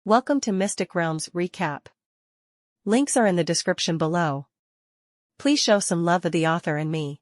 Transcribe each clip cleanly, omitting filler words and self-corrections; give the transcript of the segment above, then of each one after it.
Welcome to Mystic Realms Recap. Links are in the description below. Please show some love of the author and me.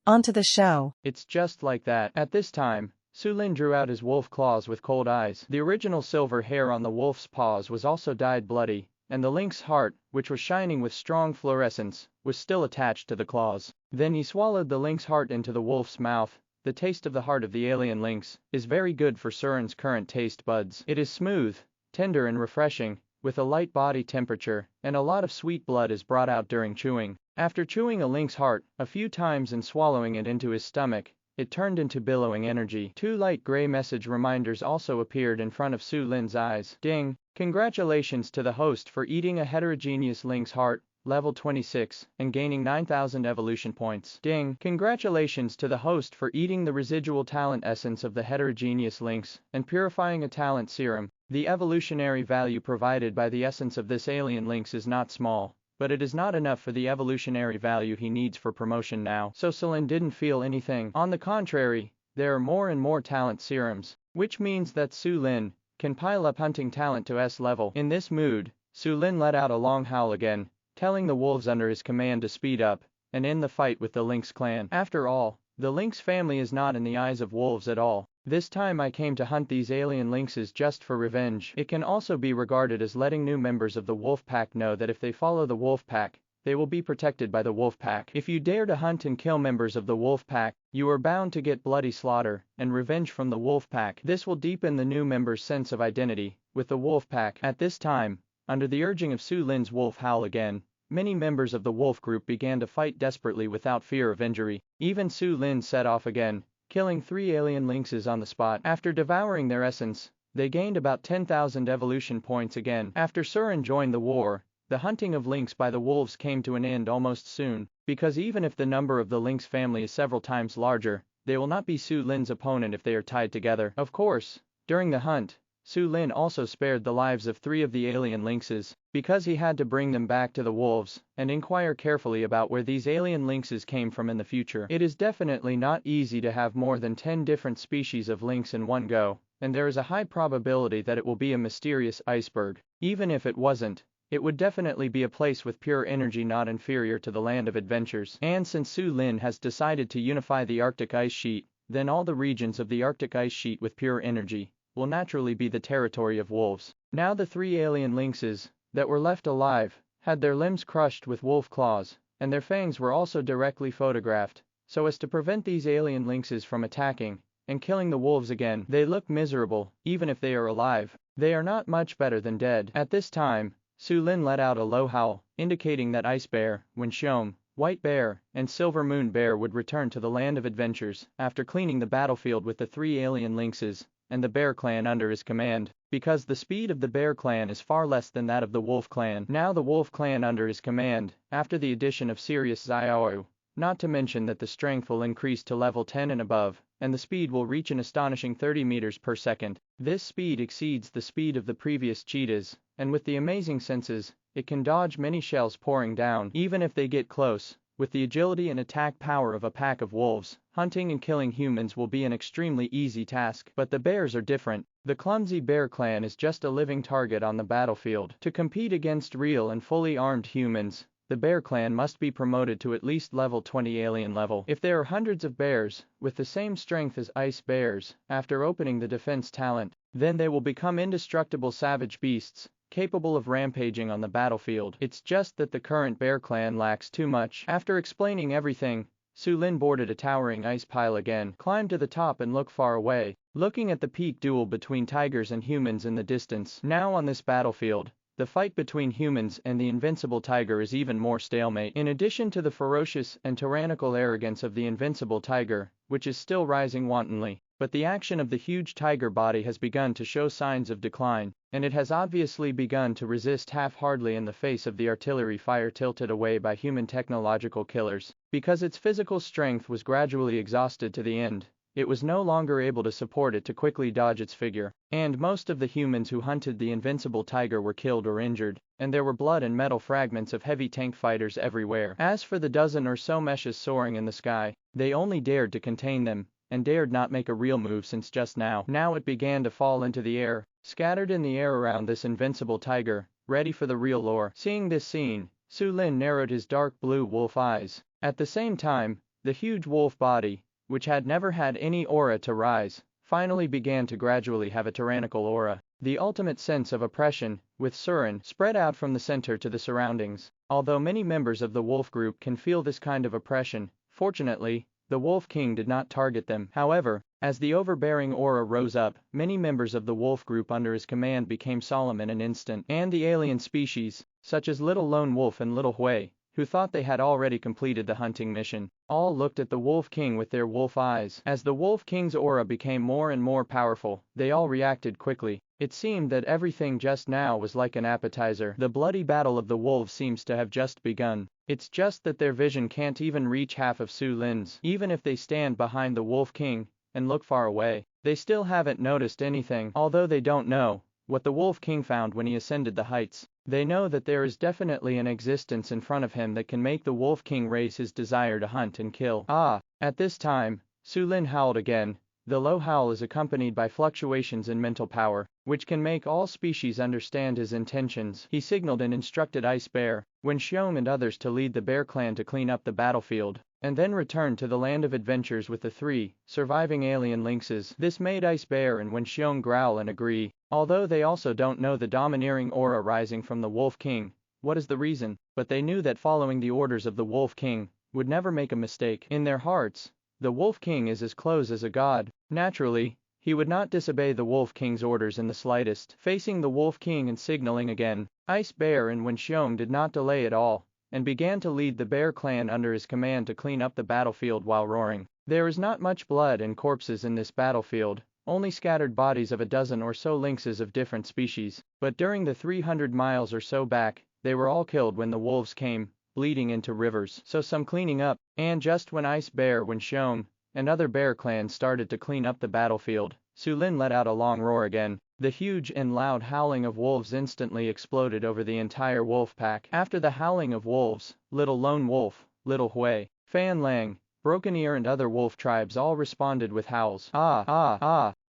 On to the show. It's just like that. At this time, Sulin drew out his wolf claws with cold eyes. The original silver hair on the wolf's paws was also dyed bloody, and the lynx's heart, which was shining with strong fluorescence, was still attached to the claws. Then he swallowed the lynx's heart into the wolf's mouth. The taste of the heart of the alien lynx is very good for Surin's current taste buds. It is smooth, tender and refreshing, with a light body temperature, and a lot of sweet blood is brought out during chewing. After chewing a lynx heart a few times and swallowing it into his stomach, it turned into billowing energy. Two light gray message reminders also appeared in front of Su Lin's eyes. Ding! Congratulations to the host for eating a heterogeneous lynx heart, level 26, and gaining 9,000 evolution points. Ding! Congratulations to the host for eating the residual talent essence of the heterogeneous lynx, and purifying a talent serum. The evolutionary value provided by the essence of this alien lynx is not small, but it is not enough for the evolutionary value he needs for promotion now. So Sulin didn't feel anything. On the contrary, there are more and more talent serums, which means that Su Lin can pile up hunting talent to S level. In this mood, Su Lin let out a long howl again, telling the wolves under his command to speed up and end the fight with the lynx clan. After all, the lynx family is not in the eyes of wolves at all. This time I came to hunt these alien lynxes just for revenge. It can also be regarded as letting new members of the wolf pack know that if they follow the wolf pack, they will be protected by the wolf pack. If you dare to hunt and kill members of the wolf pack, you are bound to get bloody slaughter and revenge from the wolf pack. This will deepen the new members' sense of identity with the wolf pack. At this time, under the urging of Su Lin's wolf howl again, many members of the wolf group began to fight desperately without fear of injury. Even Su Lin set off again, killing 3 alien lynxes on the spot. After devouring their essence, they gained about 10,000 evolution points again. After Surin joined the war, the hunting of lynx by the wolves came to an end almost soon, because even if the number of the lynx family is several times larger, they will not be Su Lin's opponent if they are tied together. Of course, during the hunt, Su Lin also spared the lives of 3 of the alien lynxes, because he had to bring them back to the wolves and inquire carefully about where these alien lynxes came from in the future. It is definitely not easy to have more than 10 different species of lynx in one go, and there is a high probability that it will be a mysterious iceberg. Even if it wasn't, it would definitely be a place with pure energy not inferior to the land of adventures. And since Su Lin has decided to unify the Arctic ice sheet, then all the regions of the Arctic ice sheet with pure energy will naturally be the territory of wolves. Now the 3 alien lynxes that were left alive had their limbs crushed with wolf claws, and their fangs were also directly photographed, so as to prevent these alien lynxes from attacking and killing the wolves again. They look miserable, even if they are alive. They are not much better than dead. At this time, Su Lin let out a low howl, indicating that Ice Bear, Winshome, White Bear, and Silver Moon Bear would return to the land of adventures after cleaning the battlefield with the 3 alien lynxes and the Bear Clan under his command, because the speed of the Bear Clan is far less than that of the Wolf Clan. Now the Wolf Clan under his command, after the addition of Sirius Xiao, not to mention that the strength will increase to level 10 and above, and the speed will reach an astonishing 30 meters per second. This speed exceeds the speed of the previous cheetahs, and with the amazing senses, it can dodge many shells pouring down, even if they get close. With the agility and attack power of a pack of wolves, hunting and killing humans will be an extremely easy task. But the bears are different. The clumsy Bear Clan is just a living target on the battlefield. To compete against real and fully armed humans, the Bear Clan must be promoted to at least level 20 alien level. If there are hundreds of bears with the same strength as ice bears after opening the defense talent, then they will become indestructible savage beasts, capable of rampaging on the battlefield. It's just that the current Bear Clan lacks too much. After explaining everything, Su Lin boarded a towering ice pile again, climbed to the top and looked far away, looking at the peak duel between tigers and humans in the distance. Now on this battlefield, the fight between humans and the invincible tiger is even more stalemate. In addition to the ferocious and tyrannical arrogance of the invincible tiger, which is still rising wantonly, but the action of the huge tiger body has begun to show signs of decline, and it has obviously begun to resist half-heartedly in the face of the artillery fire tilted away by human technological killers. Because its physical strength was gradually exhausted to the end, it was no longer able to support it to quickly dodge its figure, and most of the humans who hunted the invincible tiger were killed or injured, and there were blood and metal fragments of heavy tank fighters everywhere. As for the dozen or so meshes soaring in the sky, they only dared to contain them, and dared not make a real move since just now. Now it began to fall into the air, scattered in the air around this invincible tiger, ready for the real lure. Seeing this scene, Su Lin narrowed his dark blue wolf eyes. At the same time, the huge wolf body, which had never had any aura to rise, finally began to gradually have a tyrannical aura. The ultimate sense of oppression, with Surin, spread out from the center to the surroundings. Although many members of the wolf group can feel this kind of oppression, fortunately, the Wolf King did not target them. However, as the overbearing aura rose up, many members of the wolf group under his command became solemn in an instant, and the alien species, such as Little Lone Wolf and Little Hui, who thought they had already completed the hunting mission, all looked at the Wolf King with their wolf eyes. As the Wolf King's aura became more and more powerful, they all reacted quickly. It seemed that everything just now was like an appetizer. The bloody battle of the wolves seems to have just begun. It's just that their vision can't even reach half of Su Lin's. Even if they stand behind the Wolf King and look far away, they still haven't noticed anything. Although they don't know what the Wolf King found when he ascended the heights, they know that there is definitely an existence in front of him that can make the Wolf King raise his desire to hunt and kill. At this time, Su Lin howled again. The low howl is accompanied by fluctuations in mental power, which can make all species understand his intentions. He signaled and instructed Ice Bear, Wenxiong and others to lead the bear clan to clean up the battlefield, and then return to the land of adventures with the 3 surviving alien lynxes. This made Ice Bear and Wenxiong growl and agree, although they also don't know the domineering aura rising from the Wolf King. What is the reason? But they knew that following the orders of the Wolf King would never make a mistake. In their hearts, the Wolf King is as close as a god. Naturally, he would not disobey the Wolf King's orders in the slightest. Facing the Wolf King and signaling again, Ice Bear and Wenxiong did not delay at all, and began to lead the bear clan under his command to clean up the battlefield while roaring. There is not much blood and corpses in this battlefield, only scattered bodies of a dozen or so lynxes of different species. But during the 300 miles or so back, they were all killed when the wolves came, bleeding into rivers. So some cleaning up, and just when Ice Bear, Wenxiong, and other bear clans started to clean up the battlefield, Su Lin let out a long roar again. The huge and loud howling of wolves instantly exploded over the entire wolf pack. After the howling of wolves, Little Lone Wolf, Little Hui, Fan Lang, Broken Ear and other wolf tribes all responded with howls.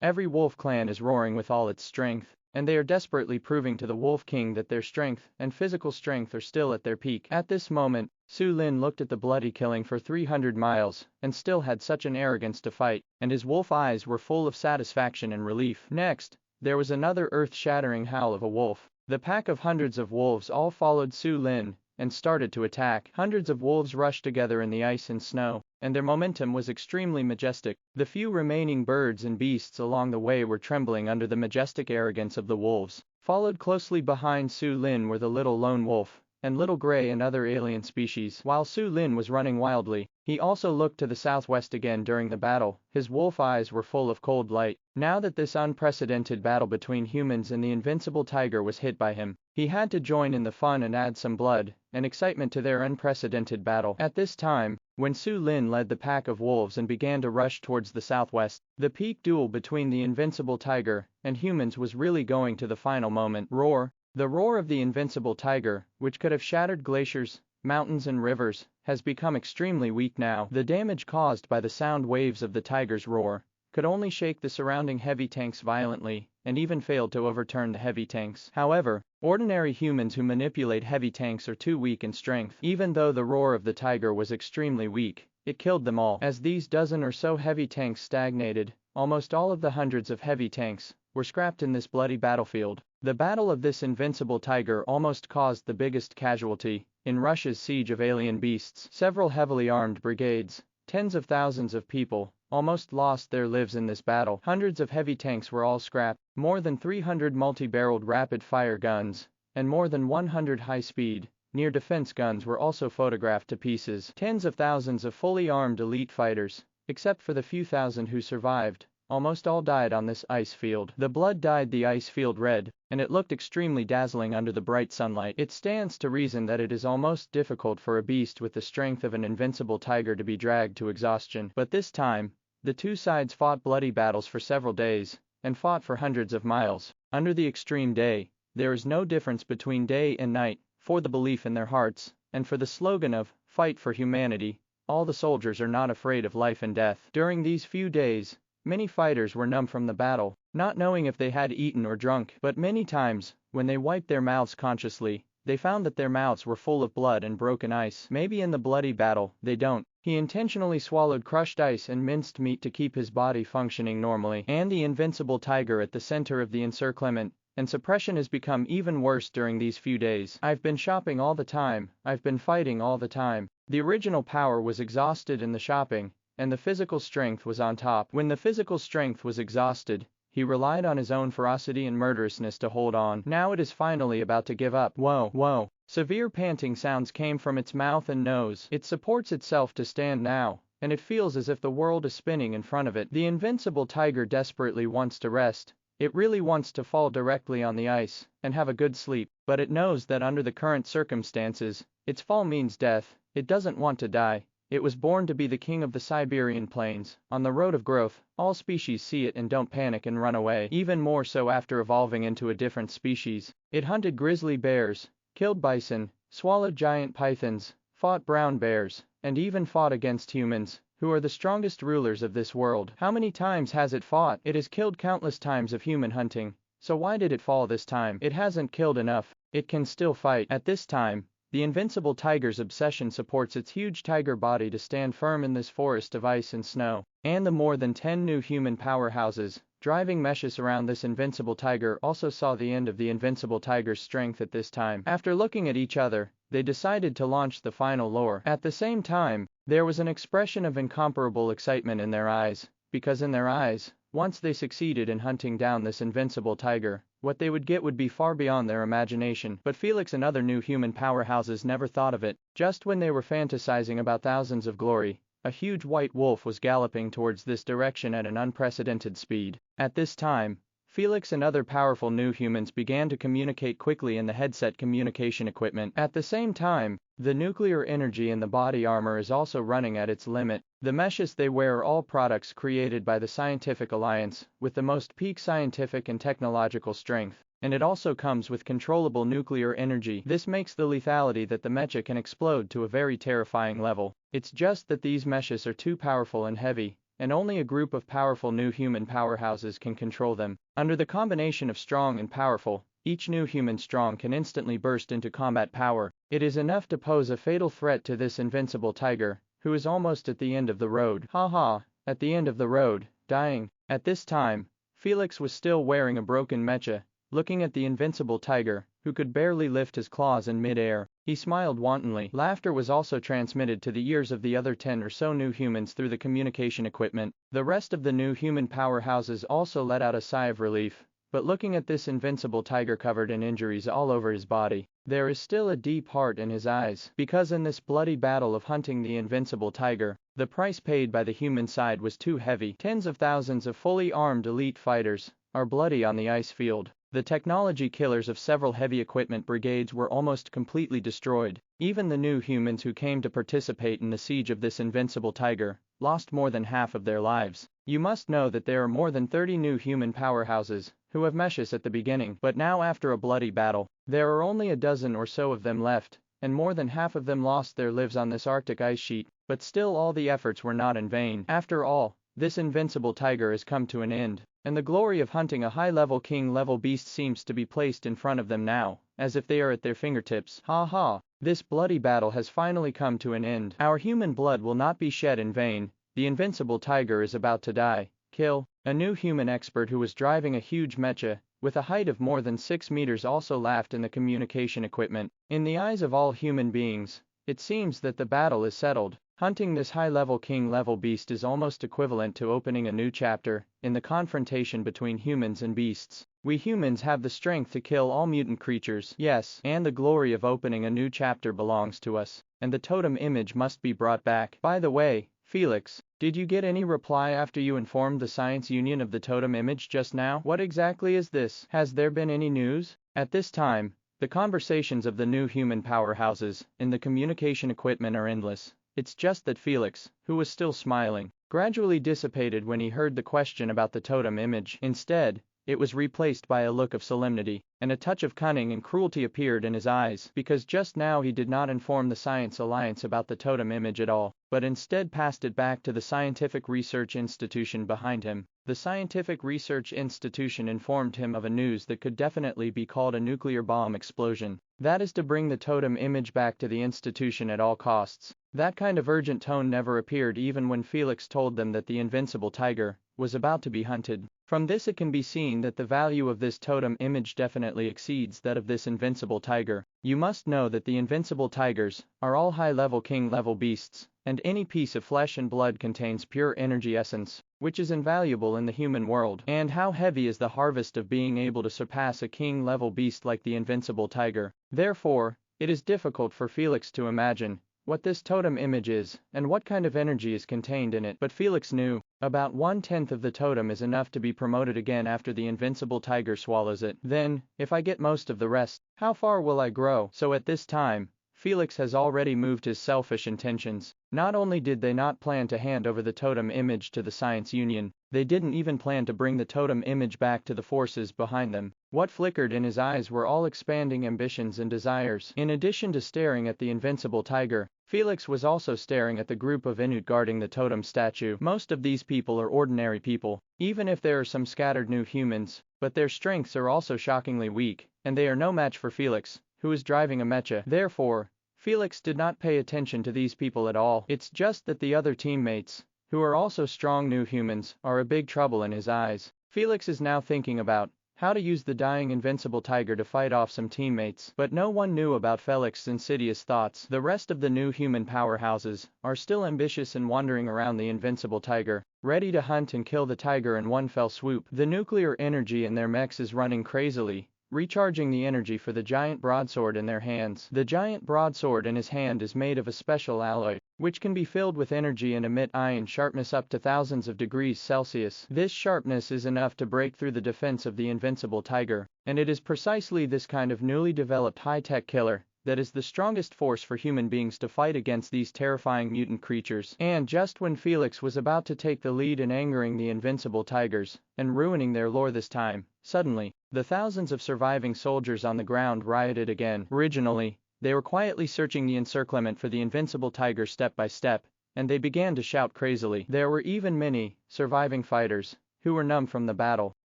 Every wolf clan is roaring with all its strength, and they are desperately proving to the Wolf King that their strength and physical strength are still at their peak. At this moment, Su Lin looked at the bloody killing for 300 miles, and still had such an arrogance to fight, and his wolf eyes were full of satisfaction and relief. Next, there was another earth-shattering howl of a wolf. The pack of hundreds of wolves all followed Su Lin, and started to attack. Hundreds of wolves rushed together in the ice and snow, and their momentum was extremely majestic. The few remaining birds and beasts along the way were trembling under the majestic arrogance of the wolves. Followed closely behind Su Lin were the Little Lone Wolf, and Little Gray and other alien species. While Su Lin was running wildly, he also looked to the southwest again during the battle. His wolf eyes were full of cold light. Now that this unprecedented battle between humans and the invincible tiger was hit by him, he had to join in the fun and add some blood and excitement to their unprecedented battle. At this time, when Su Lin led the pack of wolves and began to rush towards the southwest, the peak duel between the invincible tiger and humans was really going to the final moment. Roar! The roar of the invincible tiger, which could have shattered glaciers, mountains and rivers, has become extremely weak now. The damage caused by the sound waves of the tiger's roar could only shake the surrounding heavy tanks violently, and even failed to overturn the heavy tanks. However, ordinary humans who manipulate heavy tanks are too weak in strength. Even though the roar of the tiger was extremely weak, it killed them all. As these dozen or so heavy tanks stagnated, almost all of the hundreds of heavy tanks were scrapped in this bloody battlefield. The battle of this invincible tiger almost caused the biggest casualty in Russia's siege of alien beasts. Several heavily armed brigades, tens of thousands of people, almost lost their lives in this battle. Hundreds of heavy tanks were all scrapped, more than 300 multi-barreled rapid-fire guns, and more than 100 high-speed, near-defense guns were also photographed to pieces. Tens of thousands of fully armed elite fighters, except for the few thousand who survived, almost all died on this ice field. The blood dyed the ice field red, and it looked extremely dazzling under the bright sunlight. It stands to reason that it is almost difficult for a beast with the strength of an invincible tiger to be dragged to exhaustion. But this time, the two sides fought bloody battles for several days, and fought for hundreds of miles. Under the extreme day, there is no difference between day and night, for the belief in their hearts, and for the slogan of, "Fight for humanity," all the soldiers are not afraid of life and death. During these few days, many fighters were numb from the battle, not knowing if they had eaten or drunk. But many times, when they wiped their mouths consciously, they found that their mouths were full of blood and broken ice. Maybe in the bloody battle, they don't. He intentionally swallowed crushed ice and minced meat to keep his body functioning normally. And the invincible tiger at the center of the encirclement and suppression has become even worse during these few days. I've been shopping all the time, I've been fighting all the time. The original power was exhausted in the shopping, and the physical strength was on top. When the physical strength was exhausted, he relied on his own ferocity and murderousness to hold on. Now it is finally about to give up. Whoa, whoa. Severe panting sounds came from its mouth and nose. It supports itself to stand now, and it feels as if the world is spinning in front of it. The invincible tiger desperately wants to rest. It really wants to fall directly on the ice and have a good sleep, but it knows that under the current circumstances, its fall means death. It doesn't want to die. It was born to be the king of the Siberian plains. On the road of growth, all species see it and don't panic and run away. Even more so after evolving into a different species. It hunted grizzly bears, killed bison, swallowed giant pythons, fought brown bears, and even fought against humans, who are the strongest rulers of this world. How many times has it fought? It has killed countless times of human hunting. So why did it fall this time? It hasn't killed enough. It can still fight. At this time, the invincible tiger's obsession supports its huge tiger body to stand firm in this forest of ice and snow. And the more than 10 new human powerhouses driving meshes around this invincible tiger also saw the end of the invincible tiger's strength at this time. After looking at each other, they decided to launch the final lure. At the same time, there was an expression of incomparable excitement in their eyes, because in their eyes, once they succeeded in hunting down this invincible tiger, what they would get would be far beyond their imagination. But Felix and other new human powerhouses never thought of it. Just when they were fantasizing about thousands of glory, a huge white wolf was galloping towards this direction at an unprecedented speed. At this time, Felix and other powerful new humans began to communicate quickly in the headset communication equipment. At the same time, the nuclear energy in the body armor is also running at its limit. The meshes they wear are all products created by the Scientific Alliance, with the most peak scientific and technological strength, and it also comes with controllable nuclear energy. This makes the lethality that the mecha can explode to a very terrifying level. It's just that these meshes are too powerful and heavy, and only a group of powerful new human powerhouses can control them. Under the combination of strong and powerful, each new human strong can instantly burst into combat power. It is enough to pose a fatal threat to this invincible tiger, who is almost at the end of the road. Haha, at the end of the road, dying. At this time, Felix was still wearing a broken mecha, looking at the invincible tiger, who could barely lift his claws in mid-air. He smiled wantonly. Laughter was also transmitted to the ears of the other 10 or so new humans through the communication equipment. The rest of the new human powerhouses also let out a sigh of relief. But looking at this invincible tiger covered in injuries all over his body, there is still a deep heart in his eyes. Because in this bloody battle of hunting the invincible tiger, the price paid by the human side was too heavy. Tens of thousands of fully armed elite fighters are bloody on the ice field. The technology killers of several heavy equipment brigades were almost completely destroyed. Even the new humans who came to participate in the siege of this invincible tiger lost more than half of their lives. You must know that there are more than 30 new human powerhouses who have meshes at the beginning, but now after a bloody battle, there are only a dozen or so of them left, and more than half of them lost their lives on this Arctic ice sheet. But still all the efforts were not in vain. After all, this invincible tiger has come to an end, and the glory of hunting a high-level king-level beast seems to be placed in front of them now, as if they are at their fingertips. Ha ha, this bloody battle has finally come to an end. Our human blood will not be shed in vain. The invincible tiger is about to die. Kill. A new human expert who was driving a huge mecha, with a height of more than 6 meters also laughed in the communication equipment. In the eyes of all human beings, it seems that the battle is settled. Hunting this high-level king-level beast is almost equivalent to opening a new chapter in the confrontation between humans and beasts. We humans have the strength to kill all mutant creatures, yes, and the glory of opening a new chapter belongs to us, and the totem image must be brought back. By the way, Felix, did you get any reply after you informed the Science Union of the totem image just now? What exactly is this? Has there been any news? At this time, the conversations of the new human powerhouses in the communication equipment are endless. It's just that Felix, who was still smiling, gradually dissipated when he heard the question about the totem image. Instead, it was replaced by a look of solemnity, and a touch of cunning and cruelty appeared in his eyes, because just now he did not inform the Science Alliance about the totem image at all, but instead passed it back to the scientific research institution behind him. The scientific research institution informed him of a news that could definitely be called a nuclear bomb explosion. That is to bring the totem image back to the institution at all costs. That kind of urgent tone never appeared even when Felix told them that the invincible tiger was about to be hunted. From this it can be seen that the value of this totem image definitely exceeds that of this invincible tiger. You must know that the invincible tigers are all high-level king-level beasts, and any piece of flesh and blood contains pure energy essence, which is invaluable in the human world. And how heavy is the harvest of being able to surpass a king-level beast like the invincible tiger. Therefore, it is difficult for Felix to imagine what this totem image is, and what kind of energy is contained in it. But Felix knew, about 1/10 of the totem is enough to be promoted again after the invincible tiger swallows it. Then, if I get most of the rest, how far will I grow? So at this time, Felix has already moved his selfish intentions. Not only did they not plan to hand over the totem image to the Science Union, they didn't even plan to bring the totem image back to the forces behind them. What flickered in his eyes were all expanding ambitions and desires. In addition to staring at the invincible tiger, Felix was also staring at the group of Inuit guarding the totem statue. Most of these people are ordinary people, even if there are some scattered new humans, but their strengths are also shockingly weak, and they are no match for Felix, who is driving a mecha. Therefore, Felix did not pay attention to these people at all. It's just that the other teammates, who are also strong new humans, are a big trouble in his eyes. Felix is now thinking about how to use the dying invincible tiger to fight off some teammates. But no one knew about Felix's insidious thoughts. The rest of the new human powerhouses are still ambitious and wandering around the invincible tiger, ready to hunt and kill the tiger in one fell swoop. The nuclear energy in their mechs is running crazily, recharging the energy for the giant broadsword in their hands. The giant broadsword in his hand is made of a special alloy, which can be filled with energy and emit ion sharpness up to thousands of degrees Celsius. This sharpness is enough to break through the defense of the invincible tiger, and it is precisely this kind of newly developed high-tech killer that is the strongest force for human beings to fight against these terrifying mutant creatures. And just when Felix was about to take the lead in angering the invincible tigers, and ruining their lore this time, suddenly, the thousands of surviving soldiers on the ground rioted again. Originally, they were quietly searching the encirclement for the invincible tiger step by step, and they began to shout crazily. There were even many surviving fighters who were numb from the battle,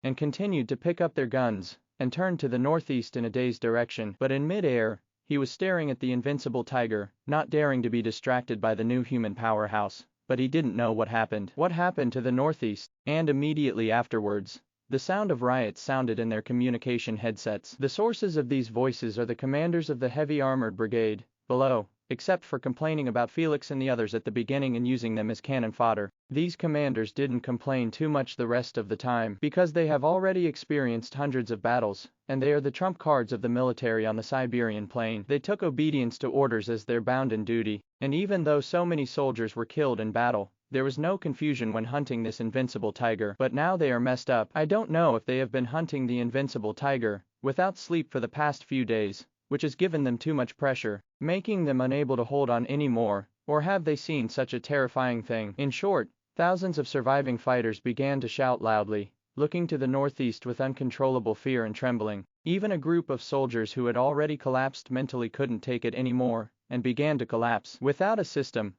and continued to pick up their guns and turn to the northeast in a dazed direction. But in mid-air, he was staring at the invincible tiger, not daring to be distracted by the new human powerhouse. But he didn't know what happened. What happened to the northeast? And immediately afterwards, the sound of riots sounded in their communication headsets. The sources of these voices are the commanders of the heavy armored brigade below, except for complaining about Felix and the others at the beginning and using them as cannon fodder. These commanders didn't complain too much the rest of the time, because they have already experienced hundreds of battles, and they are the trump cards of the military on the Siberian plain. They took obedience to orders as their bounden duty, and even though so many soldiers were killed in battle, there was no confusion when hunting this invincible tiger. But now they are messed up. I don't know if they have been hunting the invincible tiger without sleep for the past few days, which has given them too much pressure, making them unable to hold on anymore, or have they seen such a terrifying thing? In short, thousands of surviving fighters began to shout loudly, looking to the northeast with uncontrollable fear and trembling. Even a group of soldiers who had already collapsed mentally couldn't take it anymore, and began to collapse. Without a system,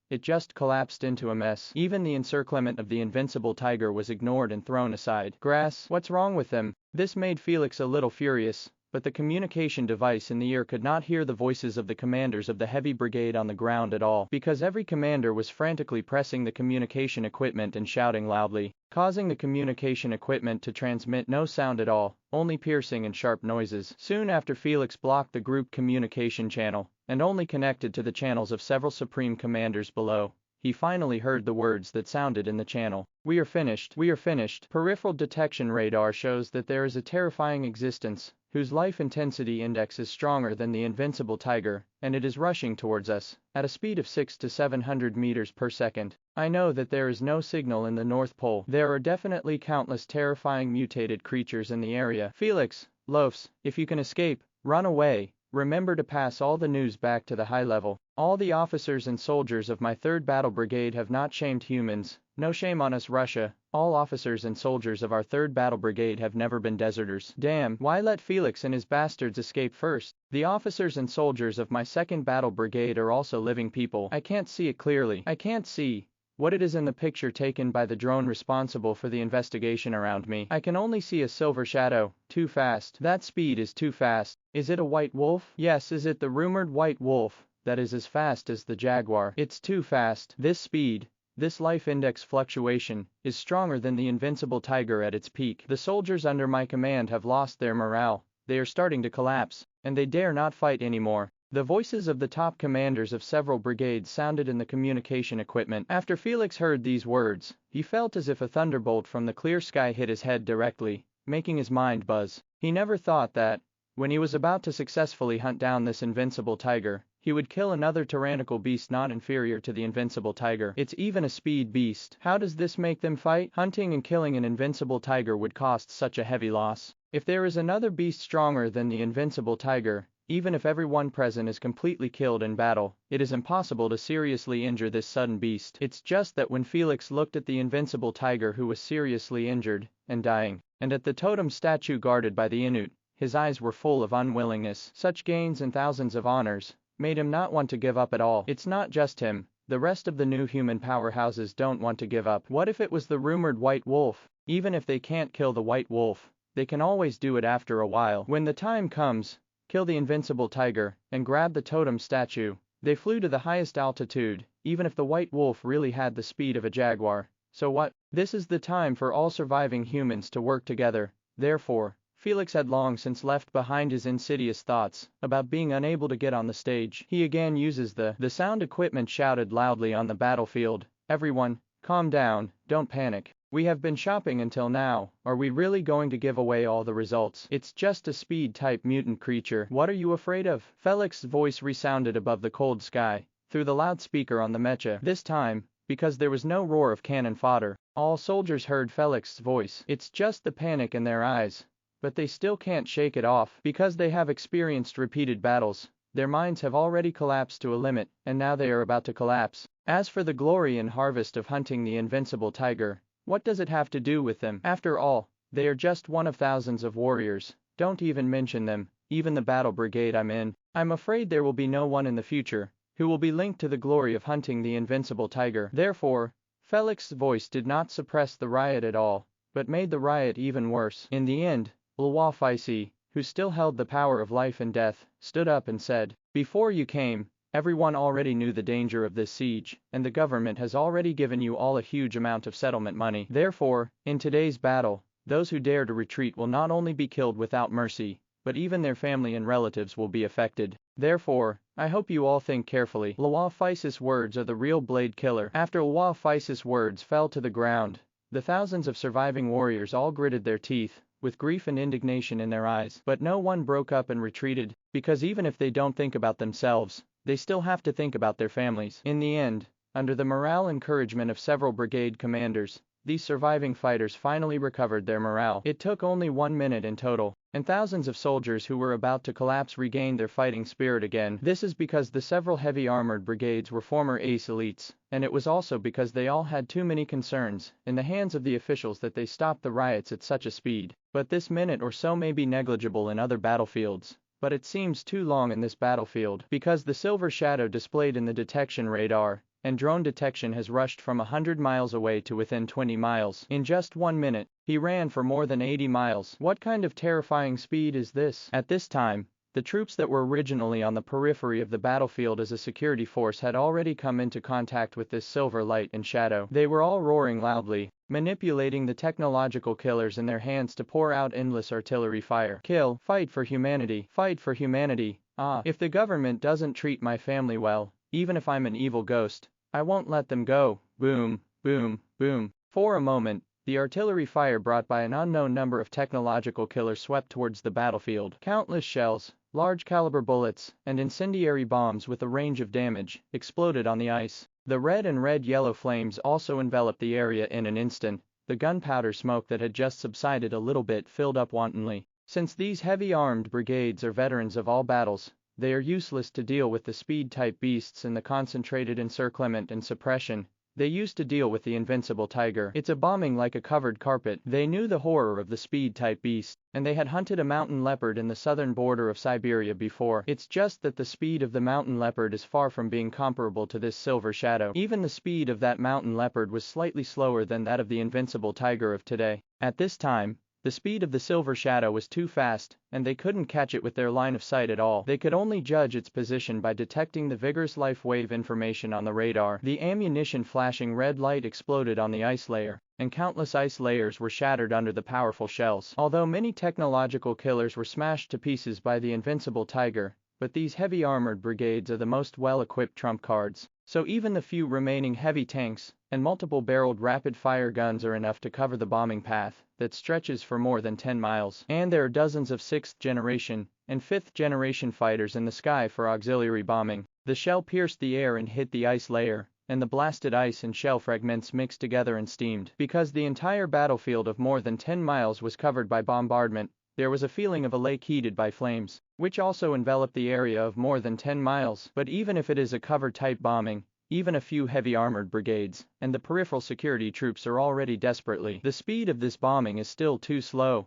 it just collapsed into a mess. Even the encirclement of the invincible tiger was ignored and thrown aside. Grass, what's wrong with them? This made Felix a little furious, but the communication device in the ear could not hear the voices of the commanders of the heavy brigade on the ground at all, because every commander was frantically pressing the communication equipment and shouting loudly, causing the communication equipment to transmit no sound at all, only piercing and sharp noises. Soon after, Felix blocked the group communication channel, and only connected to the channels of several supreme commanders below. He finally heard the words that sounded in the channel. We are finished. We are finished. Peripheral detection radar shows that there is a terrifying existence, whose life intensity index is stronger than the invincible tiger, and it is rushing towards us, at a speed of 600 to 700 meters per second. I know that there is no signal in the North Pole. There are definitely countless terrifying mutated creatures in the area. Felix, Lofs, if you can escape, run away. Remember to pass all the news back to the high level. All the officers and soldiers of my 3rd Battle Brigade have not shamed humans. No shame on us, Russia. All officers and soldiers of our 3rd Battle Brigade have never been deserters. Damn, why let Felix and his bastards escape first? The officers and soldiers of my 2nd Battle Brigade are also living people. I can't see it clearly. I can't see what it is in the picture taken by the drone responsible for the investigation around me. I can only see a silver shadow. Too fast. That speed is too fast. Is it a white wolf? Yes, is it the rumored white wolf that is as fast as the jaguar? It's too fast. This speed, this life index fluctuation, is stronger than the invincible tiger at its peak. The soldiers under my command have lost their morale. They are starting to collapse, and they dare not fight anymore. The voices of the top commanders of several brigades sounded in the communication equipment. After Felix heard these words, he felt as if a thunderbolt from the clear sky hit his head directly, making his mind buzz. He never thought that, when he was about to successfully hunt down this invincible tiger, he would kill another tyrannical beast not inferior to the invincible tiger. It's even a speed beast. How does this make them fight? Hunting and killing an invincible tiger would cost such a heavy loss. If there is another beast stronger than the invincible tiger, even if everyone present is completely killed in battle, it is impossible to seriously injure this sudden beast. It's just that when Felix looked at the invincible tiger who was seriously injured and dying, and at the totem statue guarded by the Inuit, his eyes were full of unwillingness. Such gains and thousands of honors made him not want to give up at all. It's not just him. The rest of the new human powerhouses don't want to give up. What if it was the rumored white wolf? Even if they can't kill the white wolf, they can always do it after a while. When the time comes, kill the invincible tiger, and grab the totem statue. They flew to the highest altitude, even if the white wolf really had the speed of a jaguar. So what? This is the time for all surviving humans to work together. Therefore, Felix had long since left behind his insidious thoughts about being unable to get on the stage. He again uses the sound equipment shouted loudly on the battlefield. Everyone, calm down, don't panic. We have been shopping until now. Are we really going to give away all the results? It's just a speed-type mutant creature. What are you afraid of? Felix's voice resounded above the cold sky, through the loudspeaker on the mecha. This time, because there was no roar of cannon fodder, all soldiers heard Felix's voice. It's just the panic in their eyes. But they still can't shake it off. Because they have experienced repeated battles, their minds have already collapsed to a limit, and now they are about to collapse. As for the glory and harvest of hunting the invincible tiger, what does it have to do with them? After all, they are just one of thousands of warriors. Don't even mention them, even the battle brigade I'm in. I'm afraid there will be no one in the future who will be linked to the glory of hunting the invincible tiger. Therefore, Felix's voice did not suppress the riot at all, but made the riot even worse. In the end, Faisi, who still held the power of life and death, stood up and said, "Before you came, everyone already knew the danger of this siege, and the government has already given you all a huge amount of settlement money. Therefore, in today's battle, those who dare to retreat will not only be killed without mercy, but even their family and relatives will be affected. Therefore, I hope you all think carefully." Faisi's words are the real blade killer. After Faisi's words fell to the ground, the thousands of surviving warriors all gritted their teeth, with grief and indignation in their eyes. But no one broke up and retreated, because even if they don't think about themselves, they still have to think about their families. In the end, under the morale encouragement of several brigade commanders, these surviving fighters finally recovered their morale. It took only 1 minute in total, and thousands of soldiers who were about to collapse regained their fighting spirit again. This is because the several heavy armored brigades were former ace elites, and it was also because they all had too many concerns in the hands of the officials that they stopped the riots at such a speed. But this minute or so may be negligible in other battlefields, but it seems too long in this battlefield, because the silver shadow displayed in the detection radar and drone detection has rushed from 100 miles away to within 20 miles. In just 1 minute, he ran for more than 80 miles. What kind of terrifying speed is this? At this time, the troops that were originally on the periphery of the battlefield as a security force had already come into contact with this silver light and shadow. They were all roaring loudly, manipulating the technological killers in their hands to pour out endless artillery fire. Kill, fight for humanity, fight for humanity. If the government doesn't treat my family well, even if I'm an evil ghost, I won't let them go. Boom, boom, boom. For a moment, the artillery fire brought by an unknown number of technological killers swept towards the battlefield. Countless shells, large caliber bullets, and incendiary bombs with a range of damage exploded on the ice. The red and red-yellow flames also enveloped the area in an instant. The gunpowder smoke that had just subsided a little bit filled up wantonly. Since these heavy-armed brigades are veterans of all battles, they are useless to deal with the speed-type beasts and the concentrated encirclement and suppression they used to deal with the invincible tiger. It's a bombing like a covered carpet. They knew the horror of the speed-type beast, and they had hunted a mountain leopard in the southern border of Siberia before. It's just that the speed of the mountain leopard is far from being comparable to this silver shadow. Even the speed of that mountain leopard was slightly slower than that of the invincible tiger of today. At this time, the speed of the silver shadow was too fast, and they couldn't catch it with their line of sight at all. They could only judge its position by detecting the vigorous life wave information on the radar. The ammunition flashing red light exploded on the ice layer, and countless ice layers were shattered under the powerful shells. Although many technological killers were smashed to pieces by the invincible tiger, but these heavy armored brigades are the most well-equipped trump cards. So even the few remaining heavy tanks and multiple-barreled rapid-fire guns are enough to cover the bombing path that stretches for more than 10 miles. And there are dozens of 6th-generation and 5th-generation fighters in the sky for auxiliary bombing. The shell pierced the air and hit the ice layer, and the blasted ice and shell fragments mixed together and steamed. Because the entire battlefield of more than 10 miles was covered by bombardment, there was a feeling of a lake heated by flames, which also enveloped the area of more than 10 miles. But even if it is a cover-type bombing, even a few heavy armored brigades and the peripheral security troops are already desperately. The speed of this bombing is still too slow.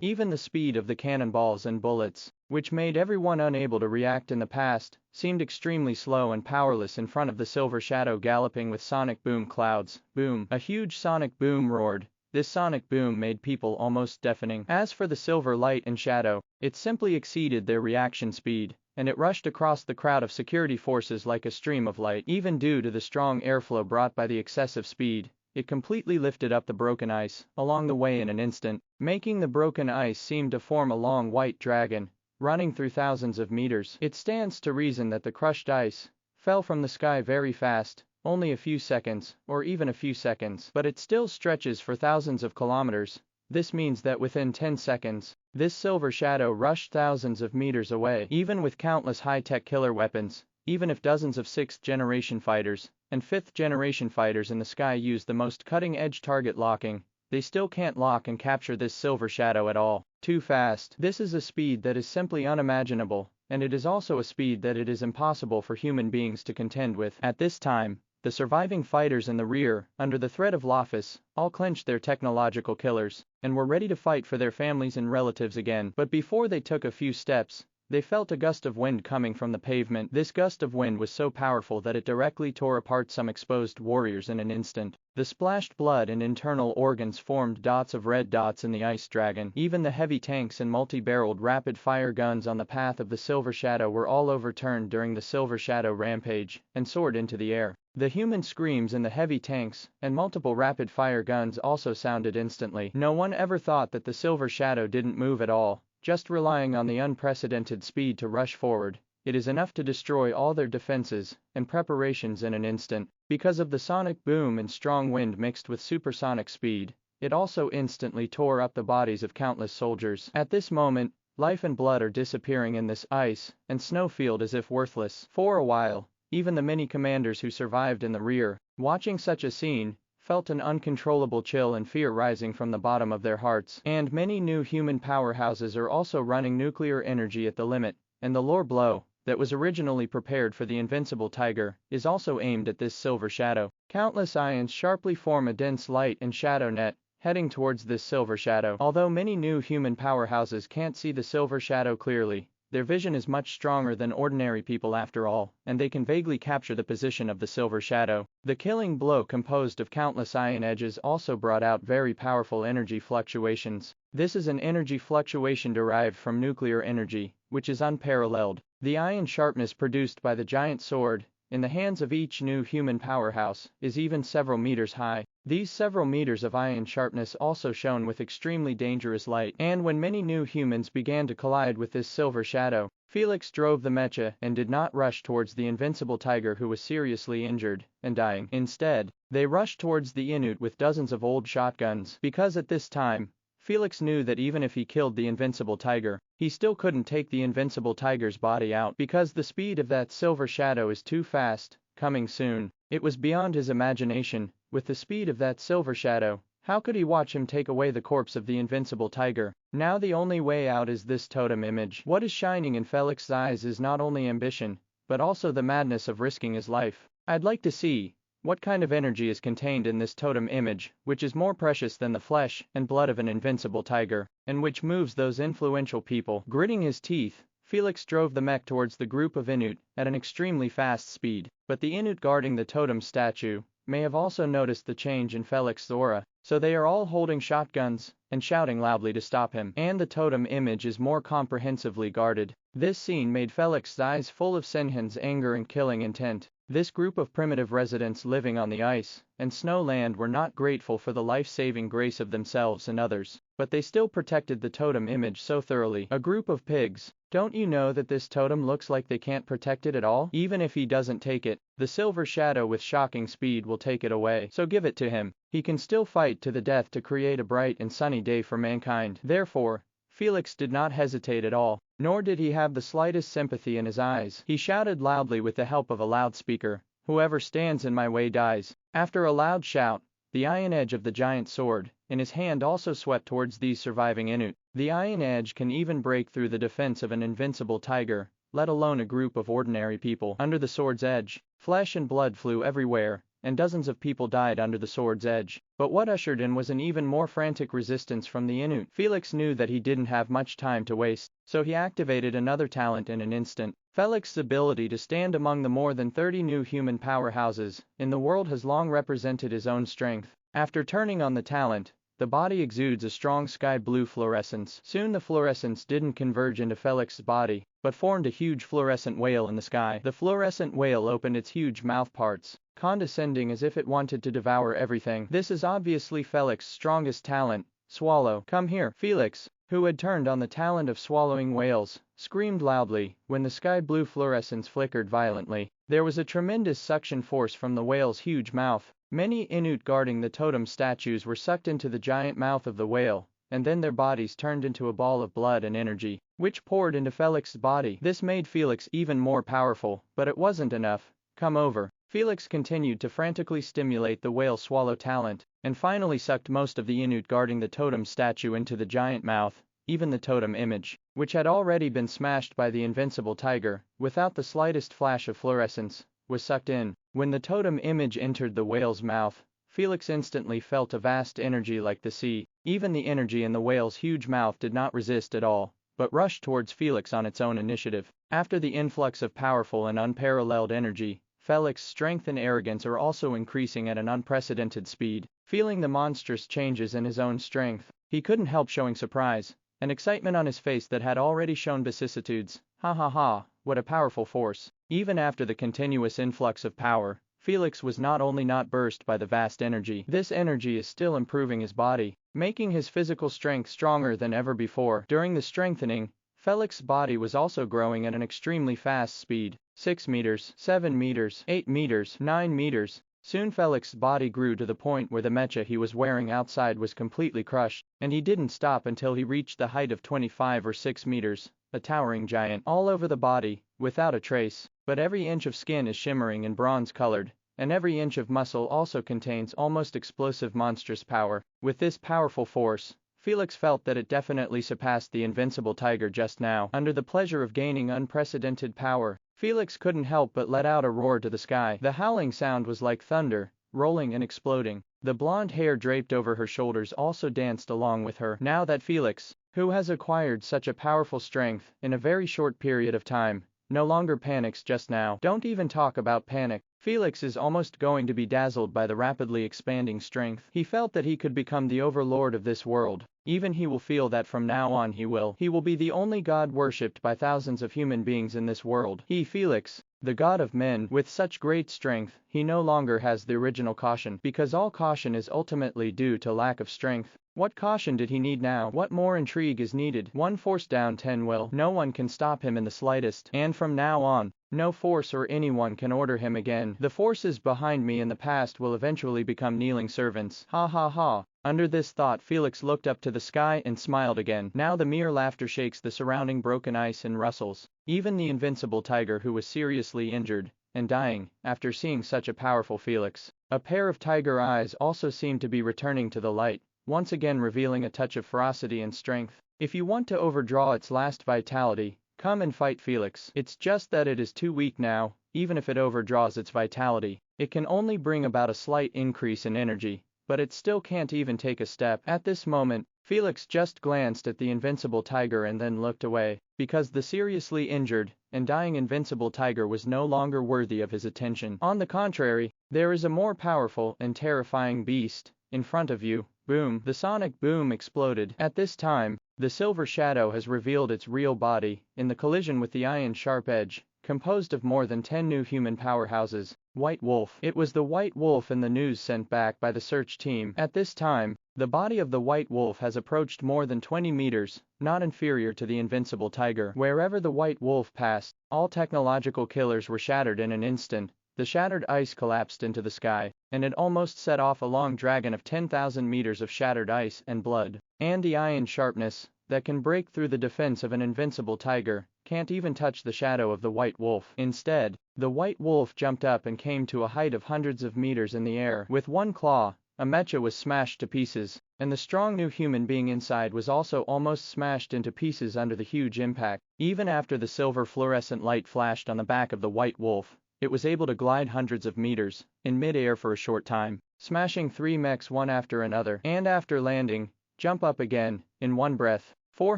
Even the speed of the cannonballs and bullets, which made everyone unable to react in the past, seemed extremely slow and powerless in front of the silver shadow galloping with sonic boom clouds. Boom! A huge sonic boom roared. This sonic boom made people almost deafening. As for the silver light and shadow, it simply exceeded their reaction speed, and it rushed across the crowd of security forces like a stream of light. Even due to the strong airflow brought by the excessive speed, it completely lifted up the broken ice along the way in an instant, making the broken ice seem to form a long white dragon, running through thousands of meters. It stands to reason that the crushed ice fell from the sky very fast, only a few seconds, or even a few seconds, but it still stretches for thousands of kilometers. This means that within 10 seconds, this silver shadow rushed thousands of meters away. Even with countless high-tech killer weapons, even if dozens of 6th-generation fighters and 5th-generation fighters in the sky use the most cutting-edge target locking, they still can't lock and capture this silver shadow at all. Too fast. This is a speed that is simply unimaginable, and it is also a speed that it is impossible for human beings to contend with. At this time, the surviving fighters in the rear, under the threat of Lofus, all clenched their technological killers, and were ready to fight for their families and relatives again. But before they took a few steps, they felt a gust of wind coming from the pavement. This gust of wind was so powerful that it directly tore apart some exposed warriors in an instant. The splashed blood and internal organs formed dots of red dots in the ice dragon. Even the heavy tanks and multi-barreled rapid-fire guns on the path of the silver shadow were all overturned during the silver shadow rampage, and soared into the air. The human screams in the heavy tanks and multiple rapid-fire guns also sounded instantly. No one ever thought that the silver shadow didn't move at all, just relying on the unprecedented speed to rush forward. It is enough to destroy all their defenses and preparations in an instant. Because of the sonic boom and strong wind mixed with supersonic speed, it also instantly tore up the bodies of countless soldiers. At this moment, life and blood are disappearing in this ice and snow field as if worthless. For a while, even the many commanders who survived in the rear, watching such a scene, felt an uncontrollable chill and fear rising from the bottom of their hearts. And many new human powerhouses are also running nuclear energy at the limit, and the lore blow that was originally prepared for the invincible tiger is also aimed at this silver shadow. Countless ions sharply form a dense light and shadow net, heading towards this silver shadow. Although many new human powerhouses can't see the silver shadow clearly, their vision is much stronger than ordinary people after all, and they can vaguely capture the position of the silver shadow. The killing blow composed of countless ion edges also brought out very powerful energy fluctuations. This is an energy fluctuation derived from nuclear energy, which is unparalleled. The ion sharpness produced by the giant sword in the hands of each new human powerhouse is even several meters high. These several meters of ion sharpness also shone with extremely dangerous light. And when many new humans began to collide with this silver shadow, Felix drove the mecha and did not rush towards the invincible tiger who was seriously injured and dying. Instead, they rushed towards the Inuit with dozens of old shotguns. Because at this time, Felix knew that even if he killed the invincible tiger, he still couldn't take the invincible tiger's body out because the speed of that silver shadow is too fast. Coming soon. It was beyond his imagination. With the speed of that silver shadow, How could he watch him take away the corpse of the invincible tiger? Now the only way out is this totem image. What is shining in Felix's eyes is not only ambition, but also the madness of risking his life. I'd like to see what kind of energy is contained in this totem image, which is more precious than the flesh and blood of an invincible tiger, and which moves those influential people. Gritting his teeth, Felix drove the mech towards the group of Inuit at an extremely fast speed. But the Inuit guarding the totem statue may have also noticed the change in Felix's aura, so they are all holding shotguns and shouting loudly to stop him. And the totem image is more comprehensively guarded. This scene made Felix's eyes full of Senhen's anger and killing intent. This group of primitive residents living on the ice and snow land were not grateful for the life-saving grace of themselves and others, but they still protected the totem image so thoroughly. A group of pigs. Don't you know that this totem looks like they can't protect it at all? Even if he doesn't take it, the silver shadow with shocking speed will take it away. So give it to him. He can still fight to the death to create a bright and sunny day for mankind. Therefore, Felix did not hesitate at all, nor did he have the slightest sympathy in his eyes. He shouted loudly with the help of a loudspeaker, "Whoever stands in my way dies." After a loud shout, the iron edge of the giant sword in his hand also swept towards these surviving Inuit. The iron edge can even break through the defense of an invincible tiger, let alone a group of ordinary people. Under the sword's edge, flesh and blood flew everywhere, and dozens of people died under the sword's edge. But what ushered in was an even more frantic resistance from the Inuit. Felix knew that he didn't have much time to waste, so he activated another talent in an instant. Felix's ability to stand among the more than 30 new human powerhouses in the world has long represented his own strength. After turning on the talent, the body exudes a strong sky blue fluorescence. Soon the fluorescence didn't converge into Felix's body, but formed a huge fluorescent whale in the sky. The fluorescent whale opened its huge mouth parts, condescending as if it wanted to devour everything. This is obviously Felix's strongest talent, swallow. Come here. Felix, who had turned on the talent of swallowing whales, screamed loudly when the sky blue fluorescence flickered violently. There was a tremendous suction force from the whale's huge mouth. Many Inuit guarding the totem statues were sucked into the giant mouth of the whale, and then their bodies turned into a ball of blood and energy, which poured into Felix's body. This made Felix even more powerful, but it wasn't enough. Come over. Felix continued to frantically stimulate the whale swallow talent, and finally sucked most of the Inuit guarding the totem statue into the giant mouth. Even the totem image, which had already been smashed by the invincible tiger, without the slightest flash of fluorescence, was sucked in. When the totem image entered the whale's mouth, Felix instantly felt a vast energy like the sea. Even the energy in the whale's huge mouth did not resist at all, but rushed towards Felix on its own initiative. After the influx of powerful and unparalleled energy, Felix's strength and arrogance are also increasing at an unprecedented speed. Feeling the monstrous changes in his own strength, he couldn't help showing surprise and excitement on his face that had already shown vicissitudes. Ha ha ha, what a powerful force. Even after the continuous influx of power, Felix was not only not burst by the vast energy, this energy is still improving his body, making his physical strength stronger than ever before. During the strengthening, Felix's body was also growing at an extremely fast speed. 6 meters, 7 meters, 8 meters, 9 meters. Soon Felix's body grew to the point where the mecha he was wearing outside was completely crushed, and he didn't stop until he reached the height of 25 or 6 meters, a towering giant. All over the body, without a trace, but every inch of skin is shimmering and bronze-colored, and every inch of muscle also contains almost explosive monstrous power. With this powerful force, Felix felt that it definitely surpassed the invincible tiger just now. Under the pleasure of gaining unprecedented power, Felix couldn't help but let out a roar to the sky. The howling sound was like thunder, rolling and exploding. The blonde hair draped over her shoulders also danced along with her. Now that Felix, who has acquired such a powerful strength in a very short period of time, no longer panics just now. Don't even talk about panic. Felix is almost going to be dazzled by the rapidly expanding strength. He felt that he could become the overlord of this world. Even he will feel that from now on he will be the only god worshipped by thousands of human beings in this world. He, Felix, the god of men, with such great strength, he no longer has the original caution, because all caution is ultimately due to lack of strength. What caution did he need now? What more intrigue is needed? One force down 10 will. No one can stop him in the slightest. And from now on, no force or anyone can order him again. The forces behind me in the past will eventually become kneeling servants. Ha ha ha. Under this thought, Felix looked up to the sky and smiled again. Now the mere laughter shakes the surrounding broken ice and rustles. Even the invincible tiger, who was seriously injured and dying after seeing such a powerful Felix, A pair of tiger eyes also seemed to be returning to the light, once again revealing a touch of ferocity and strength. If you want to overdraw its last vitality, come and fight Felix. It's just that it is too weak now. Even if it overdraws its vitality, it can only bring about a slight increase in energy, but it still can't even take a step. At this moment, Felix just glanced at the invincible tiger and then looked away, because the seriously injured and dying invincible tiger was no longer worthy of his attention. On the contrary, there is a more powerful and terrifying beast in front of you. Boom! The sonic boom exploded. At this time, the silver shadow has revealed its real body in the collision with the iron sharp edge, composed of more than 10 new human powerhouses. White Wolf. It was the White Wolf in the news sent back by the search team. At this time, the body of the White Wolf has approached more than 20 meters, not inferior to the invincible tiger. Wherever the White Wolf passed, all technological killers were shattered in an instant. The shattered ice collapsed into the sky, and it almost set off a long dragon of 10,000 meters of shattered ice and blood. And the iron sharpness that can break through the defense of an invincible tiger can't even touch the shadow of the White Wolf. Instead, the White Wolf jumped up and came to a height of hundreds of meters in the air. With one claw, a mecha was smashed to pieces, and the strong new human being inside was also almost smashed into pieces under the huge impact. Even after the silver fluorescent light flashed on the back of the White Wolf, it was able to glide hundreds of meters in mid-air for a short time, smashing 3 mechs one after another, and after landing, jump up again, in one breath. 4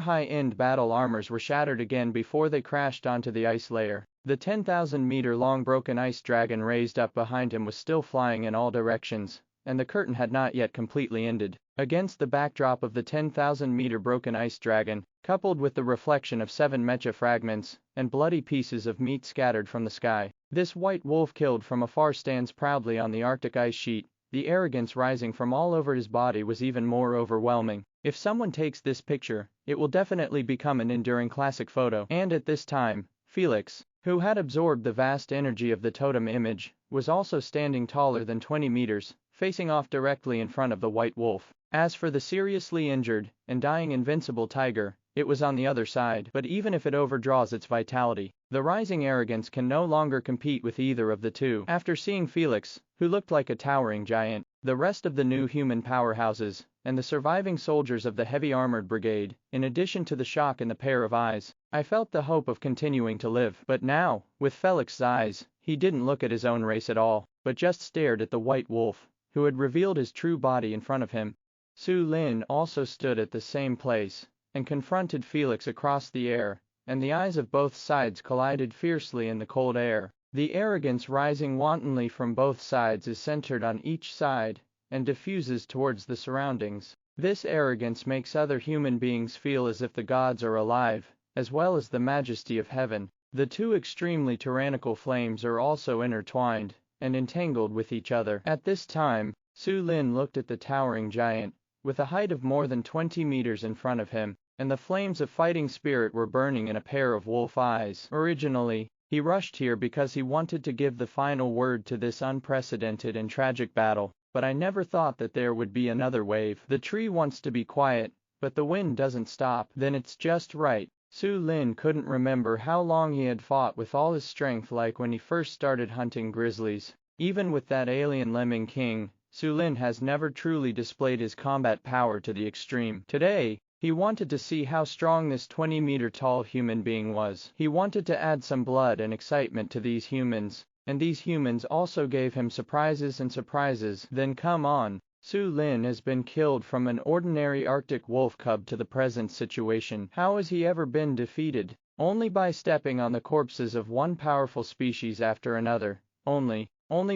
high-end battle armors were shattered again before they crashed onto the ice layer. The 10,000-meter-long broken ice dragon raised up behind him was still flying in all directions, and the curtain had not yet completely ended. Against the backdrop of the 10,000-meter broken ice dragon, coupled with the reflection of 7 mecha fragments and bloody pieces of meat scattered from the sky, this White Wolf killed from afar stands proudly on the Arctic ice sheet. The arrogance rising from all over his body was even more overwhelming. If someone takes this picture, it will definitely become an enduring classic photo. And at this time, Felix, who had absorbed the vast energy of the totem image, was also standing taller than 20 meters, facing off directly in front of the White Wolf. As for the seriously injured and dying invincible tiger, it was on the other side. But even if it overdraws its vitality, the rising arrogance can no longer compete with either of the two. After seeing Felix, who looked like a towering giant, the rest of the new human powerhouses, and the surviving soldiers of the heavy armored brigade, in addition to the shock in the pair of eyes, I felt the hope of continuing to live. But now, with Felix's eyes, he didn't look at his own race at all, but just stared at the White Wolf, who had revealed his true body in front of him. Su Lin also stood at the same place, and confronted Felix across the air, and the eyes of both sides collided fiercely in the cold air. The arrogance rising wantonly from both sides is centered on each side, and diffuses towards the surroundings. This arrogance makes other human beings feel as if the gods are alive, as well as the majesty of heaven. The two extremely tyrannical flames are also intertwined and entangled with each other. At this time, Su Lin looked at the towering giant, with a height of more than 20 meters in front of him, and the flames of fighting spirit were burning in a pair of wolf eyes. Originally, he rushed here because he wanted to give the final word to this unprecedented and tragic battle, but I never thought that there would be another wave. The tree wants to be quiet, but the wind doesn't stop. Then it's just right. Su Lin couldn't remember how long he had fought with all his strength, like when he first started hunting grizzlies. Even with that alien lemming king, Su Lin has never truly displayed his combat power to the extreme. Today, he wanted to see how strong this 20-meter-tall human being was. He wanted to add some blood and excitement to these humans, and these humans also gave him surprises and surprises. Then come on, Su Lin has been killed from an ordinary Arctic wolf cub to the present situation. How has he ever been defeated? Only by stepping on the corpses of one powerful species after another. Only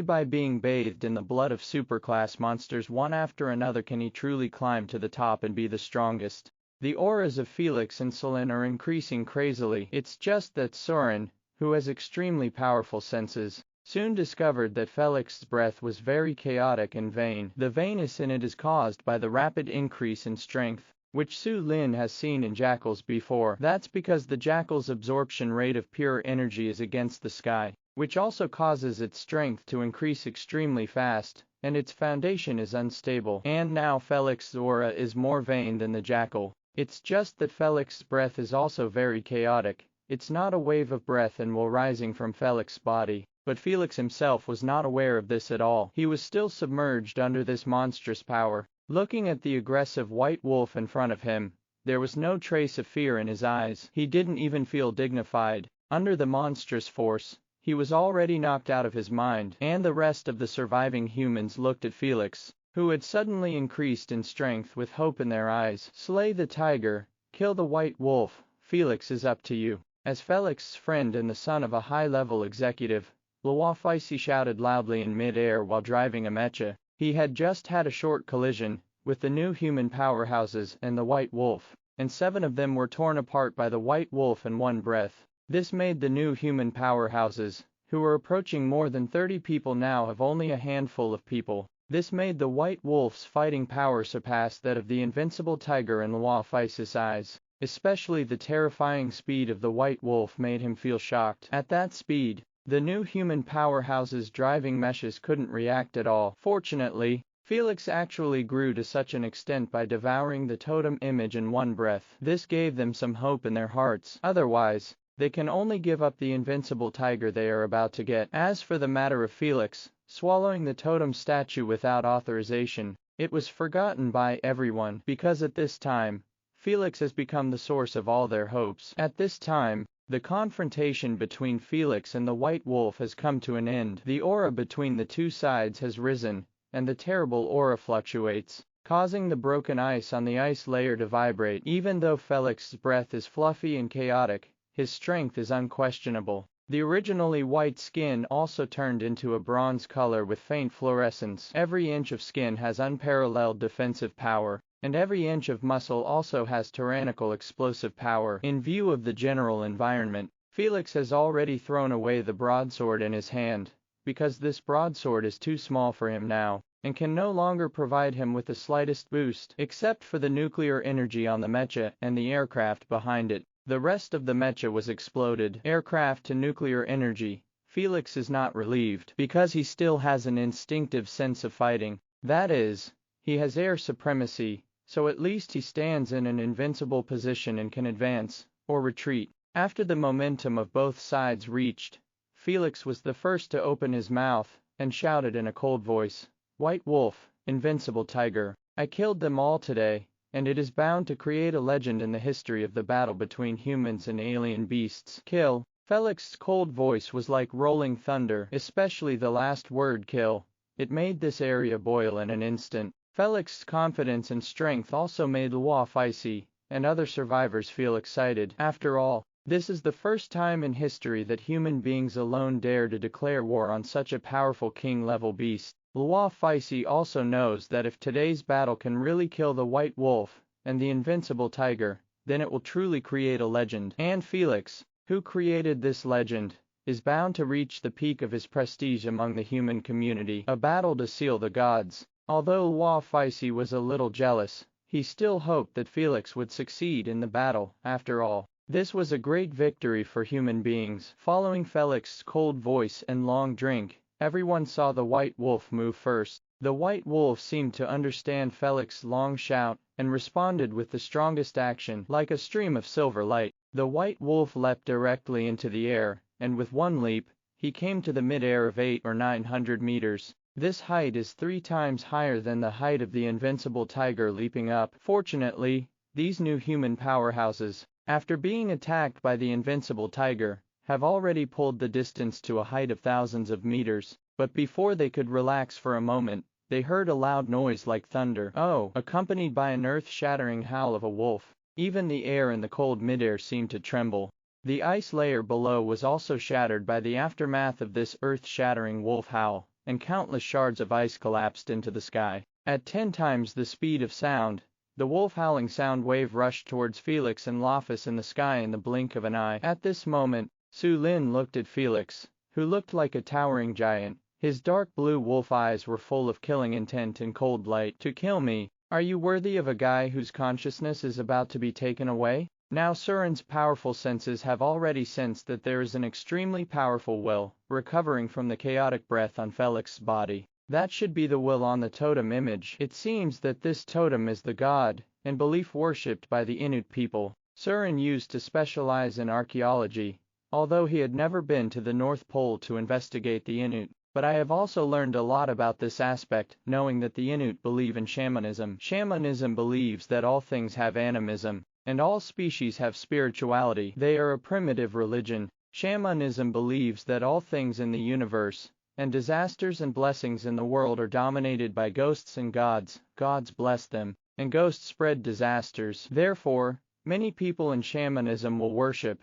by being bathed in the blood of superclass monsters one after another can he truly climb to the top and be the strongest. The auras of Felix and Selin are increasing crazily. It's just that Soren, who has extremely powerful senses, soon discovered that Felix's breath was very chaotic and vain. The vainness in it is caused by the rapid increase in strength, which Su Lin has seen in jackals before. That's because the jackal's absorption rate of pure energy is against the sky, which also causes its strength to increase extremely fast, and its foundation is unstable. And now Felix's aura is more vain than the jackal. It's just that Felix's breath is also very chaotic, It's not a wave of breath and will rising from Felix's body. But Felix himself was not aware of this at all. He was still submerged under this monstrous power. Looking at the aggressive white wolf in front of him, there was no trace of fear in his eyes. He didn't even feel dignified. Under the monstrous force, he was already knocked out of his mind. And the rest of the surviving humans looked at Felix, who had suddenly increased in strength with hope in their eyes. Slay the tiger, kill the white wolf, Felix is up to you. As Felix's friend and the son of a high-level executive, Luofaisi shouted loudly in mid-air while driving a mecha. He had just had a short collision with the new human powerhouses and the white wolf, and 7 of them were torn apart by the white wolf in one breath. This made the new human powerhouses, who were approaching more than 30 people now, have only a handful of people. This made the white wolf's fighting power surpass that of the invincible tiger in Luofaisi's eyes. Especially the terrifying speed of the white wolf made him feel shocked. At that speed, the new human powerhouses driving meshes couldn't react at all. Fortunately, Felix actually grew to such an extent by devouring the totem image in one breath. This gave them some hope in their hearts. Otherwise, they can only give up the invincible tiger they are about to get. As for the matter of Felix swallowing the totem statue without authorization, it was forgotten by everyone, because at this time, Felix has become the source of all their hopes. At this time, the confrontation between Felix and the white wolf has come to an end. The aura between the two sides has risen, and the terrible aura fluctuates, causing the broken ice on the ice layer to vibrate. Even though Felix's breath is fluffy and chaotic, his strength is unquestionable. The originally white skin also turned into a bronze color with faint fluorescence. Every inch of skin has unparalleled defensive power, and every inch of muscle also has tyrannical explosive power. In view of the general environment, Felix has already thrown away the broadsword in his hand, because this broadsword is too small for him now, and can no longer provide him with the slightest boost. Except for the nuclear energy on the mecha and the aircraft behind it, the rest of the mecha was exploded. Aircraft to nuclear energy, Felix is not relieved, because he still has an instinctive sense of fighting. That is, he has air supremacy, so at least he stands in an invincible position and can advance, or retreat. After the momentum of both sides reached, Felix was the first to open his mouth, and shouted in a cold voice, "White wolf, invincible tiger, I killed them all today, and it is bound to create a legend in the history of the battle between humans and alien beasts." Kill. Felix's cold voice was like rolling thunder, especially the last word kill. It made this area boil in an instant. Felix's confidence and strength also made Luofaisi and other survivors feel excited. After all, this is the first time in history that human beings alone dare to declare war on such a powerful king-level beast. Luofaisi also knows that if today's battle can really kill the white wolf and the invincible tiger, then it will truly create a legend. And Felix, who created this legend, is bound to reach the peak of his prestige among the human community. A battle to seal the gods. Although Luofaisi was a little jealous, he still hoped that Felix would succeed in the battle. After all, this was a great victory for human beings. Following Felix's cold voice and long drink, everyone saw the white wolf move first. The white wolf seemed to understand Felix's long shout, and responded with the strongest action. Like a stream of silver light, the white wolf leapt directly into the air, and with one leap, he came to the mid-air of 800 or 900 meters. This height is 3 times higher than the height of the invincible tiger leaping up. Fortunately, these new human powerhouses, after being attacked by the invincible tiger, have already pulled the distance to a height of thousands of meters. But before they could relax for a moment, they heard a loud noise like thunder. Oh, accompanied by an earth-shattering howl of a wolf. Even the air in the cold midair seemed to tremble. The ice layer below was also shattered by the aftermath of this earth-shattering wolf howl, and countless shards of ice collapsed into the sky. At 10 times the speed of sound, the wolf howling sound wave rushed towards Felix and Lofus in the sky in the blink of an eye. At this moment, Su Lin looked at Felix, who looked like a towering giant. His dark blue wolf eyes were full of killing intent and cold light. "To kill me? Are you worthy of a guy whose consciousness is about to be taken away?" Now Surin's powerful senses have already sensed that there is an extremely powerful will, recovering from the chaotic breath on Felix's body. That should be the will on the totem image. It seems that this totem is the god, and belief worshipped by the Inuit people. Surin used to specialize in archaeology, although he had never been to the North Pole to investigate the Inuit. But I have also learned a lot about this aspect, knowing that the Inuit believe in shamanism. Shamanism believes that all things have animism, and all species have spirituality. They are a primitive religion. Shamanism believes that all things in the universe, and disasters and blessings in the world are dominated by ghosts and gods. Gods bless them, and ghosts spread disasters. Therefore, many people in shamanism will worship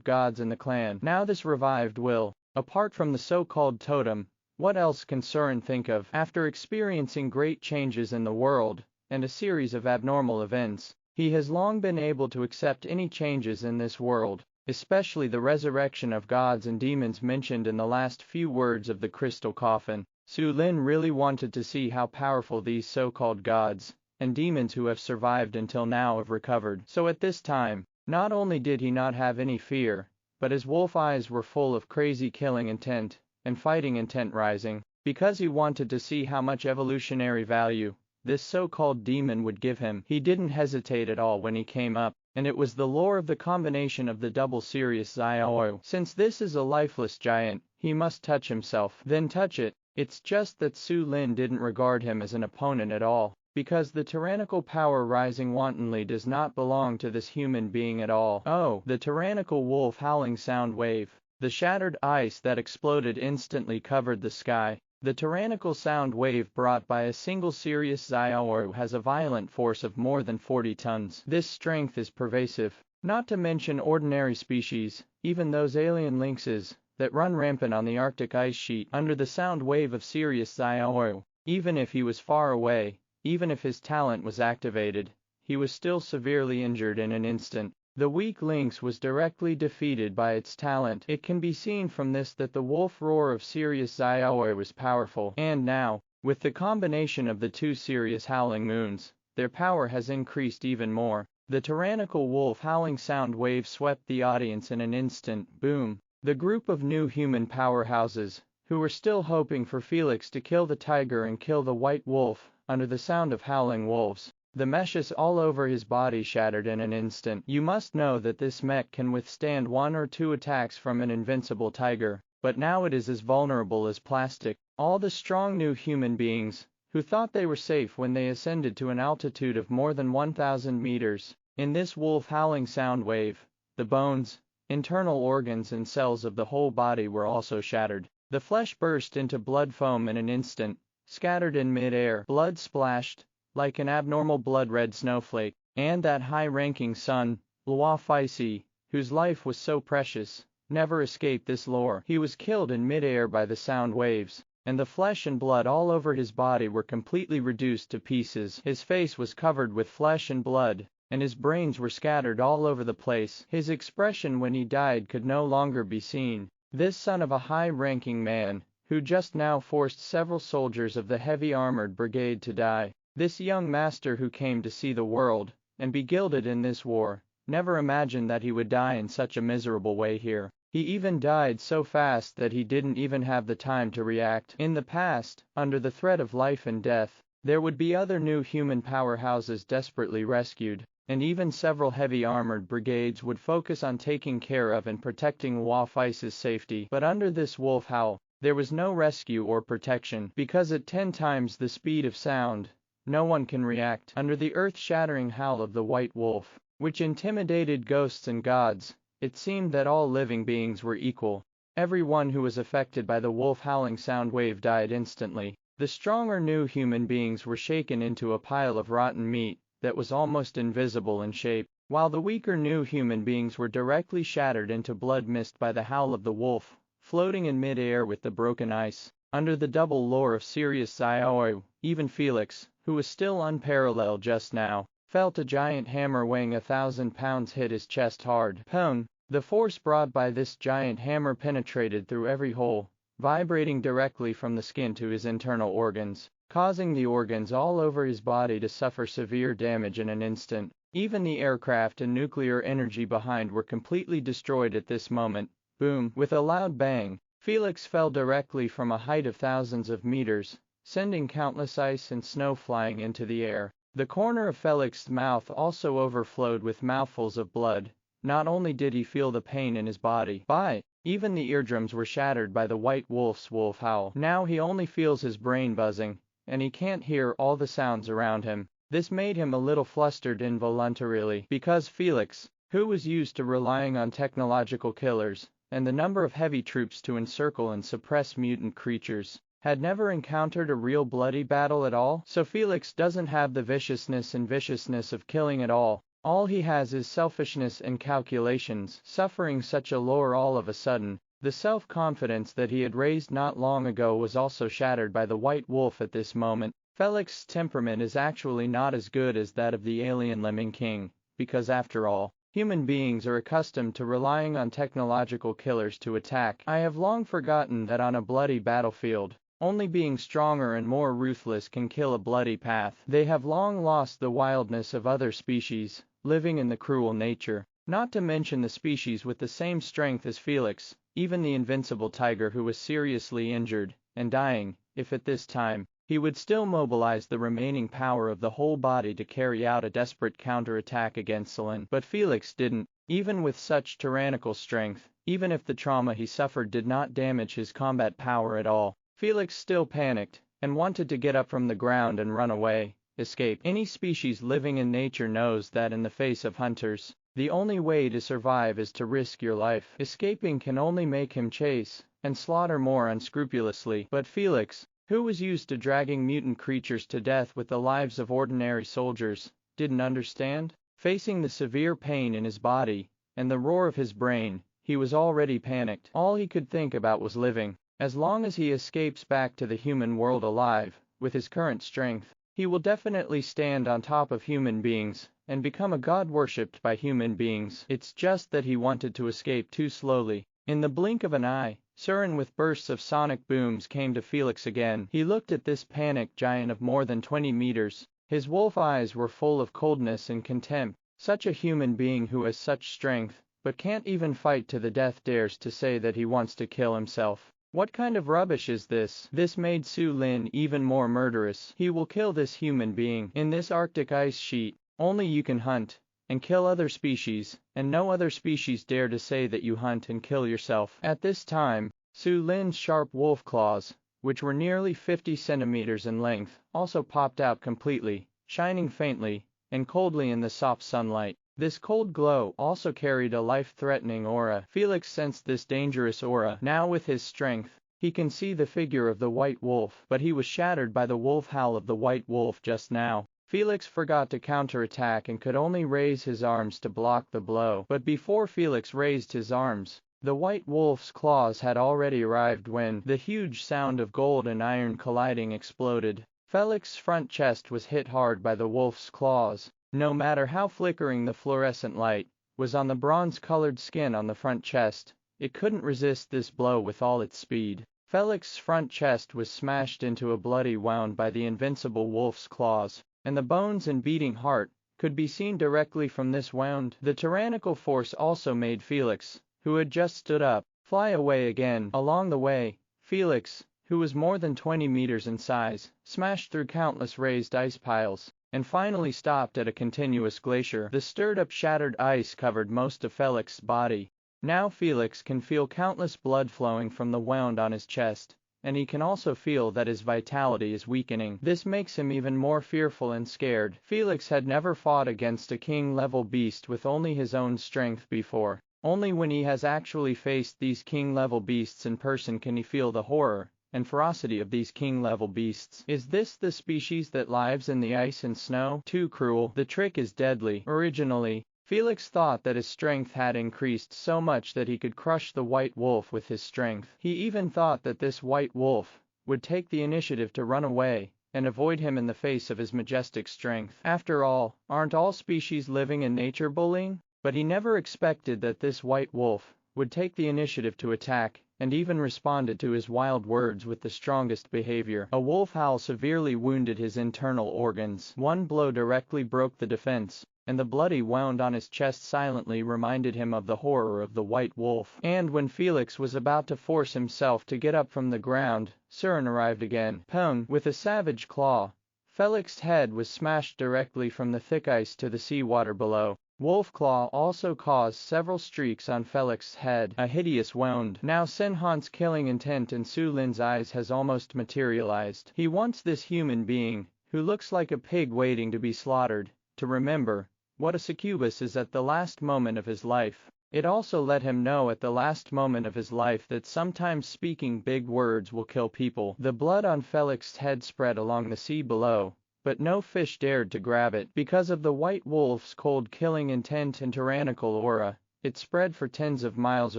gods in the clan. Now this revived will. Apart from the so-called totem, what else can Surin think of? After experiencing great changes in the world, and a series of abnormal events, he has long been able to accept any changes in this world, especially the resurrection of gods and demons mentioned in the last few words of the crystal coffin. Su Lin really wanted to see how powerful these so-called gods and demons who have survived until now have recovered. So at this time, not only did he not have any fear, but his wolf eyes were full of crazy killing intent, and fighting intent rising, because he wanted to see how much evolutionary value this so-called demon would give him. He didn't hesitate at all when he came up, and it was the lore of the combination of the double serious Xiaoyu. Since this is a lifeless giant, he must touch himself. Then touch it. It's just that Su Lin didn't regard him as an opponent at all, because the tyrannical power rising wantonly does not belong to this human being at all. Oh, the tyrannical wolf howling sound wave. The shattered ice that exploded instantly covered the sky. The tyrannical sound wave brought by a single serious Xiaoyu has a violent force of more than 40 tons. This strength is pervasive. Not to mention ordinary species, even those alien lynxes that run rampant on the Arctic ice sheet under the sound wave of serious Xiaoyu. Even if he was far away, even if his talent was activated, he was still severely injured in an instant. The weak lynx was directly defeated by its talent. It can be seen from this that the wolf roar of serious Xiaoyu was powerful. And now, with the combination of the two serious howling moons, their power has increased even more. The tyrannical wolf howling sound wave swept the audience in an instant. Boom. The group of new human powerhouses, who were still hoping for Felix to kill the tiger and kill the white wolf, under the sound of howling wolves, the meshes all over his body shattered in an instant. You must know that this mech can withstand 1 or 2 attacks from an invincible tiger, but now it is as vulnerable as plastic. All the strong new human beings, who thought they were safe when they ascended to an altitude of more than 1,000 meters, in this wolf howling sound wave, the bones, internal organs and cells of the whole body were also shattered. The flesh burst into blood foam in an instant, scattered in mid-air. Blood splashed, like an abnormal blood-red snowflake. And that high-ranking son, Lua Faisi, whose life was so precious, never escaped this lore. He was killed in mid-air by the sound waves, and the flesh and blood all over his body were completely reduced to pieces. His face was covered with flesh and blood, and his brains were scattered all over the place. His expression when he died could no longer be seen. This son of a high-ranking man, who just now forced several soldiers of the heavy armored brigade to die, this young master who came to see the world, and be gilded in this war, never imagined that he would die in such a miserable way here. He even died so fast that he didn't even have the time to react. In the past, under the threat of life and death, there would be other new human powerhouses desperately rescued, and even several heavy armored brigades would focus on taking care of and protecting Hua Fais's safety. But under this wolf howl, there was no rescue or protection, because at 10 times the speed of sound, no one can react. Under the earth-shattering howl of the white wolf, which intimidated ghosts and gods, it seemed that all living beings were equal. Everyone who was affected by the wolf howling sound wave died instantly. The stronger new human beings were shaken into a pile of rotten meat that was almost invisible in shape, while the weaker new human beings were directly shattered into blood mist by the howl of the wolf, floating in mid-air with the broken ice. Under the double lore of serious Xiaoyu, even Felix, who was still unparalleled just now, felt a giant hammer weighing 1,000 pounds hit his chest hard. Pong! The force brought by this giant hammer penetrated through every hole, vibrating directly from the skin to his internal organs, causing the organs all over his body to suffer severe damage in an instant. Even the aircraft and nuclear energy behind were completely destroyed at this moment. Boom! With a loud bang, Felix fell directly from a height of thousands of meters, sending countless ice and snow flying into the air. The corner of Felix's mouth also overflowed with mouthfuls of blood. Not only did he feel the pain in his body, but even the eardrums were shattered by the white wolf's wolf howl. Now he only feels his brain buzzing, and he can't hear all the sounds around him. This made him a little flustered involuntarily, because Felix, who was used to relying on technological killers, and the number of heavy troops to encircle and suppress mutant creatures, had never encountered a real bloody battle at all. So Felix doesn't have the viciousness of killing at all. All he has is selfishness and calculations. Suffering such a lure all of a sudden, the self-confidence that he had raised not long ago was also shattered by the white wolf at this moment. Felix's temperament is actually not as good as that of the alien Lemming King, because after all, human beings are accustomed to relying on technological killers to attack. I have long forgotten that on a bloody battlefield, only being stronger and more ruthless can kill a bloody path. They have long lost the wildness of other species, living in the cruel nature, not to mention the species with the same strength as Felix, even the invincible tiger who was seriously injured, and dying, if at this time, he would still mobilize the remaining power of the whole body to carry out a desperate counterattack against Celine. But Felix didn't, even with such tyrannical strength, even if the trauma he suffered did not damage his combat power at all. Felix still panicked, and wanted to get up from the ground and run away, escape. Any species living in nature knows that in the face of hunters, the only way to survive is to risk your life. Escaping can only make him chase and slaughter more unscrupulously. But Felix, who was used to dragging mutant creatures to death with the lives of ordinary soldiers, didn't understand. Facing the severe pain in his body, and the roar of his brain, he was already panicked. All he could think about was living. As long as he escapes back to the human world alive, with his current strength, he will definitely stand on top of human beings, and become a god worshipped by human beings. It's just that he wanted to escape too slowly. In the blink of an eye, Surin with bursts of sonic booms came to Felix again. He looked at this panicked giant of more than 20 meters. His wolf eyes were full of coldness and contempt. Such a human being who has such strength, but can't even fight to the death, dares to say that he wants to kill himself. What kind of rubbish is this? This made Su Lin even more murderous. He will kill this human being. In this Arctic ice sheet, only you can hunt and kill other species, and no other species dare to say that you hunt and kill yourself. At this time, Su Lin's sharp wolf claws, which were nearly 50 centimeters in length, also popped out completely, shining faintly and coldly in the soft sunlight. This cold glow also carried a life-threatening aura. Felix sensed this dangerous aura. Now with his strength, he can see the figure of the white wolf, but he was shattered by the wolf howl of the white wolf just now. Felix forgot to counterattack and could only raise his arms to block the blow. But before Felix raised his arms, the white wolf's claws had already arrived when the huge sound of gold and iron colliding exploded. Felix's front chest was hit hard by the wolf's claws. No matter how flickering the fluorescent light was on the bronze-colored skin on the front chest, it couldn't resist this blow with all its speed. Felix's front chest was smashed into a bloody wound by the invincible wolf's claws, and the bones and beating heart could be seen directly from this wound. The tyrannical force also made Felix, who had just stood up, fly away again. Along the way, Felix, who was more than 20 meters in size, smashed through countless raised ice piles, and finally stopped at a continuous glacier. The stirred-up shattered ice covered most of Felix's body. Now Felix can feel countless blood flowing from the wound on his chest, and he can also feel that his vitality is weakening. This makes him even more fearful and scared. Felix had never fought against a king-level beast with only his own strength before. Only when he has actually faced these king-level beasts in person can he feel the horror and ferocity of these king-level beasts. Is this the species that lives in the ice and snow? Too cruel. The trick is deadly. Originally, Felix thought that his strength had increased so much that he could crush the white wolf with his strength. He even thought that this white wolf would take the initiative to run away and avoid him in the face of his majestic strength. After all, aren't all species living in nature bullying? But he never expected that this white wolf would take the initiative to attack, and even responded to his wild words with the strongest behavior. A wolf howl severely wounded his internal organs. One blow directly broke the defense, and the bloody wound on his chest silently reminded him of the horror of the white wolf. And when Felix was about to force himself to get up from the ground, Surin arrived again. Pung, with a savage claw, Felix's head was smashed directly from the thick ice to the seawater below. Wolf Claw also caused several streaks on Felix's head, a hideous wound. Now Senhan's killing intent in Su Lin's eyes has almost materialized. He wants this human being, who looks like a pig waiting to be slaughtered, to remember what a succubus is at the last moment of his life. It also let him know at the last moment of his life that sometimes speaking big words will kill people. The blood on Felix's head spread along the sea below, but no fish dared to grab it. Because of the white wolf's cold killing intent and tyrannical aura, it spread for tens of miles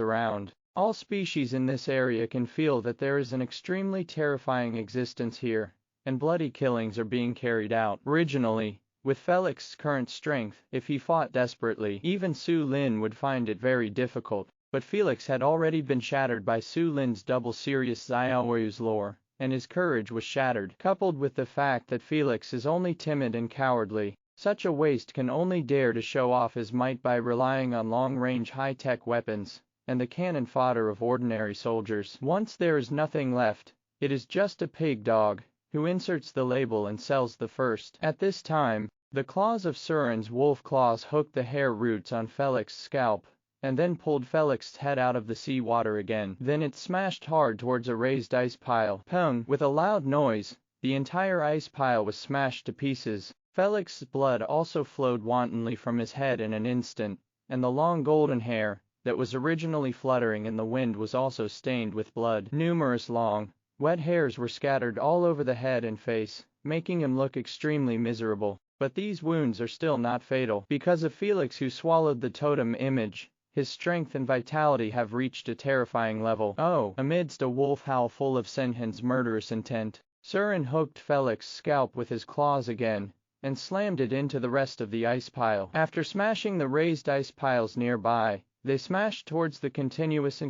around. All species in this area can feel that there is an extremely terrifying existence here, and bloody killings are being carried out. Originally, with Felix's current strength, if he fought desperately, even Su Lin would find it very difficult. But Felix had already been shattered by Su Lin's double serious Xiaoyu's lore, and his courage was shattered. Coupled with the fact that Felix is only timid and cowardly, such a waste can only dare to show off his might by relying on long-range high-tech weapons, and the cannon fodder of ordinary soldiers. Once there is nothing left, it is just a pig dog, who inserts the label and sells the first. At this time, the claws of Surin's wolf claws hooked the hair roots on Felix's scalp, and then pulled Felix's head out of the sea water again. Then it smashed hard towards a raised ice pile. Pong! With a loud noise, the entire ice pile was smashed to pieces. Felix's blood also flowed wantonly from his head in an instant, and the long golden hair, that was originally fluttering in the wind, was also stained with blood. Numerous long, wet hairs were scattered all over the head and face, making him look extremely miserable. But these wounds are still not fatal. Because of Felix, who swallowed the totem image, his strength and vitality have reached a terrifying level. Oh! Amidst a wolf howl full of Senhan's murderous intent, Surin hooked Felix's scalp with his claws again, and slammed it into the rest of the ice pile. After smashing the raised ice piles nearby, they smashed towards the continuous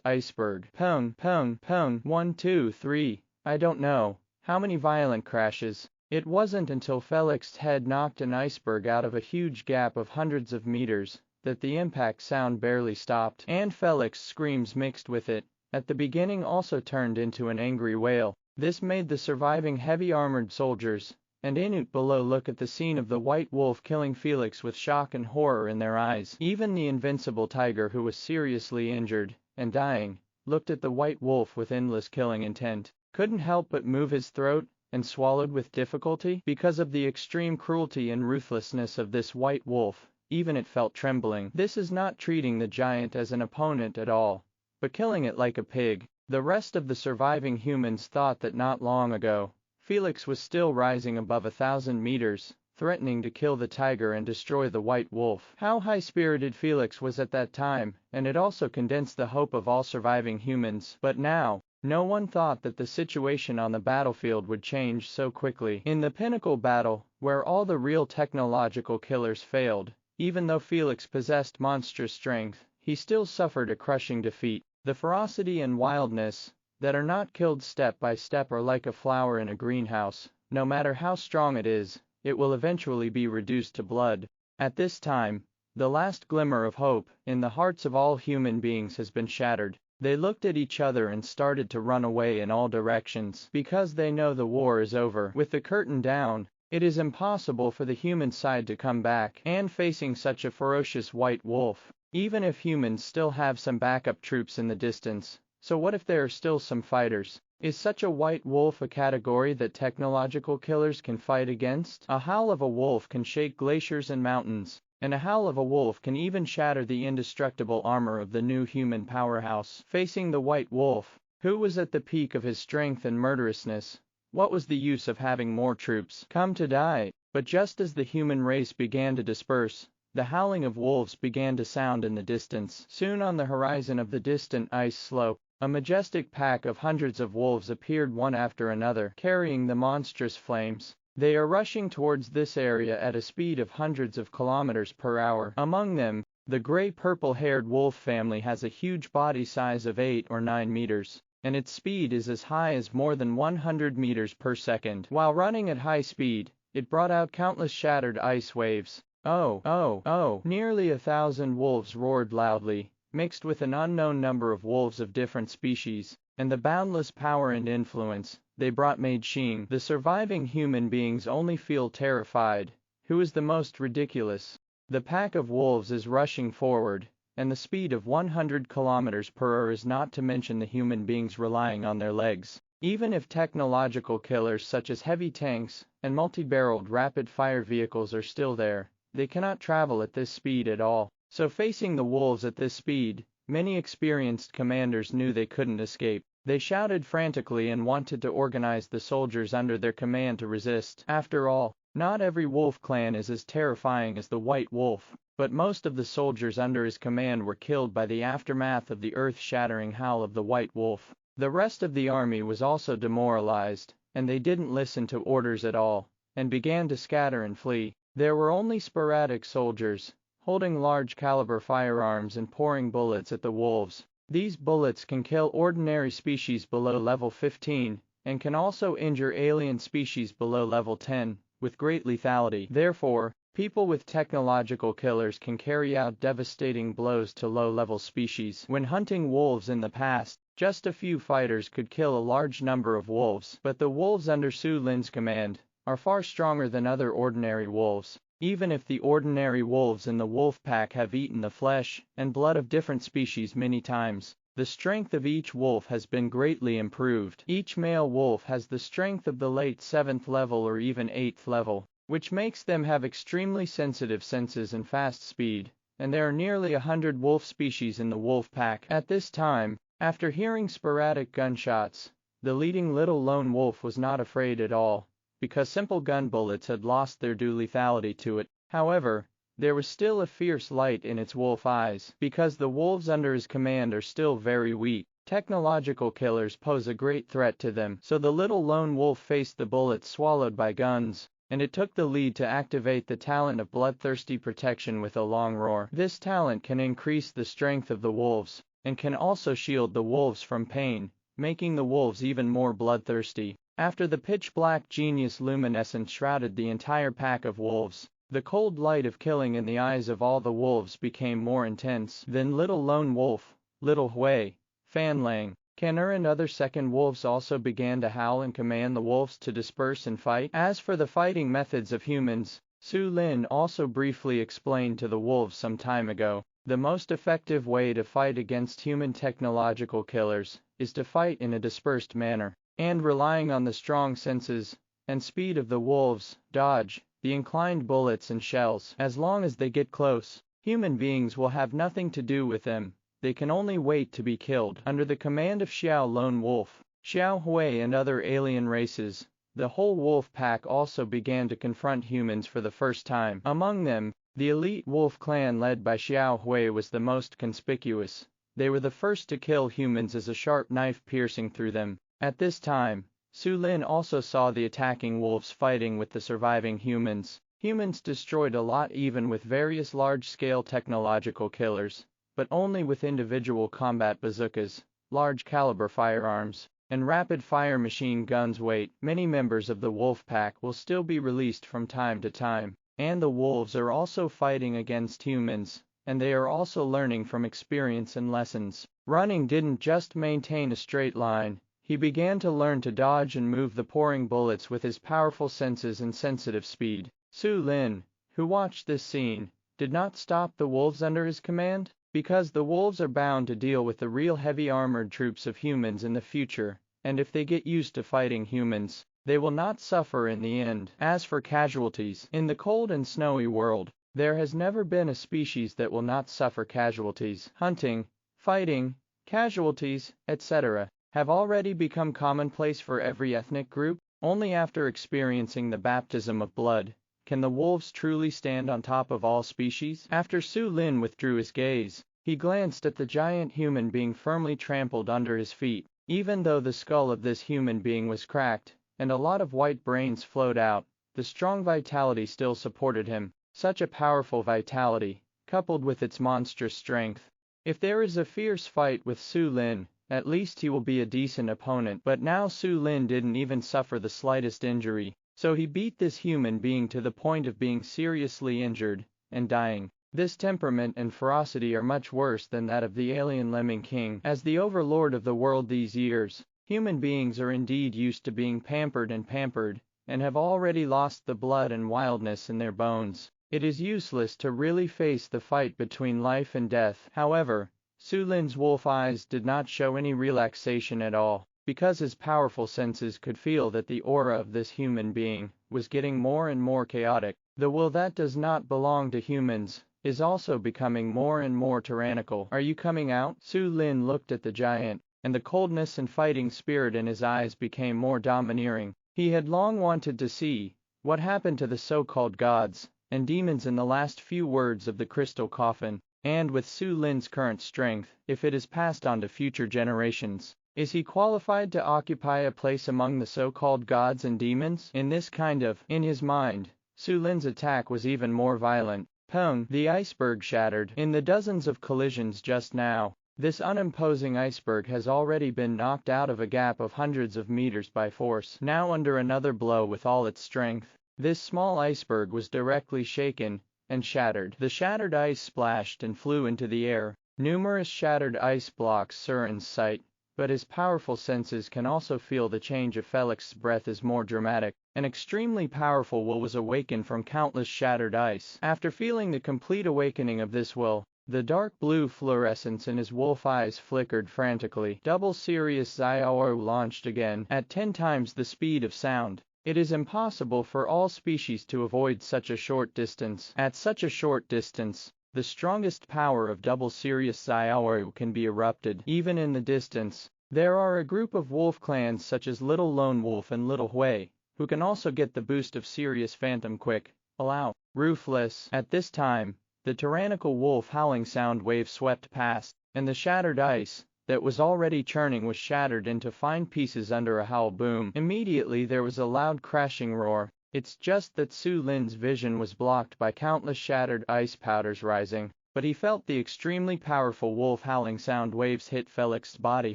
iceberg. Pong, pong, pong, 1, 2, 3, I don't know how many violent crashes. It wasn't until Felix's head knocked an iceberg out of a huge gap of hundreds of meters that the impact sound barely stopped, and Felix's screams mixed with it, at the beginning also turned into an angry wail. This made the surviving heavy-armored soldiers and Inuit below look at the scene of the white wolf killing Felix with shock and horror in their eyes. Even the invincible tiger, who was seriously injured and dying, looked at the white wolf with endless killing intent, couldn't help but move his throat, and swallowed with difficulty. Because of the extreme cruelty and ruthlessness of this white wolf, even it felt trembling. This is not treating the giant as an opponent at all, but killing it like a pig. The rest of the surviving humans thought that not long ago, Felix was still rising above 1,000 meters, threatening to kill the tiger and destroy the white wolf. How high-spirited Felix was at that time, and it also condensed the hope of all surviving humans. But now, no one thought that the situation on the battlefield would change so quickly. In the pinnacle battle, where all the real technological killers failed, even though Felix possessed monstrous strength, he still suffered a crushing defeat. The ferocity and wildness that are not killed step by step are like a flower in a greenhouse. No matter how strong it is, it will eventually be reduced to blood. At this time, the last glimmer of hope in the hearts of all human beings has been shattered. They looked at each other and started to run away in all directions, because they know the war is over. With the curtain down, it is impossible for the human side to come back, and facing such a ferocious white wolf, even if humans still have some backup troops in the distance. So what if there are still some fighters? Is such a white wolf a category that technological killers can fight against? A howl of a wolf can shake glaciers and mountains, and a howl of a wolf can even shatter the indestructible armor of the new human powerhouse. Facing the white wolf, who was at the peak of his strength and murderousness, what was the use of having more troops come to die? But just as the human race began to disperse, the howling of wolves began to sound in the distance. Soon on the horizon of the distant ice slope, a majestic pack of hundreds of wolves appeared one after another, carrying the monstrous flames. They are rushing towards this area at a speed of hundreds of kilometers per hour. Among them, the gray purple-haired wolf family has a huge body size of 8 or 9 meters, and its speed is as high as more than 100 meters per second. While running at high speed, it brought out countless shattered ice waves. Oh, oh, oh! Nearly 1,000 wolves roared loudly, mixed with an unknown number of wolves of different species, and the boundless power and influence they brought made Xing, the surviving human beings, only feel terrified. Who is the most ridiculous? The pack of wolves is rushing forward, and the speed of 100 kilometers per hour is not to mention the human beings relying on their legs. Even if technological killers such as heavy tanks and multi-barreled rapid-fire vehicles are still there, they cannot travel at this speed at all. So facing the wolves at this speed, many experienced commanders knew they couldn't escape. They shouted frantically and wanted to organize the soldiers under their command to resist. After all, not every wolf clan is as terrifying as the White Wolf, but most of the soldiers under his command were killed by the aftermath of the earth-shattering howl of the White Wolf. The rest of the army was also demoralized, and they didn't listen to orders at all, and began to scatter and flee. There were only sporadic soldiers, holding large-caliber firearms and pouring bullets at the wolves. These bullets can kill ordinary species below level 15, and can also injure alien species below level 10, with great lethality. Therefore, people with technological killers can carry out devastating blows to low-level species. When hunting wolves in the past, just a few fighters could kill a large number of wolves, but the wolves under Su Lin's command are far stronger than other ordinary wolves. Even if the ordinary wolves in the wolf pack have eaten the flesh and blood of different species many times, the strength of each wolf has been greatly improved. Each male wolf has the strength of the late 7th level or even 8th level, which makes them have extremely sensitive senses and fast speed, and there are nearly 100 wolf species in the wolf pack. At this time, after hearing sporadic gunshots, the leading little lone wolf was not afraid at all, because simple gun bullets had lost their due lethality to it. However, there was still a fierce light in its wolf eyes, because the wolves under his command are still very weak. Technological killers pose a great threat to them, so the little lone wolf faced the bullets swallowed by guns, and it took the lead to activate the talent of bloodthirsty protection with a long roar. This talent can increase the strength of the wolves, and can also shield the wolves from pain, making the wolves even more bloodthirsty. After the pitch-black genius luminescence shrouded the entire pack of wolves, the cold light of killing in the eyes of all the wolves became more intense. Then Little Lone Wolf, Little Hui, Fan Lang, Kanur and other second wolves also began to howl and command the wolves to disperse and fight. As for the fighting methods of humans, Su Lin also briefly explained to the wolves some time ago. The most effective way to fight against human technological killers is to fight in a dispersed manner, and relying on the strong senses and speed of the wolves, dodge the inclined bullets and shells. As long as they get close, human beings will have nothing to do with them. They can only wait to be killed. Under the command of Xiao Lone Wolf, Xiao Hui and other alien races, the whole wolf pack also began to confront humans for the first time. Among them, the elite wolf clan led by Xiao Hui was the most conspicuous. They were the first to kill humans as a sharp knife piercing through them. At this time, Su Lin also saw the attacking wolves fighting with the surviving humans. Humans destroyed a lot even with various large-scale technological killers, but only with individual combat bazookas, large-caliber firearms, and rapid-fire machine guns. Many members of the wolf pack will still be released from time to time, and the wolves are also fighting against humans, and they are also learning from experience and lessons. Running didn't just maintain a straight line. He began to learn to dodge and move the pouring bullets with his powerful senses and sensitive speed. Su Lin, who watched this scene, did not stop the wolves under his command, because the wolves are bound to deal with the real heavy armored troops of humans in the future, and if they get used to fighting humans, they will not suffer in the end. As for casualties, in the cold and snowy world, there has never been a species that will not suffer casualties. Hunting, fighting, casualties, etc. have already become commonplace for every ethnic group. Only after experiencing the baptism of blood can the wolves truly stand on top of all species. After Su Lin withdrew his gaze, he glanced at the giant human being firmly trampled under his feet. Even though the skull of this human being was cracked, and a lot of white brains flowed out, the strong vitality still supported him. Such a powerful vitality, coupled with its monstrous strength. If there is a fierce fight with Su Lin, at least he will be a decent opponent. But now Su Lin didn't even suffer the slightest injury, so he beat this human being to the point of being seriously injured and dying. This temperament and ferocity are much worse than that of the alien Lemming King. As the overlord of the world these years, human beings are indeed used to being pampered, and have already lost the blood and wildness in their bones. It is useless to really face the fight between life and death. However, Su Lin's wolf eyes did not show any relaxation at all, because his powerful senses could feel that the aura of this human being was getting more and more chaotic. The will that does not belong to humans is also becoming more and more tyrannical. Are you coming out? Su Lin looked at the giant, and the coldness and fighting spirit in his eyes became more domineering. He had long wanted to see what happened to the so-called gods and demons in the last few words of the crystal coffin, and with Su Lin's current strength, if it is passed on to future generations, is he qualified to occupy a place among the so-called gods and demons? In his mind, Su Lin's attack was even more violent. Pung, the iceberg shattered. In the dozens of collisions just now, this unimposing iceberg has already been knocked out of a gap of hundreds of meters by force. Now under another blow with all its strength, this small iceberg was directly shaken and shattered. The shattered ice splashed and flew into the air. Numerous shattered ice blocks Surin's sight, but his powerful senses can also feel the change of Felix's breath is more dramatic. An extremely powerful will was awakened from countless shattered ice. After feeling the complete awakening of this will, the dark blue fluorescence in his wolf eyes flickered frantically. Double Sirius Xiao launched again at 10 times the speed of sound. It is impossible for all species to avoid such a short distance. At such a short distance, the strongest power of Double Sirius Xiao can be erupted. Even in the distance, there are a group of wolf clans such as Little Lone Wolf and Little Hui, who can also get the boost of Sirius Phantom quick. Allow. Ruthless. At this time, the tyrannical wolf howling sound wave swept past, and the shattered ice that was already churning was shattered into fine pieces under a howl boom. Immediately there was a loud crashing roar. It's just that Su Lin's vision was blocked by countless shattered ice powders rising, but he felt the extremely powerful wolf howling sound waves hit Felix's body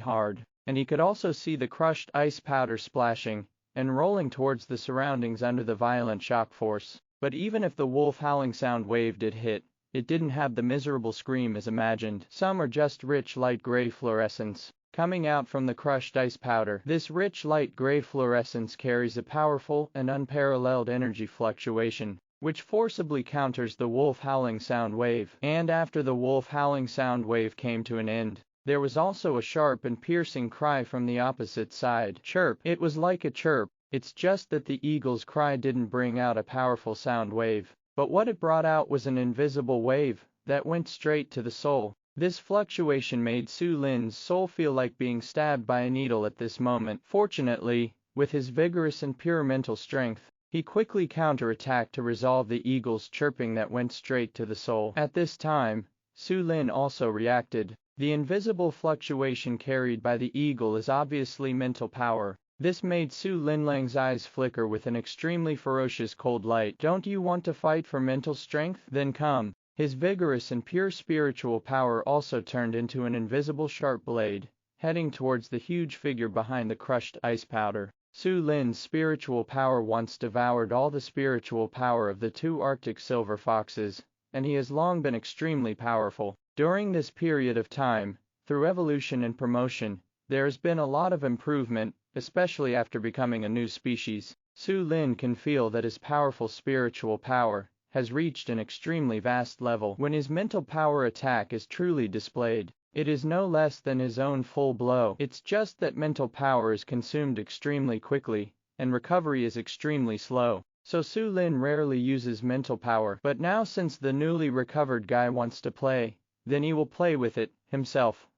hard, and he could also see the crushed ice powder splashing and rolling towards the surroundings under the violent shock force. But even if the wolf howling sound wave did hit, it didn't have the miserable scream as imagined. Some are just rich light gray fluorescence coming out from the crushed ice powder. This rich light gray fluorescence carries a powerful and unparalleled energy fluctuation, which forcibly counters the wolf howling sound wave. And after the wolf howling sound wave came to an end, there was also a sharp and piercing cry from the opposite side. Chirp. It was like a chirp. It's just that the eagle's cry didn't bring out a powerful sound wave, but what it brought out was an invisible wave that went straight to the soul. This fluctuation made Su Lin's soul feel like being stabbed by a needle at this moment. Fortunately, with his vigorous and pure mental strength, he quickly counterattacked to resolve the eagle's chirping that went straight to the soul. At this time, Su Lin also reacted. The invisible fluctuation carried by the eagle is obviously mental power. This made Su Linlang's eyes flicker with an extremely ferocious cold light. Don't you want to fight for mental strength? Then come. His vigorous and pure spiritual power also turned into an invisible sharp blade, heading towards the huge figure behind the crushed ice powder. Su Lin's spiritual power once devoured all the spiritual power of the 2 Arctic silver foxes, and he has long been extremely powerful. During this period of time, through evolution and promotion, there has been a lot of improvement, especially after becoming a new species. Su Lin can feel that his powerful spiritual power has reached an extremely vast level. When his mental power attack is truly displayed, it is no less than his own full blow. It's just that mental power is consumed extremely quickly, and recovery is extremely slow. So Su Lin rarely uses mental power. But now since the newly recovered guy wants to play, then he will play with it himself.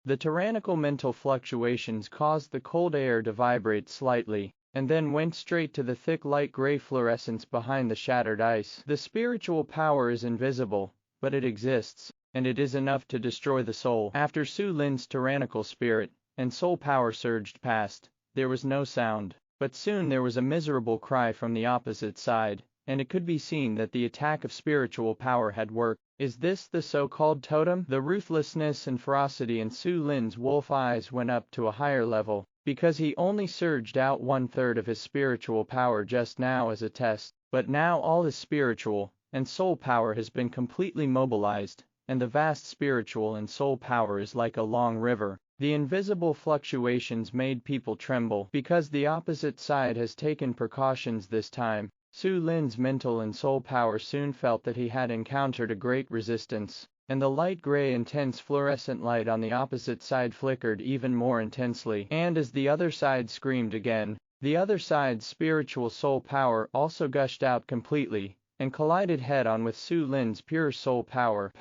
The tyrannical mental fluctuations caused the cold air to vibrate slightly, and then went straight to the thick light gray fluorescence behind the shattered ice. The spiritual power is invisible, but it exists, and it is enough to destroy the soul. After Su Lin's tyrannical spirit and soul power surged past, there was no sound, but soon there was a miserable cry from the opposite side, and it could be seen that the attack of spiritual power had worked. Is this the so-called totem? The ruthlessness and ferocity in Su Lin's wolf eyes went up to a higher level, because he only surged out 1/3 of his spiritual power just now as a test, but now all his spiritual and soul power has been completely mobilized, and the vast spiritual and soul power is like a long river. The invisible fluctuations made people tremble because the opposite side has taken precautions this time. Su Lin's mental and soul power soon felt that he had encountered a great resistance, and the light gray intense fluorescent light on the opposite side flickered even more intensely. And as the other side screamed again, the other side's spiritual soul power also gushed out completely, and collided head-on with Su Lin's pure soul power.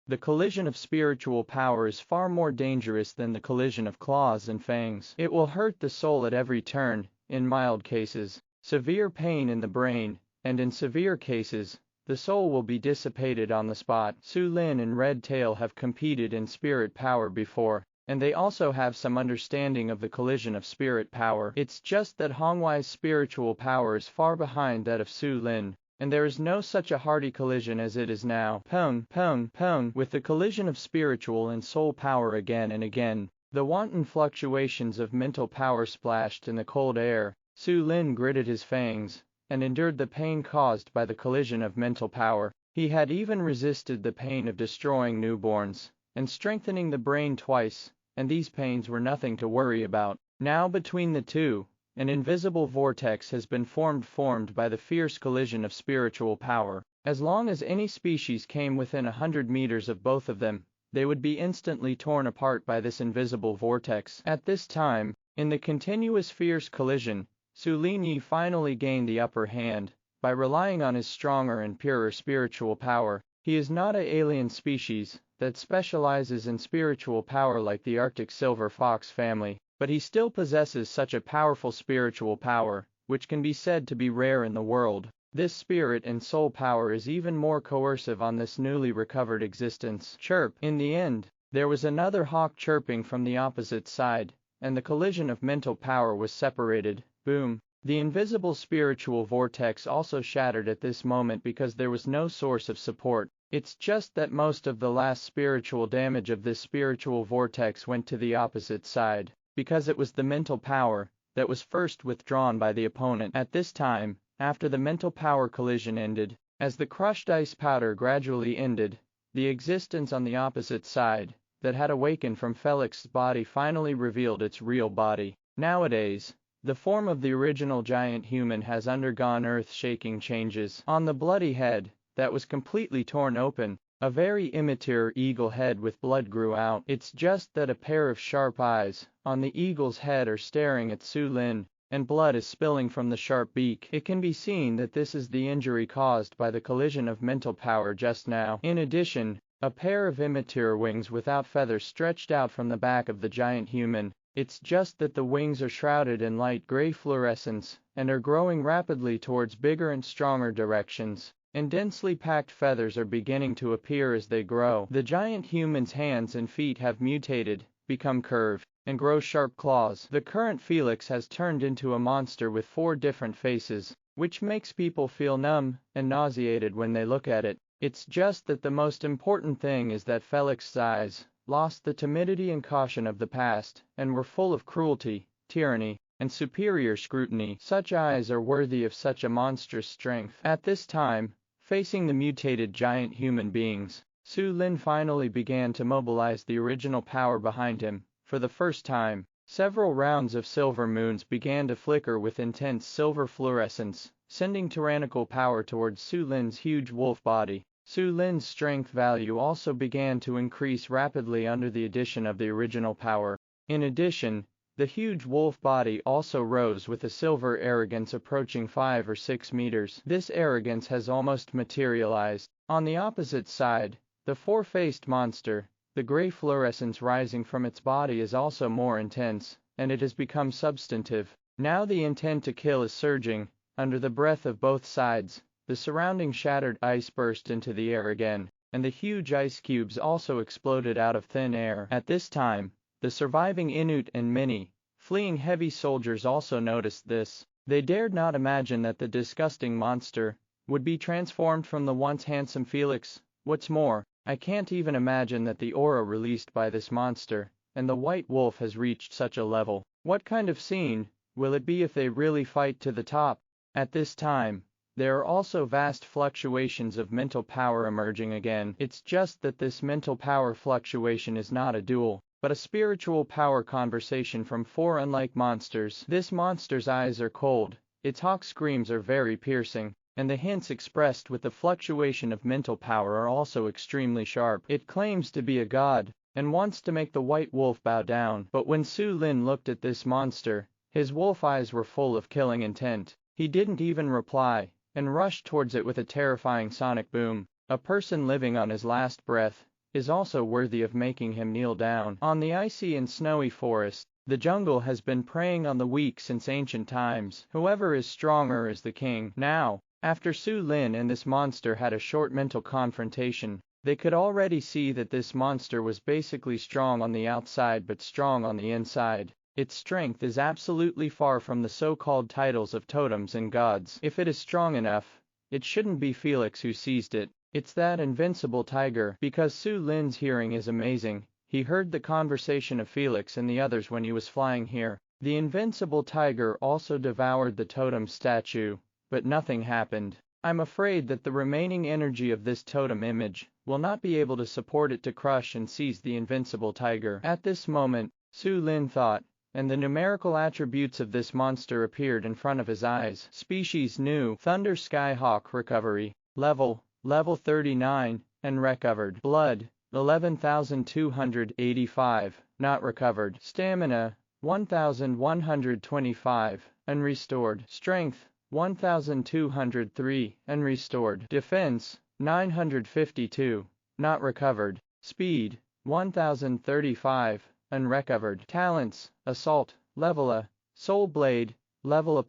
The collision of spiritual power is far more dangerous than the collision of claws and fangs. It will hurt the soul at every turn, in mild cases, severe pain in the brain, and in severe cases, the soul will be dissipated on the spot. Su Lin and Red Tail have competed in spirit power before, and they also have some understanding of the collision of spirit power. It's just that Hongwai's spiritual power is far behind that of Su Lin, and there is no such a hearty collision as it is now. With the collision of spiritual and soul power again and again, the wanton fluctuations of mental power splashed in the cold air. Su Lin gritted his fangs, and endured the pain caused by the collision of mental power. He had even resisted the pain of destroying newborns, and strengthening the brain twice, and these pains were nothing to worry about. Now between the two, an invisible vortex has been formed by the fierce collision of spiritual power. As long as any species came within 100 meters of both of them, they would be instantly torn apart by this invisible vortex. At this time, in the continuous fierce collision, Su Lin finally gained the upper hand, by relying on his stronger and purer spiritual power. He is not an alien species that specializes in spiritual power like the Arctic silver fox family, but he still possesses such a powerful spiritual power, which can be said to be rare in the world. This spirit and soul power is even more coercive on this newly recovered existence. Chirp! In the end, there was another hawk chirping from the opposite side, and the collision of mental power was separated. Boom! The invisible spiritual vortex also shattered at this moment because there was no source of support. It's just that most of the last spiritual damage of this spiritual vortex went to the opposite side, because it was the mental power that was first withdrawn by the opponent. At this time, after the mental power collision ended, as the crushed ice powder gradually ended, the existence on the opposite side, that had awakened from Felix's body finally revealed its real body. Nowadays, the form of the original giant human has undergone earth-shaking changes. On the bloody head, that was completely torn open, a very immature eagle head with blood grew out. It's just that a pair of sharp eyes on the eagle's head are staring at Su Lin, and blood is spilling from the sharp beak. It can be seen that this is the injury caused by the collision of mental power just now. In addition, a pair of immature wings without feathers stretched out from the back of the giant human. It's just that the wings are shrouded in light gray fluorescence, and are growing rapidly towards bigger and stronger directions, and densely packed feathers are beginning to appear as they grow. The giant human's hands and feet have mutated, become curved, and grow sharp claws. The current Felix has turned into a monster with 4 different faces, which makes people feel numb and nauseated when they look at it. It's just that the most important thing is that Felix's eyes lost the timidity and caution of the past, and were full of cruelty, tyranny, and superior scrutiny. Such eyes are worthy of such a monstrous strength. At this time, facing the mutated giant human beings, Su Lin finally began to mobilize the original power behind him. For the first time, several rounds of silver moons began to flicker with intense silver fluorescence, sending tyrannical power towards Su Lin's huge wolf body. Su Lin's strength value also began to increase rapidly under the addition of the original power. In addition, the huge wolf body also rose with a silver arrogance approaching 5 or 6 meters. This arrogance has almost materialized. On the opposite side, the 4-faced monster, the gray fluorescence rising from its body is also more intense, and it has become substantive. Now the intent to kill is surging, under the breath of both sides. The surrounding shattered ice burst into the air again, and the huge ice cubes also exploded out of thin air. At this time, the surviving Inuit and many fleeing heavy soldiers also noticed this. They dared not imagine that the disgusting monster would be transformed from the once handsome Felix. What's more, I can't even imagine that the aura released by this monster and the white wolf has reached such a level. What kind of scene will it be if they really fight to the top? At this time, There are also vast fluctuations of mental power emerging again. It's just that this mental power fluctuation is not a duel, but a spiritual power conversation from four unlike monsters. This monster's eyes are cold, its hawk screams are very piercing, and the hints expressed with the fluctuation of mental power are also extremely sharp. It claims to be a god, and wants to make the white wolf bow down. But when Su Lin looked at this monster, his wolf eyes were full of killing intent. He didn't even reply, and rushed towards it with a terrifying sonic boom. A person living on his last breath is also worthy of making him kneel down. On the icy and snowy forest, the jungle has been preying on the weak since ancient times. Whoever is stronger is the king. Now, after Su Lin and this monster had a short mental confrontation, they could already see that this monster was basically strong on the outside but strong on the inside. Its strength is absolutely far from the so-called titles of totems and gods. If it is strong enough, it shouldn't be Felix who seized it. It's that invincible tiger. Because Su Lin's hearing is amazing, he heard the conversation of Felix and the others when he was flying here. The invincible tiger also devoured the totem statue, but nothing happened. I'm afraid that the remaining energy of this totem image will not be able to support it to crush and seize the invincible tiger. At this moment, Su Lin thought, and the numerical attributes of this monster appeared in front of his eyes. Species new, Thunder Skyhawk recovery, level 39, and recovered. Blood, 11,285, not recovered. Stamina, 1,125, and restored. Strength, 1,203, and restored. Defense, 952, not recovered. Speed, 1,035, unrecovered. Talents, Assault, level A, Soul Blade, level A+,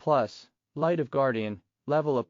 Light of Guardian, level A+,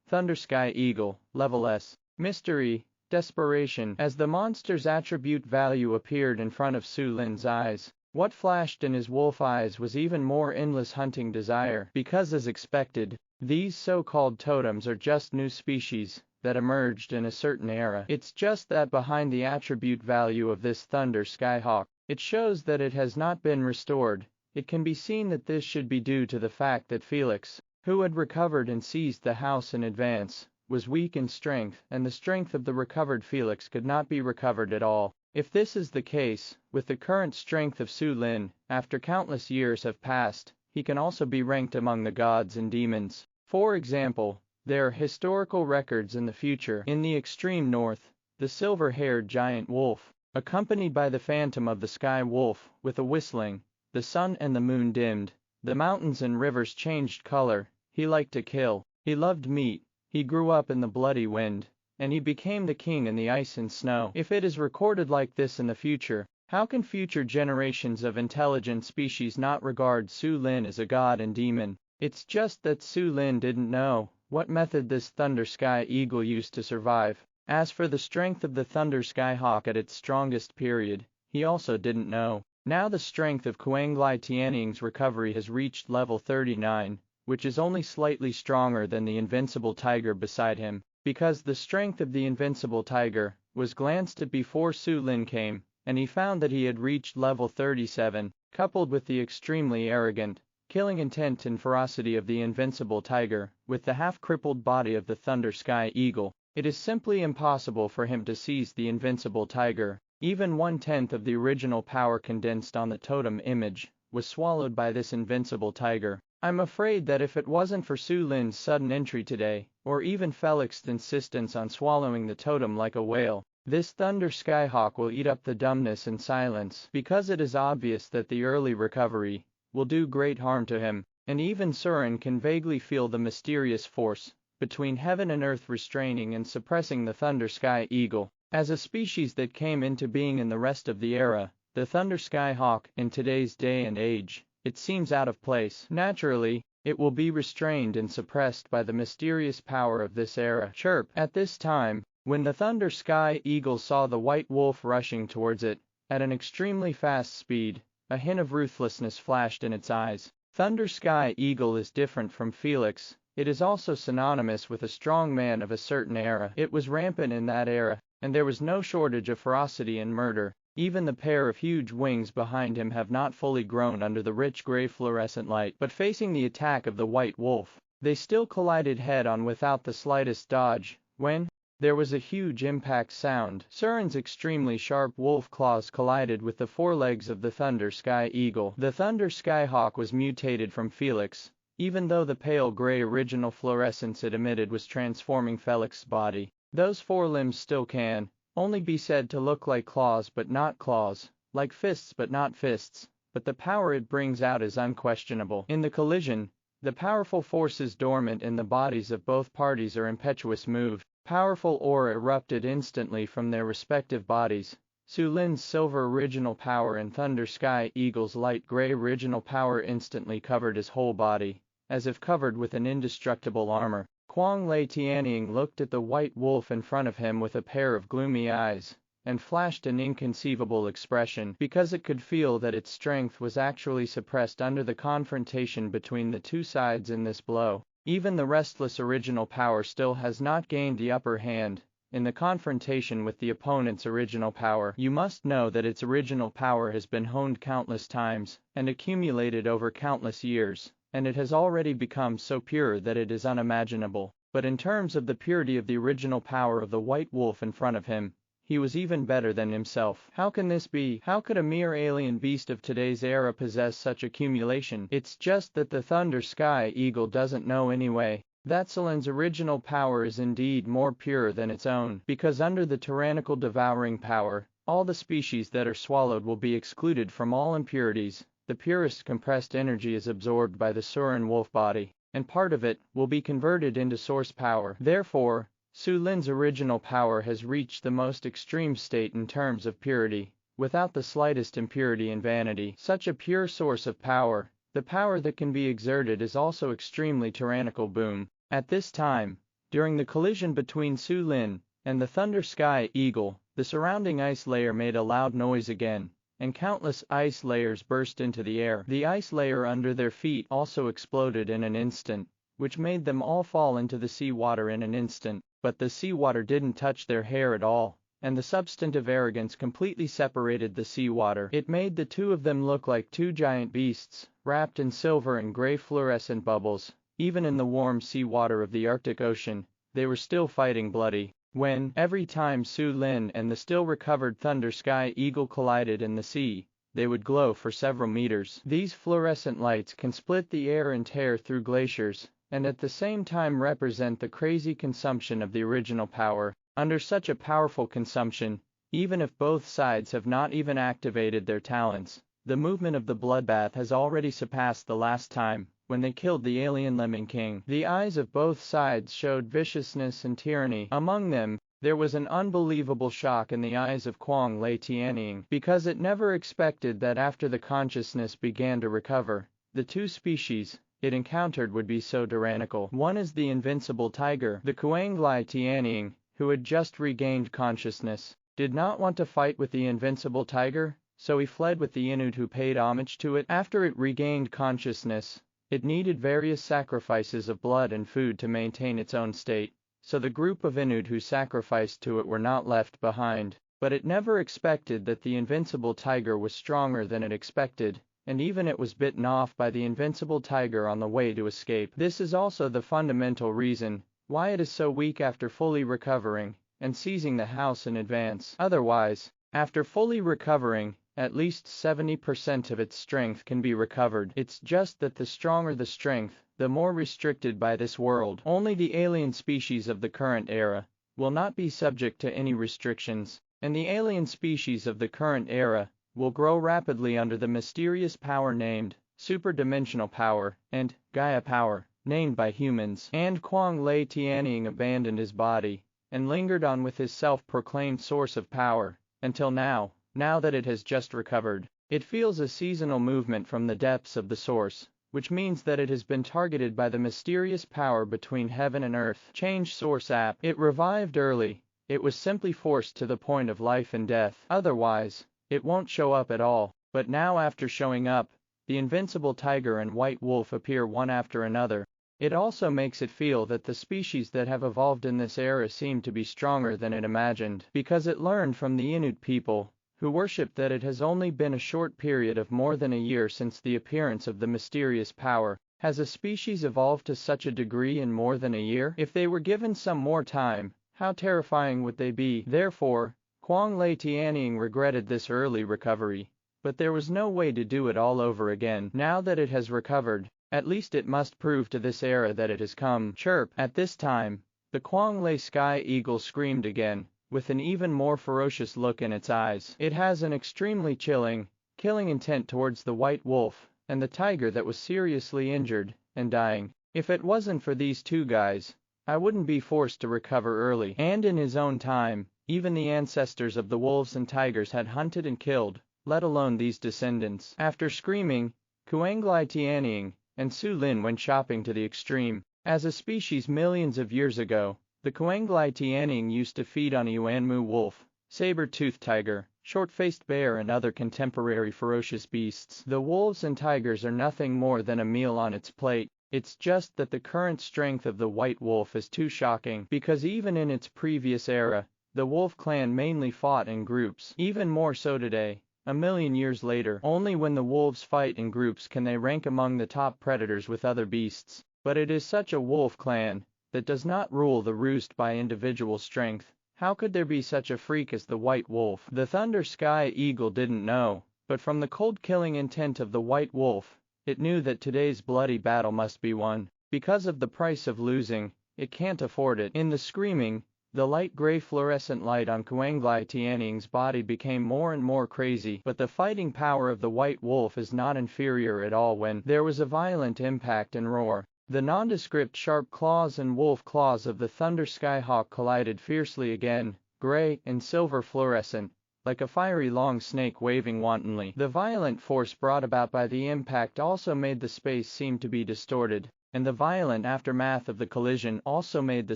Thunder Sky Eagle, level S. Mystery, Desperation. As the monster's attribute value appeared in front of Su Lin's eyes, what flashed in his wolf eyes was even more endless hunting desire. Because as expected, these so-called totems are just new species that emerged in a certain era. It's just that behind the attribute value of this Thunder Skyhawk, it shows that it has not been restored. It can be seen that this should be due to the fact that Felix, who had recovered and seized the house in advance, was weak in strength, and the strength of the recovered Felix could not be recovered at all. If this is the case, with the current strength of Su Lin, after countless years have passed, he can also be ranked among the gods and demons. For example, there are historical records in the future. In the extreme north, the silver-haired giant wolf, accompanied by the phantom of the sky wolf, with a whistling, the sun and the moon dimmed, the mountains and rivers changed color. He liked to kill, he loved meat, he grew up in the bloody wind, and he became the king in the ice and snow. If it is recorded like this in the future, how can future generations of intelligent species not regard Su Lin as a god and demon? It's just that Su Lin didn't know what method this Thunder Sky Eagle used to survive. As for the strength of the Thunder Skyhawk at its strongest period, he also didn't know. Now the strength of Kuang-Lai Tianying's recovery has reached level 39, which is only slightly stronger than the invincible tiger beside him. Because the strength of the invincible tiger was glanced at before Su Lin came, and he found that he had reached level 37, coupled with the extremely arrogant, killing intent and ferocity of the invincible tiger, with the half-crippled body of the Thunder Sky Eagle, it is simply impossible for him to seize the invincible tiger. Even 1/10 of the original power condensed on the totem image was swallowed by this invincible tiger. I'm afraid that if it wasn't for Su Lin's sudden entry today, or even Felix's insistence on swallowing the totem like a whale, this Thunder Skyhawk will eat up the dumbness in silence. Because it is obvious that the early recovery will do great harm to him, and even Surin can vaguely feel the mysterious force between heaven and earth restraining and suppressing the Thunder Sky Eagle. As a species that came into being in the rest of the era, the Thunder Skyhawk, in today's day and age, it seems out of place. Naturally, it will be restrained and suppressed by the mysterious power of this era. Chirp. At this time, when the Thunder Sky Eagle saw the white wolf rushing towards it, at an extremely fast speed, a hint of ruthlessness flashed in its eyes. Thunder Sky Eagle is different from Felix. It is also synonymous with a strong man of a certain era. It was rampant in that era, and there was no shortage of ferocity and murder. Even the pair of huge wings behind him have not fully grown under the rich gray fluorescent light. But facing the attack of the white wolf, They still collided head-on without the slightest dodge, when there was a huge impact sound. Surin's extremely sharp wolf claws collided with the forelegs of the Thunder Sky Eagle. The Thunder Skyhawk was mutated from Felix, even though the pale gray original fluorescence it emitted was transforming Felix's body. Those forelimbs still can only be said to look like claws but not claws, like fists but not fists, but the power it brings out is unquestionable. In the collision, the powerful forces dormant in the bodies of both parties are impetuous moved. Powerful aura erupted instantly from their respective bodies. Su Lin's silver original power and Thunder Sky Eagle's light gray original power instantly covered his whole body, as if covered with an indestructible armor. Kuang Lei Tianying looked at the white wolf in front of him with a pair of gloomy eyes, and flashed an inconceivable expression, because it could feel that its strength was actually suppressed under the confrontation between the two sides in this blow. Even the restless original power still has not gained the upper hand in the confrontation with the opponent's original power. You must know that its original power has been honed countless times and accumulated over countless years, and it has already become so pure that it is unimaginable. But in terms of the purity of the original power of the white wolf in front of him, he was even better than himself. How can this be? How could a mere alien beast of today's era possess such accumulation? It's just that the Thunder Sky Eagle doesn't know anyway. That Sulin's original power is indeed more pure than its own, because under the tyrannical devouring power, all the species that are swallowed will be excluded from all impurities. The purest compressed energy is absorbed by the Surin wolf body, and part of it will be converted into source power. Therefore, Su Lin's original power has reached the most extreme state in terms of purity, without the slightest impurity and vanity. Such a pure source of power, the power that can be exerted, is also extremely tyrannical. Boom. At this time, during the collision between Su Lin and the Thunder Sky Eagle, the surrounding ice layer made a loud noise again, and countless ice layers burst into the air. The ice layer under their feet also exploded in an instant, which made them all fall into the seawater in an instant. But the seawater didn't touch their hair at all, and the substantive arrogance completely separated the seawater. It made the two of them look like two giant beasts, wrapped in silver and gray fluorescent bubbles. Even in the warm seawater of the Arctic Ocean, they were still fighting bloody. When, every time Su Lin and the still recovered Thunder Sky Eagle collided in the sea, they would glow for several meters. These fluorescent lights can split the air and tear through glaciers, and at the same time represent the crazy consumption of the original power. Under such a powerful consumption, even if both sides have not even activated their talents, the movement of the bloodbath has already surpassed the last time, when they killed the alien Lemming King. The eyes of both sides showed viciousness and tyranny. Among them, there was an unbelievable shock in the eyes of Kuang Lei Tianying, because it never expected that after the consciousness began to recover, the two species it encountered would be so tyrannical. One is the invincible tiger. The Kuang Lei Tianying, who had just regained consciousness, did not want to fight with the invincible tiger, so he fled with the Inuit who paid homage to it. After it regained consciousness, it needed various sacrifices of blood and food to maintain its own state, so the group of Inuit who sacrificed to it were not left behind. But it never expected that the invincible tiger was stronger than it expected, and even it was bitten off by the invincible tiger on the way to escape. This is also the fundamental reason why it is so weak after fully recovering and seizing the house in advance. Otherwise, after fully recovering, at least 70% of its strength can be recovered. It's just that the stronger the strength, the more restricted by this world. Only the alien species of the current era will not be subject to any restrictions, and the alien species of the current era will grow rapidly under the mysterious power named superdimensional power and Gaia power, named by humans. And Kuang Lei Tianying abandoned his body and lingered on with his self-proclaimed source of power until now. Now that it has just recovered, it feels a seasonal movement from the depths of the source, which means that it has been targeted by the mysterious power between heaven and earth. Change source app. It revived early. It was simply forced to the point of life and death. Otherwise, it won't show up at all. But now, after showing up, the invincible tiger and white wolf appear one after another. It also makes it feel that the species that have evolved in this era seem to be stronger than it imagined, because it learned from the Inuit people, who worship that it has only been a short period of more than a year since the appearance of the mysterious power. Has a species evolved to such a degree in more than a year? If they were given some more time, how terrifying would they be? Therefore, Quang Lei Tianying regretted this early recovery. But there was no way to do it all over again. Now that it has recovered, at least it must prove to this era that it has come. Chirp! At this time, the Quang Lei Sky Eagle screamed again, with an even more ferocious look in its eyes. It has an extremely chilling, killing intent towards the white wolf and the tiger that was seriously injured and dying. If it wasn't for these two guys, I wouldn't be forced to recover early. And in his own time, even the ancestors of the wolves and tigers had hunted and killed, let alone these descendants. After screaming, Kuanglai Tianying and Su Lin went shopping to the extreme. As a species millions of years ago, the Kuanglai Tianying used to feed on a Yuanmu wolf, saber-toothed tiger, short-faced bear and other contemporary ferocious beasts. The wolves and tigers are nothing more than a meal on its plate. It's just that the current strength of the white wolf is too shocking, because even in its previous era, the wolf clan mainly fought in groups. Even more so today, a million years later, only when the wolves fight in groups can they rank among the top predators with other beasts. But it is such a wolf clan that does not rule the roost by individual strength. How could there be such a freak as the white wolf? The Thunder Sky Eagle didn't know, but from the cold killing intent of the white wolf, it knew that today's bloody battle must be won. Because of the price of losing, it can't afford it. In the screaming, the light gray fluorescent light on Kuanglai Tianying's body became more and more crazy, but the fighting power of the white wolf is not inferior at all when there was a violent impact and roar. The nondescript sharp claws and wolf claws of the Thunder Skyhawk collided fiercely again, gray and silver fluorescent, like a fiery long snake waving wantonly. The violent force brought about by the impact also made the space seem to be distorted, and the violent aftermath of the collision also made the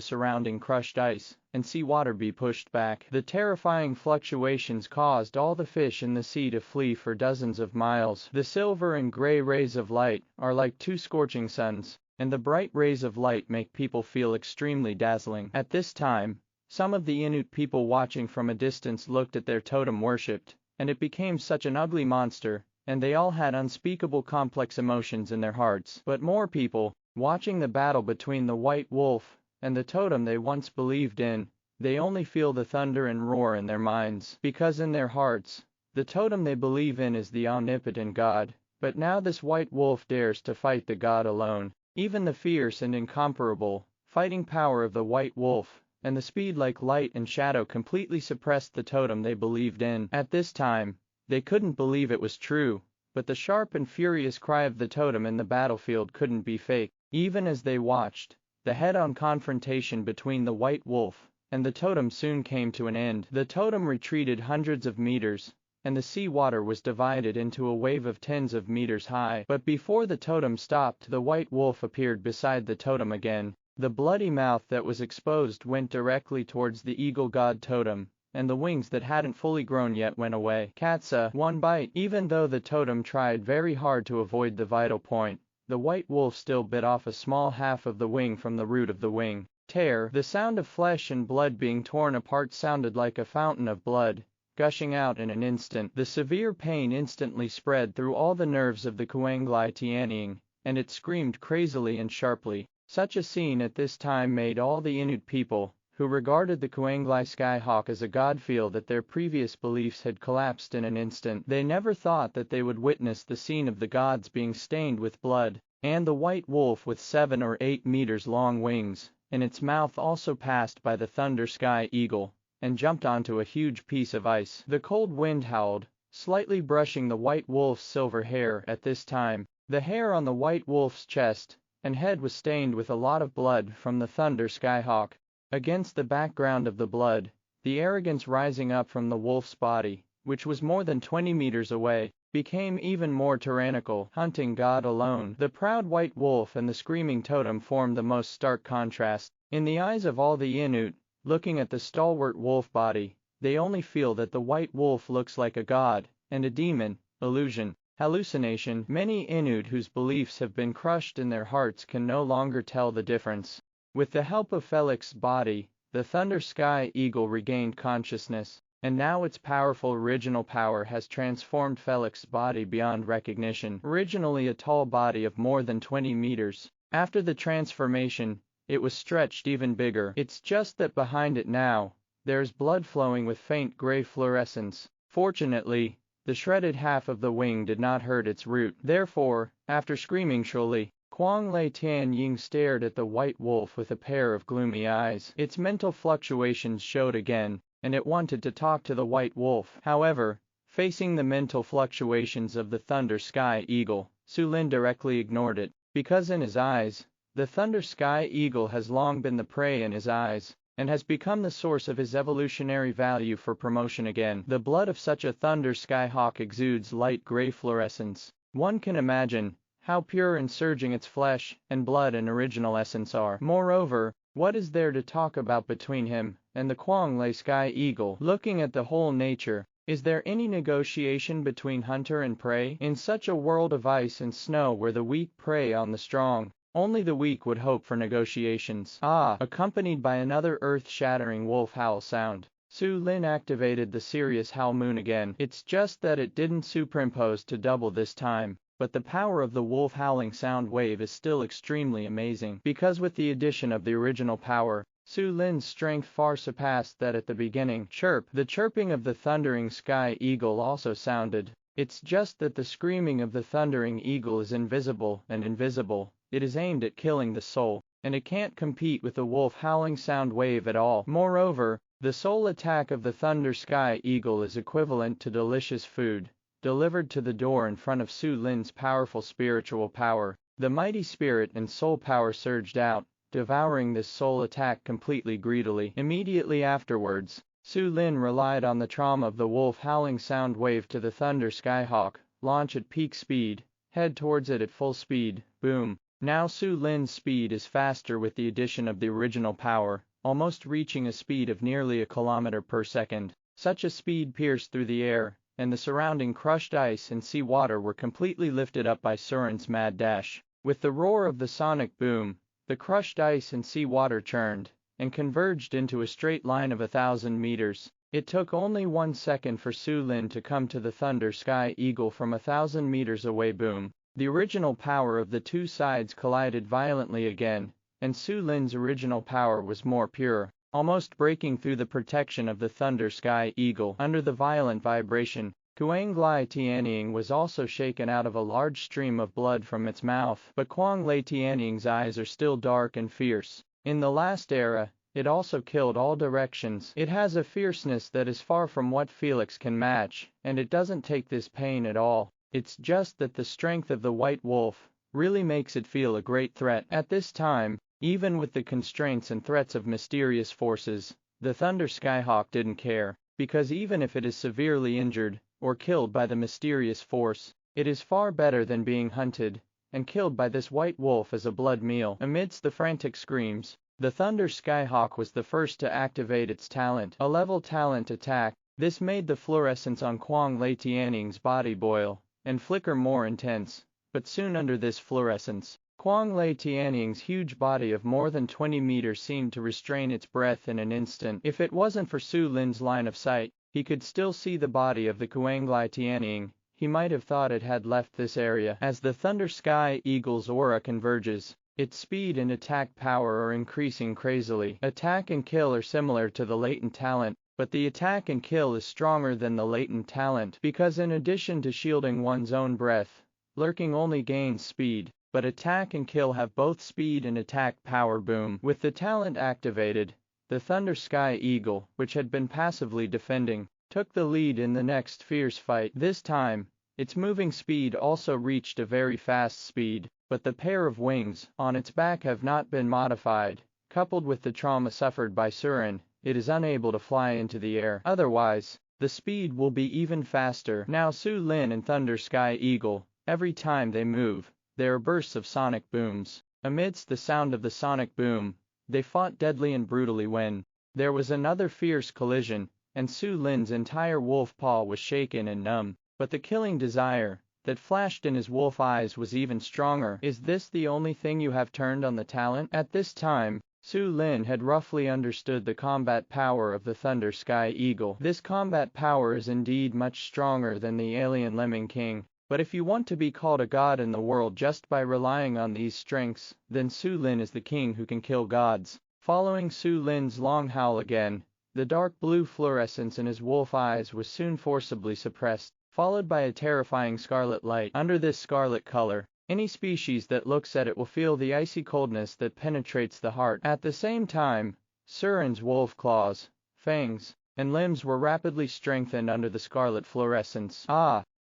surrounding crushed ice and sea water be pushed back. The terrifying fluctuations caused all the fish in the sea to flee for dozens of miles. The silver and gray rays of light are like two scorching suns, and the bright rays of light make people feel extremely dazzling. At this time, some of the Inuit people watching from a distance looked at their totem worshipped, and it became such an ugly monster, and they all had unspeakable complex emotions in their hearts. But more people, watching the battle between the white wolf and the totem they once believed in, they only feel the thunder and roar in their minds, because in their hearts, the totem they believe in is the omnipotent God. But now this white wolf dares to fight the God alone. Even the fierce and incomparable fighting power of the white wolf and the speed like light and shadow completely suppressed the totem they believed in. At this time, they couldn't believe it was true, but the sharp and furious cry of the totem in the battlefield couldn't be fake. Even as they watched, the head-on confrontation between the white wolf and the totem soon came to an end. The totem retreated hundreds of meters, and the sea water was divided into a wave of tens of meters high. But before the totem stopped, the white wolf appeared beside the totem again. The bloody mouth that was exposed went directly towards the eagle god totem, and the wings that hadn't fully grown yet went away. Katsa, one bite. Even though the totem tried very hard to avoid the vital point, the white wolf still bit off a small half of the wing from the root of the wing. Tear. The sound of flesh and blood being torn apart sounded like a fountain of blood gushing out in an instant. The severe pain instantly spread through all the nerves of the Kuanglai Tianying, and it screamed crazily and sharply. Such a scene at this time made all the Inuit people, who regarded the Kuanglai Skyhawk as a god, feel that their previous beliefs had collapsed in an instant. They never thought that they would witness the scene of the gods being stained with blood, and the white wolf with 7 or 8 meters long wings, and its mouth also passed by the Thunder Sky Eagle, and jumped onto a huge piece of ice. The cold wind howled, slightly brushing the white wolf's silver hair at this time. The hair on the white wolf's chest and head was stained with a lot of blood from the Thunder Skyhawk. Against the background of the blood, the arrogance rising up from the wolf's body, which was more than 20 meters away, became even more tyrannical. Hunting God alone. The proud white wolf and the screaming totem formed the most stark contrast. In the eyes of all the Inuit, looking at the stalwart wolf body, they only feel that the white wolf looks like a god and a demon, illusion, hallucination. Many Inuit whose beliefs have been crushed in their hearts can no longer tell the difference. With the help of Felix's body, the Thunder Sky Eagle regained consciousness, and now its powerful original power has transformed Felix's body beyond recognition. Originally a tall body of more than 20 meters, after the transformation, it was stretched even bigger. It's just that behind it now, there's blood flowing with faint gray fluorescence. Fortunately, the shredded half of the wing did not hurt its root. Therefore, after screaming shrilly, Kuang Lei Tianying stared at the white wolf with a pair of gloomy eyes. Its mental fluctuations showed again, and it wanted to talk to the white wolf. However, facing the mental fluctuations of the Thunder Sky Eagle, Su Lin directly ignored it, because in his eyes, the Thunder Sky Eagle has long been the prey in his eyes, and has become the source of his evolutionary value for promotion again. The blood of such a Thunder Sky Hawk exudes light gray fluorescence. One can imagine how pure and surging its flesh and blood and original essence are. Moreover, what is there to talk about between him and the Kuang Lei Sky Eagle? Looking at the whole nature, is there any negotiation between hunter and prey? In such a world of ice and snow where the weak prey on the strong, only the weak would hope for negotiations. Accompanied by another earth-shattering wolf howl sound, Su Lin activated the Sirius Howl Moon again. It's just that it didn't superimpose to double this time, but the power of the wolf howling sound wave is still extremely amazing, because with the addition of the original power, Su Lin's strength far surpassed that at the beginning. Chirp! The chirping of the thundering sky eagle also sounded. It's just that the screaming of the thundering eagle is invisible, and invisible. It is aimed at killing the soul, and it can't compete with the wolf howling sound wave at all. Moreover, the soul attack of the Thunder Sky Eagle is equivalent to delicious food, delivered to the door in front of Su Lin's powerful spiritual power. The mighty spirit and soul power surged out, devouring this soul attack completely greedily. Immediately afterwards, Su Lin relied on the trauma of the wolf howling sound wave to the Thunder Skyhawk, launch at peak speed, head towards it at full speed, boom. Now Su Lin's speed is faster with the addition of the original power, almost reaching a speed of nearly a kilometer per second. Such a speed pierced through the air, and the surrounding crushed ice and sea water were completely lifted up by Surin's mad dash. With the roar of the sonic boom, the crushed ice and sea water churned, and converged into a straight line of 1,000 meters. It took only 1 second for Su Lin to come to the Thunder Sky Eagle from 1,000 meters away. Boom. The original power of the two sides collided violently again, and Su Lin's original power was more pure, almost breaking through the protection of the Thunder Sky Eagle. Under the violent vibration, Kuang Lei Tianying was also shaken out of a large stream of blood from its mouth. But Kuang Lei Tianying's eyes are still dark and fierce. In the last era, it also killed all directions. It has a fierceness that is far from what Felix can match, and it doesn't take this pain at all. It's just that the strength of the white wolf really makes it feel a great threat. At this time, even with the constraints and threats of mysterious forces, the Thunder Skyhawk didn't care, because even if it is severely injured or killed by the mysterious force, it is far better than being hunted and killed by this white wolf as a blood meal. Amidst the frantic screams, the Thunder Skyhawk was the first to activate its talent, a level talent attack. This made the fluorescence on Kuang Lei Tianying's body boil and flicker more intense, but soon under this fluorescence, Kuang Lei Tianying's huge body of more than 20 meters seemed to restrain its breath in an instant. If it wasn't for Su Lin's line of sight, he could still see the body of the Kuang Lei Tianying. He might have thought it had left this area. As the Thunder Sky Eagle's aura converges, its speed and attack power are increasing crazily. Attack and kill are similar to the latent talent, but the attack and kill is stronger than the latent talent, because in addition to shielding one's own breath, lurking only gains speed, but attack and kill have both speed and attack power. Boom. With the talent activated, the Thunder Sky Eagle, which had been passively defending, took the lead in the next fierce fight. This time, its moving speed also reached a very fast speed, but the pair of wings on its back have not been modified. Coupled with the trauma suffered by Surin, it is unable to fly into the air. Otherwise, the speed will be even faster. Now Su Lin and Thunder Sky Eagle, every time they move, there are bursts of sonic booms. Amidst the sound of the sonic boom, they fought deadly and brutally when there was another fierce collision, and Su Lin's entire wolf paw was shaken and numb. But the killing desire that flashed in his wolf eyes was even stronger. Is this the only thing you have turned on the talent? At this time, Su Lin had roughly understood the combat power of the Thunder Sky Eagle. This combat power is indeed much stronger than the alien Lemming King. But if you want to be called a god in the world just by relying on these strengths, then Su Lin is the king who can kill gods. Following Su Lin's long howl again, the dark blue fluorescence in his wolf eyes was soon forcibly suppressed, followed by a terrifying scarlet light. Under this scarlet color, any species that looks at it will feel the icy coldness that penetrates the heart. At the same time, Surin's wolf claws, fangs, and limbs were rapidly strengthened under the scarlet fluorescence.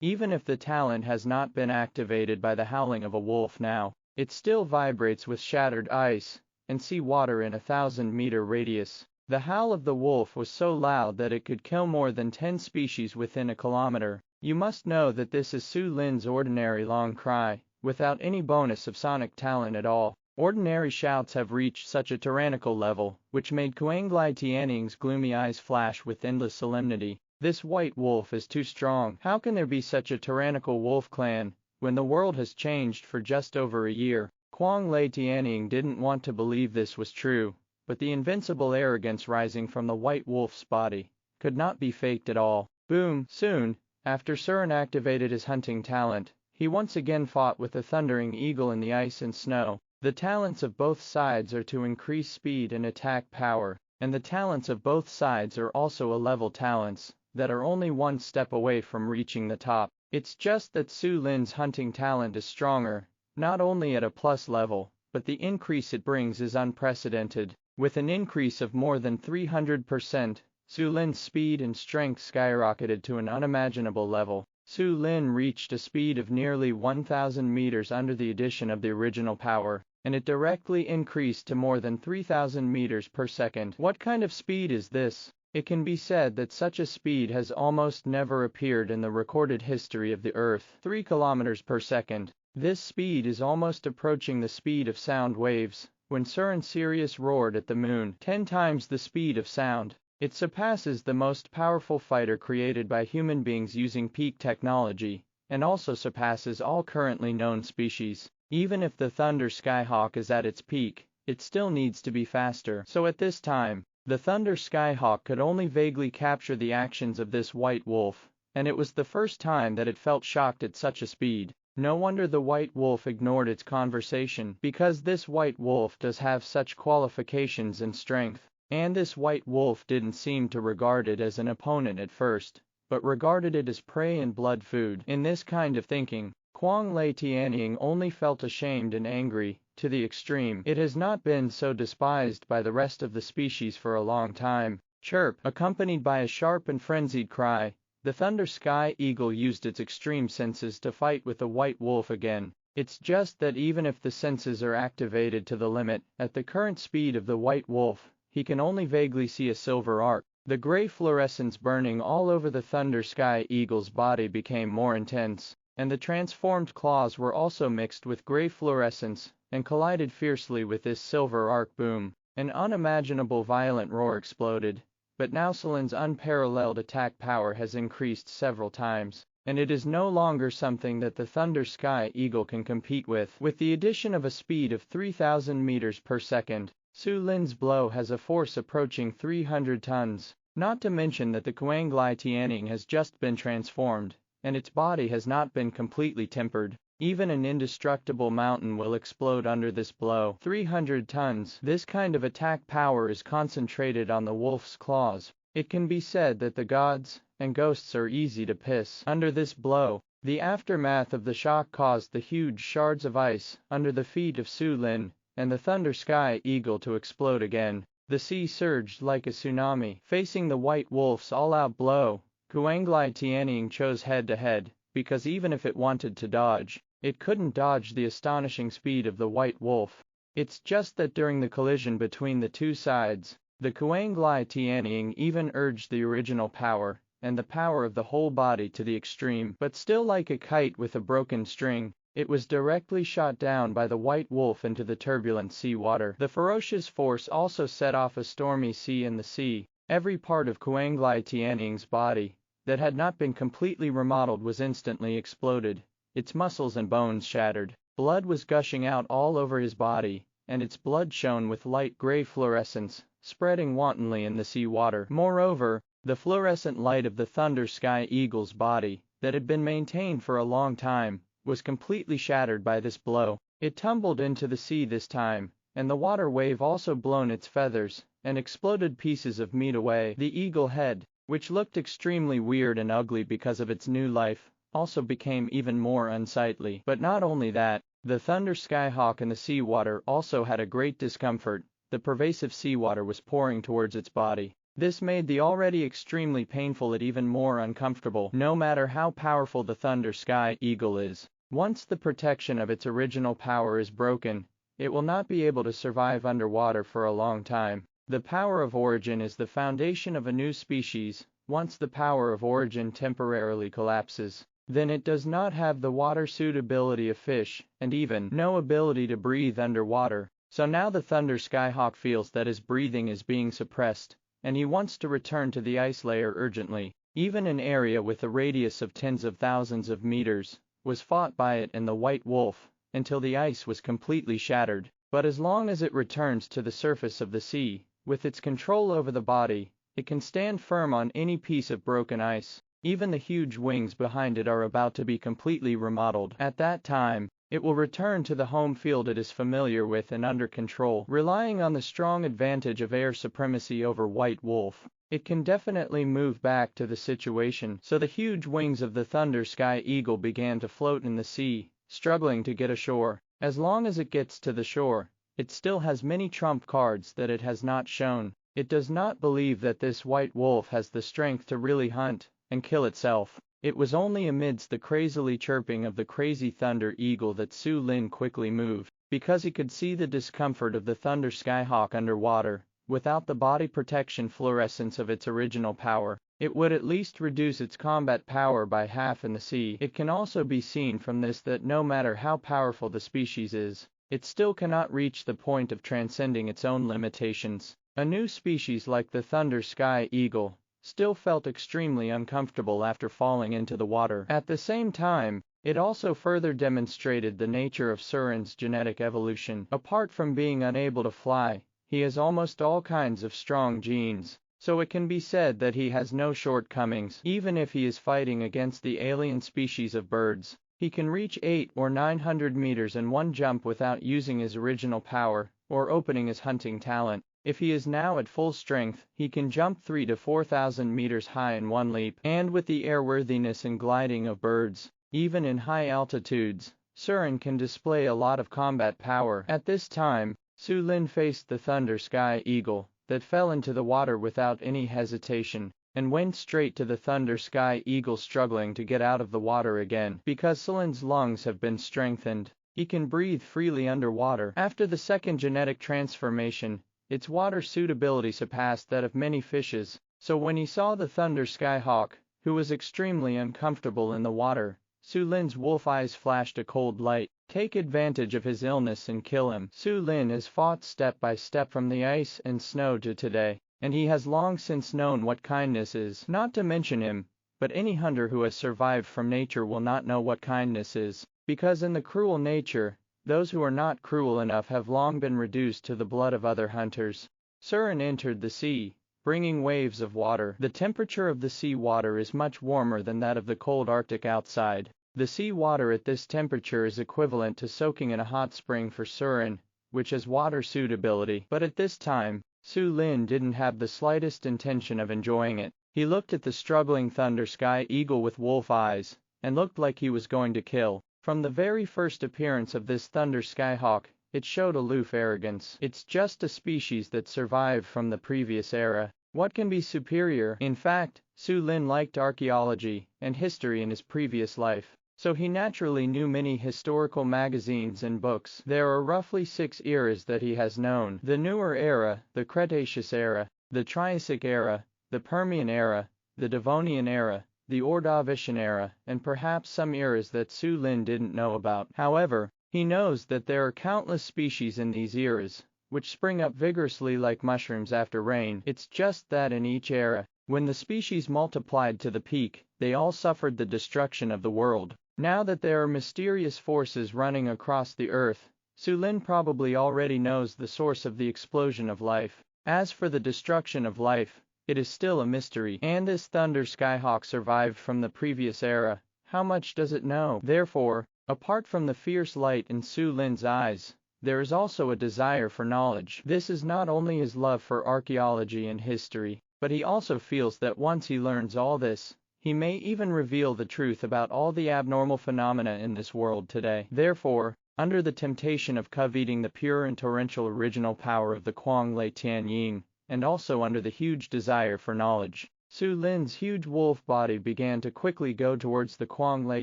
Even if the talent has not been activated by the howling of a wolf now, it still vibrates with shattered ice and sea water in a 1,000-meter radius. The howl of the wolf was so loud that it could kill more than 10 species within a kilometer. You must know that this is Su Lin's ordinary long cry, without any bonus of sonic talent at all. Ordinary shouts have reached such a tyrannical level, which made Kuanglai Tianning's gloomy eyes flash with endless solemnity. This white wolf is too strong. How can there be such a tyrannical wolf clan, when the world has changed for just over a year? Kuanglai Tianning didn't want to believe this was true, but the invincible arrogance rising from the white wolf's body could not be faked at all. Boom! Soon, after Surin activated his hunting talent, he once again fought with the thundering eagle in the ice and snow. The talents of both sides are to increase speed and attack power, and the talents of both sides are also a level talents that are only one step away from reaching the top. It's just that Su Lin's hunting talent is stronger, not only at a plus level, but the increase it brings is unprecedented. With an increase of more than 300%, Su Lin's speed and strength skyrocketed to an unimaginable level. Su Lin reached a speed of nearly 1,000 meters under the addition of the original power, and it directly increased to more than 3,000 meters per second. What kind of speed is this? It can be said that such a speed has almost never appeared in the recorded history of the Earth. 3 kilometers per second. This speed is almost approaching the speed of sound waves. When Surin Sirius roared at the moon, 10 times the speed of sound, it surpasses the most powerful fighter created by human beings using peak technology, and also surpasses all currently known species. Even if the Thunder Skyhawk is at its peak, it still needs to be faster. So at this time, the Thunder Skyhawk could only vaguely capture the actions of this white wolf, and it was the first time that it felt shocked at such a speed. No wonder the white wolf ignored its conversation, because this white wolf does have such qualifications and strength. And this white wolf didn't seem to regard it as an opponent at first, but regarded it as prey and blood food. In this kind of thinking, Kuanglai Tianning only felt ashamed and angry, to the extreme. It has not been so despised by the rest of the species for a long time. Chirp! Accompanied by a sharp and frenzied cry, the Thunder Sky Eagle used its extreme senses to fight with the white wolf again. It's just that even if the senses are activated to the limit, at the current speed of the white wolf, he can only vaguely see a silver arc. The gray fluorescence burning all over the Thunder Sky Eagle's body became more intense, and the transformed claws were also mixed with gray fluorescence, and collided fiercely with this silver arc. Boom! An unimaginable violent roar exploded, but now Su Lin's unparalleled attack power has increased several times, and it is no longer something that the Thunder Sky Eagle can compete with. With the addition of a speed of 3,000 meters per second, Su Lin's blow has a force approaching 300 tons, not to mention that the Kuanglai Tianning has just been transformed, and its body has not been completely tempered. Even an indestructible mountain will explode under this blow. 300 tons. This kind of attack power is concentrated on the wolf's claws. It can be said that the gods and ghosts are easy to piss. Under this blow, the aftermath of the shock caused the huge shards of ice under the feet of Su Lin and the Thunder Sky Eagle to explode again. The sea surged like a tsunami. Facing the white wolf's all-out blow, Kuanglai Tianning chose head-to-head, because even if it wanted to dodge, it couldn't dodge the astonishing speed of the white wolf. It's just that during the collision between the two sides, the Kuanglai Tianning even urged the original power, and the power of the whole body to the extreme. But still like a kite with a broken string, it was directly shot down by the white wolf into the turbulent sea water. The ferocious force also set off a stormy sea in the sea. Every part of Kuanglai Tianning's body that had not been completely remodeled was instantly exploded. Its muscles and bones shattered. Blood was gushing out all over his body, and its blood shone with light gray fluorescence, spreading wantonly in the sea water. Moreover, the fluorescent light of the thunder sky eagle's body, that had been maintained for a long time, was completely shattered by this blow. It tumbled into the sea this time, and the water wave also blown its feathers, and exploded pieces of meat away. The eagle head, which looked extremely weird and ugly because of its new life, also became even more unsightly. But not only that, the thunder skyhawk in the seawater also had a great discomfort. The pervasive seawater was pouring towards its body. This made the already extremely painful it even more uncomfortable. No matter how powerful the thunder sky eagle is, once the protection of its original power is broken, it will not be able to survive underwater for a long time. The power of origin is the foundation of a new species. Once the power of origin temporarily collapses, then it does not have the water suitability of fish, and even no ability to breathe underwater. So now the thunder skyhawk feels that his breathing is being suppressed, and he wants to return to the ice layer urgently. Even an area with a radius of tens of thousands of meters was fought by it and the white wolf, until the ice was completely shattered. But as long as it returns to the surface of the sea, with its control over the body, it can stand firm on any piece of broken ice. Even the huge wings behind it are about to be completely remodeled. At that time, it will return to the home field it is familiar with and under control. Relying on the strong advantage of air supremacy over white wolf, it can definitely move back to the situation. So the huge wings of the thunder sky eagle began to float in the sea, struggling to get ashore. As long as it gets to the shore, it still has many trump cards that it has not shown. It does not believe that this white wolf has the strength to really hunt and kill itself. It was only amidst the crazily chirping of the crazy thunder eagle that Su Lin quickly moved, because he could see the discomfort of the thunder skyhawk underwater. Without the body protection fluorescence of its original power, it would at least reduce its combat power by half in the sea. It can also be seen from this that no matter how powerful the species is, it still cannot reach the point of transcending its own limitations. A new species like the thunder sky eagle still felt extremely uncomfortable after falling into the water. At the same time, it also further demonstrated the nature of Surin's genetic evolution. Apart from being unable to fly, he has almost all kinds of strong genes, so it can be said that he has no shortcomings. Even if he is fighting against the alien species of birds, he can reach 800 or 900 meters in one jump without using his original power or opening his hunting talent. If he is now at full strength, he can jump 3,000 to 4,000 meters high in one leap. And with the airworthiness and gliding of birds, even in high altitudes, Surin can display a lot of combat power. At this time, Su Lin faced the thunder sky eagle that fell into the water without any hesitation, and went straight to the thunder sky eagle, struggling to get out of the water again. Because Su Lin's lungs have been strengthened, he can breathe freely underwater. After the second genetic transformation, its water suitability surpassed that of many fishes, so when he saw the thunder skyhawk, who was extremely uncomfortable in the water, Su Lin's wolf eyes flashed a cold light. Take advantage of his illness and kill him. Su Lin has fought step by step from the ice and snow to today, and he has long since known what kindness is. Not to mention him, but any hunter who has survived from nature will not know what kindness is, because in the cruel nature, those who are not cruel enough have long been reduced to the blood of other hunters. Surin entered the sea, bringing waves of water. The temperature of the sea water is much warmer than that of the cold Arctic outside. The sea water at this temperature is equivalent to soaking in a hot spring for Surin, which has water suitability. But at this time, Su Lin didn't have the slightest intention of enjoying it. He looked at the struggling thunder sky eagle with wolf eyes, and looked like he was going to kill. From the very first appearance of this thunder skyhawk, it showed aloof arrogance. It's just a species that survived from the previous era. What can be superior? In fact, Su Lin liked archaeology and history in his previous life, so he naturally knew many historical magazines and books. There are roughly 6 eras that he has known: the Newer Era, the Cretaceous Era, the Triassic Era, the Permian Era, the Devonian Era, the Ordovician Era, and perhaps some eras that Su Lin didn't know about. However, he knows that there are countless species in these eras, which spring up vigorously like mushrooms after rain. It's just that in each era, when the species multiplied to the peak, they all suffered the destruction of the world. Now that there are mysterious forces running across the earth, Su Lin probably already knows the source of the explosion of life. As for the destruction of life, it is still a mystery. And as Thunder Skyhawk survived from the previous era, how much does it know? Therefore, apart from the fierce light in Su Lin's eyes, there is also a desire for knowledge. This is not only his love for archaeology and history, but he also feels that once he learns all this, he may even reveal the truth about all the abnormal phenomena in this world today. Therefore, under the temptation of coveting the pure and torrential original power of the Kuang Lei Tian Ying, and also under the huge desire for knowledge, Su Lin's huge wolf body began to quickly go towards the Kuang Lei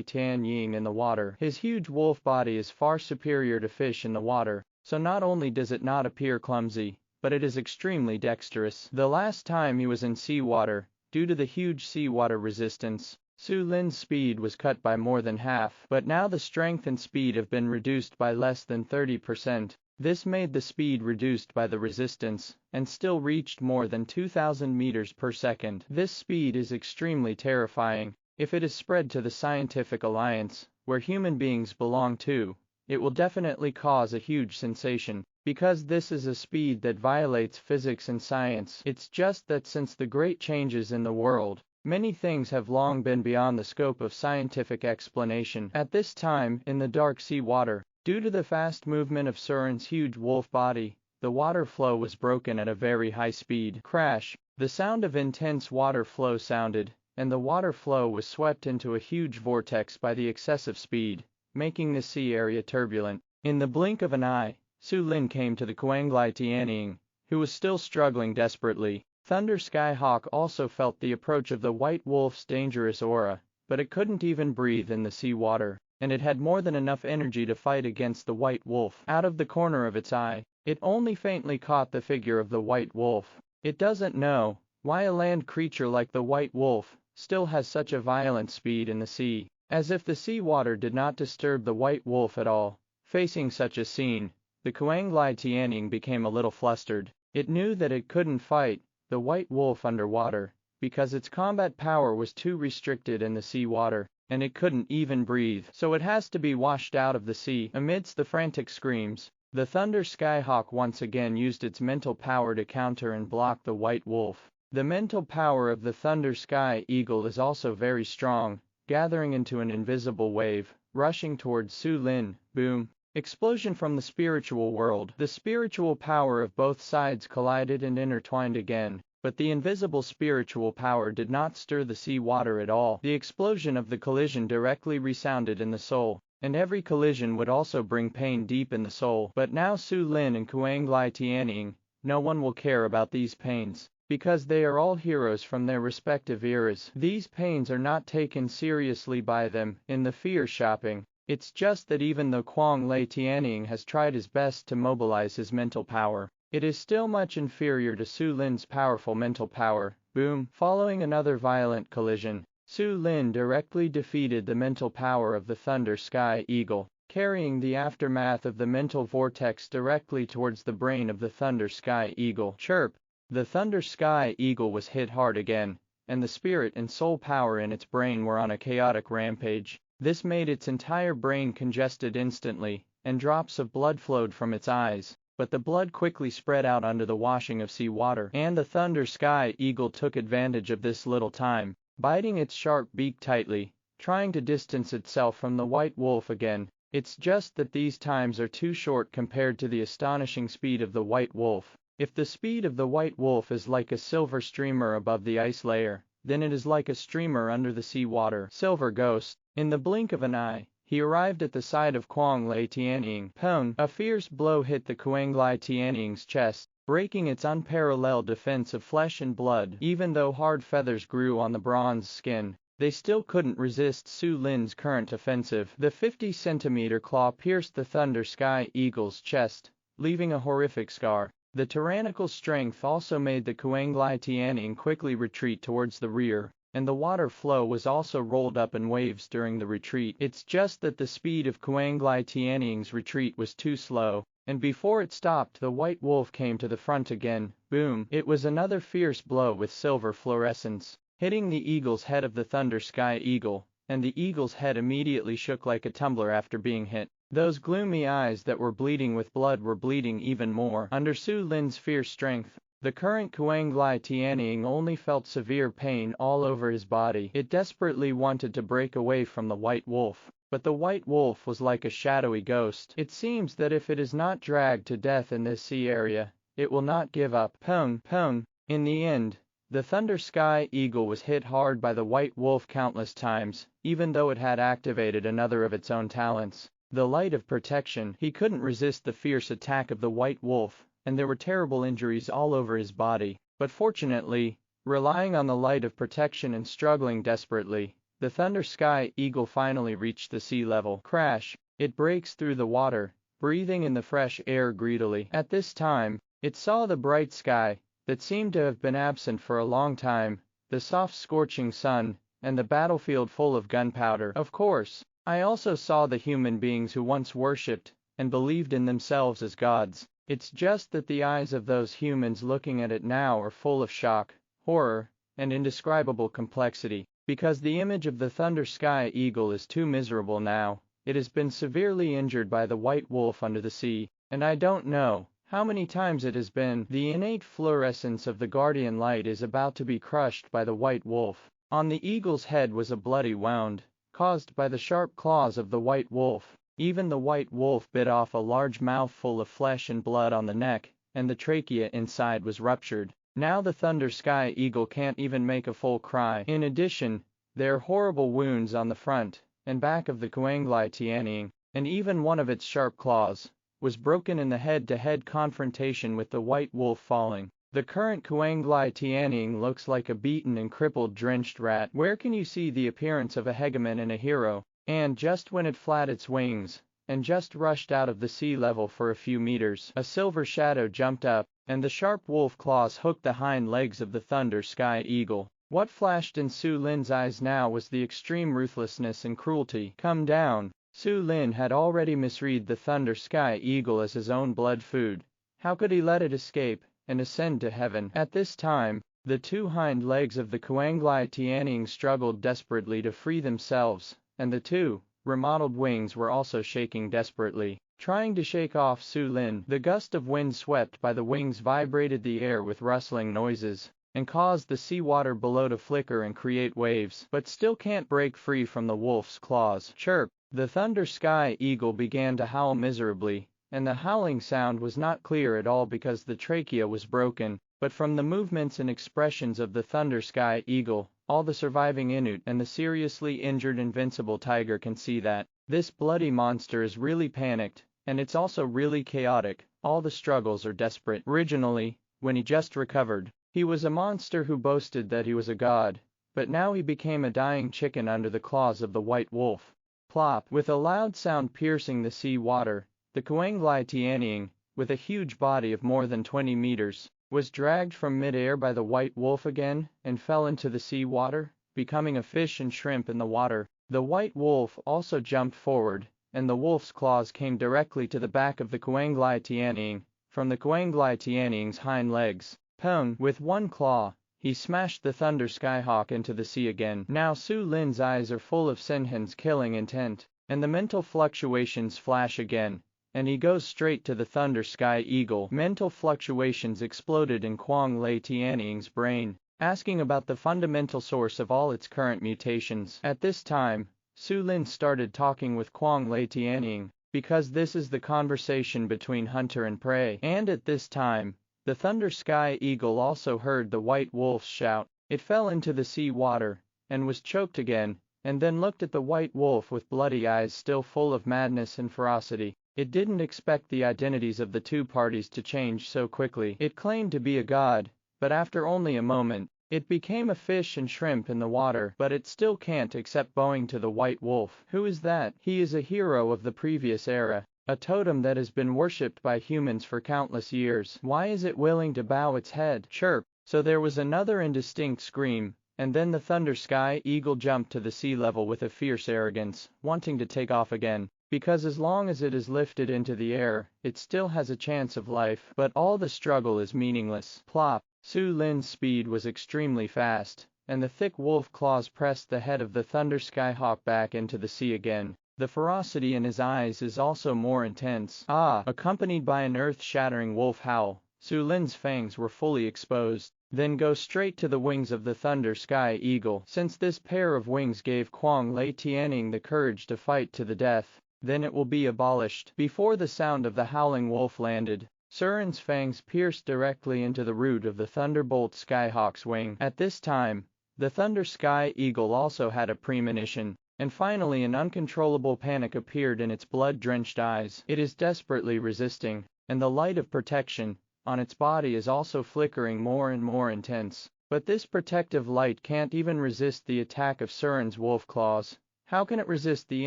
Tian Ying in the water. His huge wolf body is far superior to fish in the water, so not only does it not appear clumsy, but it is extremely dexterous. The last time he was in seawater, due to the huge seawater resistance, Su Lin's speed was cut by more than half, but now the strength and speed have been reduced by less than 30%. This made the speed reduced by the resistance, and still reached more than 2,000 meters per second. This speed is extremely terrifying. If it is spread to the scientific alliance, where human beings belong to, it will definitely cause a huge sensation, because this is a speed that violates physics and science. It's just that since the great changes in the world, many things have long been beyond the scope of scientific explanation. At this time, in the dark sea water, due to the fast movement of Surin's huge wolf body, the water flow was broken at a very high speed. Crash! The sound of intense water flow sounded, and the water flow was swept into a huge vortex by the excessive speed, making the sea area turbulent. In the blink of an eye, Su Lin came to the Kuang Lei Tianying, who was still struggling desperately. Thunder Skyhawk also felt the approach of the white wolf's dangerous aura, but it couldn't even breathe in the sea water, and it had more than enough energy to fight against the white wolf. Out of the corner of its eye, it only faintly caught the figure of the white wolf. It doesn't know why a land creature like the white wolf still has such a violent speed in the sea. As if the sea water did not disturb the white wolf at all. Facing such a scene, the Kuang Lei Tianying became a little flustered. It knew that it couldn't fight the white wolf underwater, because its combat power was too restricted in the sea water, and it couldn't even breathe. So it has to be washed out of the sea. Amidst the frantic screams, the Thunder Skyhawk once again used its mental power to counter and block the white wolf. The mental power of the Thunder Sky Eagle is also very strong, gathering into an invisible wave, rushing towards Su Lin. Boom! Explosion from the spiritual world. The spiritual power of both sides collided and intertwined again, but the invisible spiritual power did not stir the sea water at all. The explosion of the collision directly resounded in the soul, and every collision would also bring pain deep in the soul. But now Su Lin and Kuang Lei Tianying, no one will care about these pains, because they are all heroes from their respective eras. These pains are not taken seriously by them in the fear shopping. It's just that even though Kuang Lei Tianying has tried his best to mobilize his mental power, it is still much inferior to Su Lin's powerful mental power. Boom! Following another violent collision, Su Lin directly defeated the mental power of the Thunder Sky Eagle, carrying the aftermath of the mental vortex directly towards the brain of the Thunder Sky Eagle. Chirp! The Thunder Sky Eagle was hit hard again, and the spirit and soul power in its brain were on a chaotic rampage. This made its entire brain congested instantly, and drops of blood flowed from its eyes, but the blood quickly spread out under the washing of sea water. And the Thunder Sky Eagle took advantage of this little time, biting its sharp beak tightly, trying to distance itself from the white wolf again. It's just that these times are too short compared to the astonishing speed of the white wolf. If the speed of the white wolf is like a silver streamer above the ice layer, then it is like a streamer under the sea water. Silver Ghost. In the blink of an eye, he arrived at the side of Kuang Lei Tianying. Pone! A fierce blow hit the Kuang Lei Tianying's chest, breaking its unparalleled defense of flesh and blood. Even though hard feathers grew on the bronze skin, they still couldn't resist Su Lin's current offensive. The 50-centimeter claw pierced the Thunder Sky Eagle's chest, leaving a horrific scar. The tyrannical strength also made the Kuang Lei Tianying quickly retreat towards the rear, and the water flow was also rolled up in waves during the retreat. It's just that the speed of Kuang Lei Tianying's retreat was too slow, and before it stopped the white wolf came to the front again. Boom! It was another fierce blow with silver fluorescence, hitting the eagle's head of the Thunder Sky Eagle, and the eagle's head immediately shook like a tumbler after being hit. Those gloomy eyes that were bleeding with blood were bleeding even more under Su Lin's fierce strength. The current Kuang-Lai Tianying only felt severe pain all over his body. It desperately wanted to break away from the white wolf, but the white wolf was like a shadowy ghost. It seems that if it is not dragged to death in this sea area, it will not give up. Pong, pong. In the end, the Thunder Sky Eagle was hit hard by the white wolf countless times, even though it had activated another of its own talents, the light of protection. He couldn't resist the fierce attack of the white wolf, and there were terrible injuries all over his body. But fortunately, relying on the light of protection and struggling desperately, the Thunder Sky Eagle finally reached the sea level. Crash! It breaks through the water, breathing in the fresh air greedily. At this time, it saw the bright sky that seemed to have been absent for a long time, the soft scorching sun, and the battlefield full of gunpowder. Of course, I also saw the human beings who once worshipped and believed in themselves as gods. It's just that the eyes of those humans looking at it now are full of shock, horror, and indescribable complexity, because the image of the Thunder Sky Eagle is too miserable now. It has been severely injured by the white wolf under the sea, and I don't know how many times it has been. The innate fluorescence of the guardian light is about to be crushed by the white wolf. On the eagle's head was a bloody wound, caused by the sharp claws of the white wolf. Even the white wolf bit off a large mouthful of flesh and blood on the neck, and the trachea inside was ruptured. Now the Thunder Sky Eagle can't even make a full cry. In addition, there are horrible wounds on the front and back of the Kuang-Lai Tianying, and even one of its sharp claws was broken in the head-to-head confrontation with the white wolf falling. The current Kuang-Lai Tianying looks like a beaten and crippled drenched rat. Where can you see the appearance of a hegemon and a hero? And just when it flapped its wings and just rushed out of the sea level for a few meters, a silver shadow jumped up, and the sharp wolf claws hooked the hind legs of the Thunder Sky Eagle. What flashed in Su Lin's eyes now was the extreme ruthlessness and cruelty. Come down. Su Lin had already misread the Thunder Sky Eagle as his own blood food. How could he let it escape and ascend to heaven? At this time, the two hind legs of the Kuang-Lai Tianying struggled desperately to free themselves, and the two remodeled wings were also shaking desperately, trying to shake off Su Lin. The gust of wind swept by the wings vibrated the air with rustling noises, and caused the seawater below to flicker and create waves, but still can't break free from the wolf's claws. Chirp! The Thunder Sky Eagle began to howl miserably, and the howling sound was not clear at all because the trachea was broken, but from the movements and expressions of the Thunder Sky Eagle, all the surviving Inuit and the seriously injured Invincible Tiger can see that this bloody monster is really panicked, and it's also really chaotic. All the struggles are desperate. Originally, when he just recovered, he was a monster who boasted that he was a god, but now he became a dying chicken under the claws of the white wolf. Plop! With a loud sound piercing the sea water, the Kuang-Lai Tianying, with a huge body of more than 20 meters, was dragged from mid-air by the white wolf again and fell into the sea water, becoming a fish and shrimp in the water. The white wolf also jumped forward, and the wolf's claws came directly to the back of the Kuang-Lai Tianying, from the Kuang-Lai Tianying's hind legs. Pong! With one claw, he smashed the Thunder Skyhawk into the sea again. Now Su Lin's eyes are full of Senhen's killing intent, and the mental fluctuations flash again, and he goes straight to the Thunder Sky Eagle. Mental fluctuations exploded in Kuang-Lai Tianying's brain, asking about the fundamental source of all its current mutations. At this time, Su Lin started talking with Kuang-Lai Tianying, because this is the conversation between hunter and prey. And at this time, the Thunder Sky Eagle also heard the white wolf's shout. It fell into the sea water, and was choked again, and then looked at the white wolf with bloody eyes still full of madness and ferocity. It didn't expect the identities of the two parties to change so quickly. It claimed to be a god, but after only a moment, it became a fish and shrimp in the water. But it still can't accept bowing to the white wolf. Who is that? He is a hero of the previous era, a totem that has been worshipped by humans for countless years. Why is it willing to bow its head? Chirp! So there was another indistinct scream, and then the Thunder Sky Eagle jumped to the sea level with a fierce arrogance, wanting to take off again, because as long as it is lifted into the air, it still has a chance of life. But all the struggle is meaningless. Plop! Su Lin's speed was extremely fast, and the thick wolf claws pressed the head of the Thunder Skyhawk back into the sea again. The ferocity in his eyes is also more intense. Accompanied by an earth-shattering wolf howl, Su Lin's fangs were fully exposed. Then go straight to the wings of the Thunder Sky Eagle. Since this pair of wings gave Kwang Lei Tianning the courage to fight to the death, then it will be abolished. Before the sound of the howling wolf landed, Surin's fangs pierced directly into the root of the Thunderbolt Skyhawk's wing. At this time, the Thunder Sky Eagle also had a premonition, and finally an uncontrollable panic appeared in its blood-drenched eyes. It is desperately resisting, and the light of protection on its body is also flickering more and more intense. But this protective light can't even resist the attack of Surin's wolf claws. How can it resist the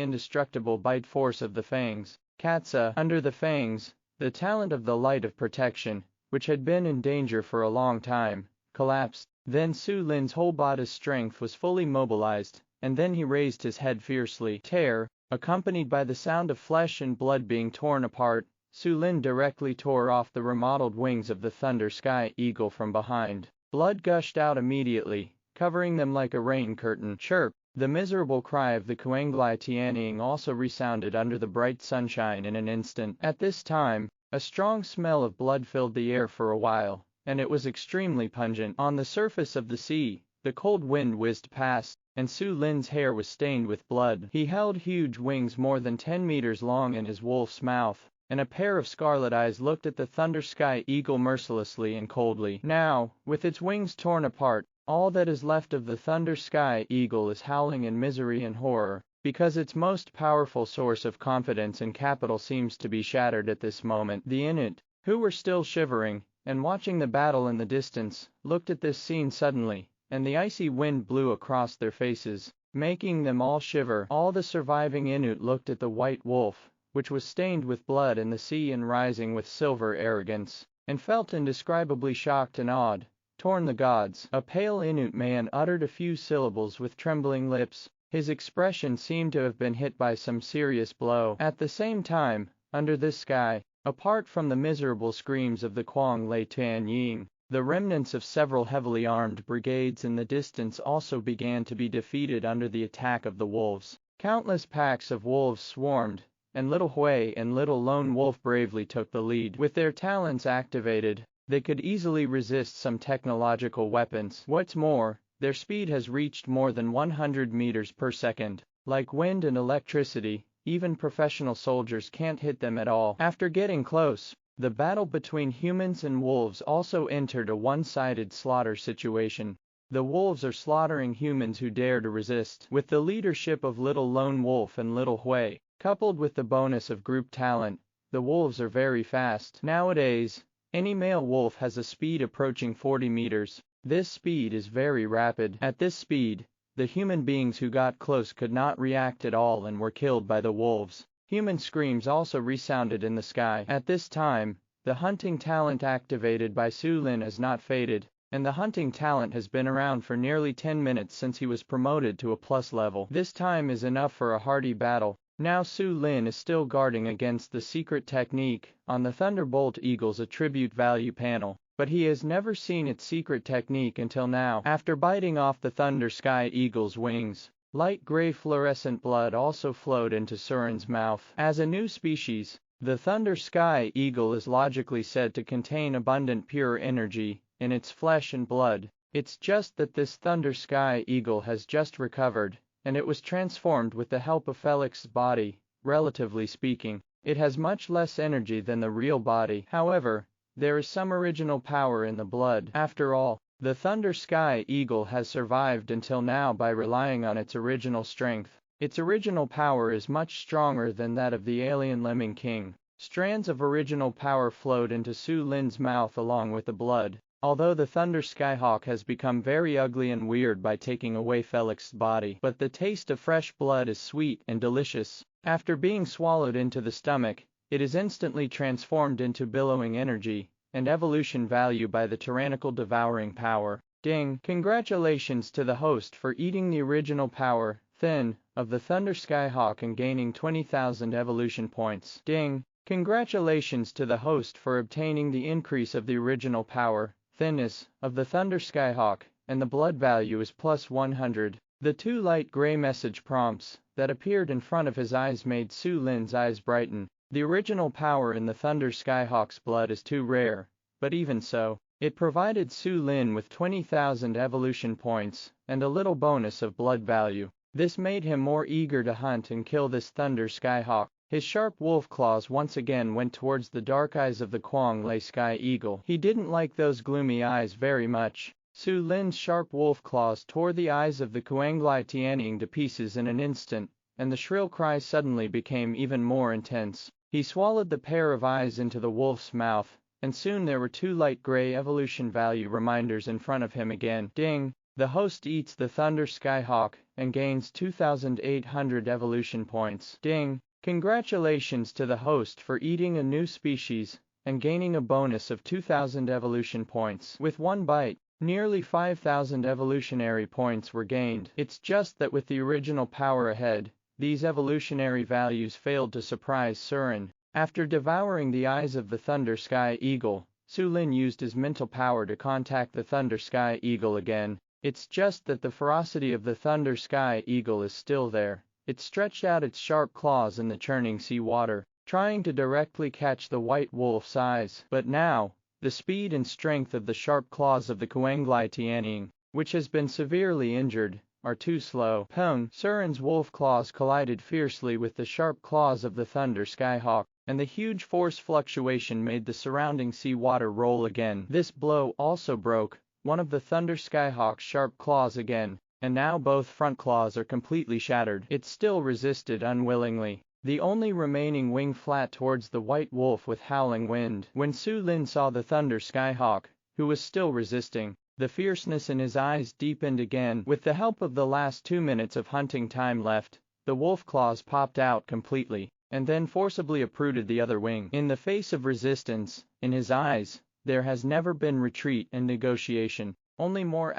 indestructible bite force of the fangs? Katsa, under the fangs, the talent of the light of protection, which had been in danger for a long time, collapsed. Then Su Lin's whole body's strength was fully mobilized, and then he raised his head fiercely. Tear, accompanied by the sound of flesh and blood being torn apart, Su Lin directly tore off the remodeled wings of the Thunder Sky Eagle from behind. Blood gushed out immediately, covering them like a rain curtain. Chirp! The miserable cry of the Kuanglai Tianning also resounded under the bright sunshine in an instant. At this time, a strong smell of blood filled the air for a while, and it was extremely pungent. On the surface of the sea, the cold wind whizzed past, and Su Lin's hair was stained with blood. He held huge wings more than 10 meters long in his wolf's mouth, and a pair of scarlet eyes looked at the Thunder Sky Eagle mercilessly and coldly. Now, with its wings torn apart, all that is left of the Thunder Sky Eagle is howling in misery and horror, because its most powerful source of confidence and capital seems to be shattered at this moment. The Inuit, who were still shivering and watching the battle in the distance, looked at this scene suddenly, and the icy wind blew across their faces, making them all shiver. All the surviving Inuit looked at the white wolf, which was stained with blood in the sea and rising with silver arrogance, and felt indescribably shocked and awed. Torn the gods. A pale Inuit man uttered a few syllables with trembling lips. His expression seemed to have been hit by some serious blow. At the same time, under this sky, apart from the miserable screams of the Kwang Lei Tianning, the remnants of several heavily armed brigades in the distance also began to be defeated under the attack of the wolves. Countless packs of wolves swarmed, and Little Hui and Little Lone Wolf bravely took the lead. With their talents activated, they could easily resist some technological weapons. What's more, their speed has reached more than 100 meters per second. Like wind and electricity, even professional soldiers can't hit them at all. After getting close, the battle between humans and wolves also entered a one-sided slaughter situation. The wolves are slaughtering humans who dare to resist. With the leadership of Little Lone Wolf and Little Hui, coupled with the bonus of group talent, the wolves are very fast. Nowadays, any male wolf has a speed approaching 40 meters. This speed is very rapid. At this speed, the human beings who got close could not react at all and were killed by the wolves. Human screams also resounded in the sky. At this time, the hunting talent activated by Su Lin has not faded, and the hunting talent has been around for nearly 10 minutes since he was promoted to a plus level. This time is enough for a hearty battle. Now Su Lin is still guarding against the secret technique on the Thunderbolt Eagle's attribute value panel, but he has never seen its secret technique until now. After biting off the Thunder Sky Eagle's wings, light gray fluorescent blood also flowed into Surin's mouth. As a new species, the Thunder Sky Eagle is logically said to contain abundant pure energy in its flesh and blood. It's just that this Thunder Sky Eagle has just recovered, and it was transformed with the help of Felix's body. Relatively speaking, it has much less energy than the real body. However, there is some original power in the blood. After all, the Thunder Sky Eagle has survived until now by relying on its original strength. Its original power is much stronger than that of the alien Lemming King. Strands of original power flowed into Su Lin's mouth along with the blood. Although the Thunder Skyhawk has become very ugly and weird by taking away Felix's body, but the taste of fresh blood is sweet and delicious. After being swallowed into the stomach, it is instantly transformed into billowing energy and evolution value by the tyrannical devouring power. Ding! Congratulations to the host for eating the original power, Thin, of the Thunder Skyhawk and gaining 20,000 evolution points. Ding! Congratulations to the host for obtaining the increase of the original power, Thinness, of the Thunder Skyhawk, and the blood value is plus 100. The two light gray message prompts that appeared in front of his eyes made Su Lin's eyes brighten. The original power in the Thunder Skyhawk's blood is too rare, but even so, it provided Su Lin with 20,000 evolution points and a little bonus of blood value. This made him more eager to hunt and kill this Thunder Skyhawk. His sharp wolf claws once again went towards the dark eyes of the Kwang Lei Sky Eagle. He didn't like those gloomy eyes very much. Su Lin's sharp wolf claws tore the eyes of the Kuanglai Tianying to pieces in an instant, and the shrill cry suddenly became even more intense. He swallowed the pair of eyes into the wolf's mouth, and soon there were two light gray evolution value reminders in front of him again. Ding! The host eats the Thunder Skyhawk and gains 2,800 evolution points. Ding! Congratulations to the host for eating a new species and gaining a bonus of 2,000 evolution points. With one bite, nearly 5,000 evolutionary points were gained. It's just that with the original power ahead, these evolutionary values failed to surprise Surin. After devouring the eyes of the Thunder Sky Eagle, Su Lin used his mental power to contact the Thunder Sky Eagle again. It's just that the ferocity of the Thunder Sky Eagle is still there. It stretched out its sharp claws in the churning sea water, trying to directly catch the white wolf's eyes. But now, the speed and strength of the sharp claws of the Kuanglai Tianying, which has been severely injured, are too slow. Peng! Surin's wolf claws collided fiercely with the sharp claws of the Thunder Skyhawk, and the huge force fluctuation made the surrounding sea water roll again. This blow also broke one of the Thunder Skyhawk's sharp claws again, and now both front claws are completely shattered. It still resisted unwillingly, the only remaining wing flat towards the white wolf with howling wind. When Su Lin saw the Thunder Skyhawk, who was still resisting, the fierceness in his eyes deepened again. With the help of the last 2 minutes of hunting time left, the wolf claws popped out completely, and then forcibly uprooted the other wing. In the face of resistance, in his eyes, there has never been retreat and negotiation, only more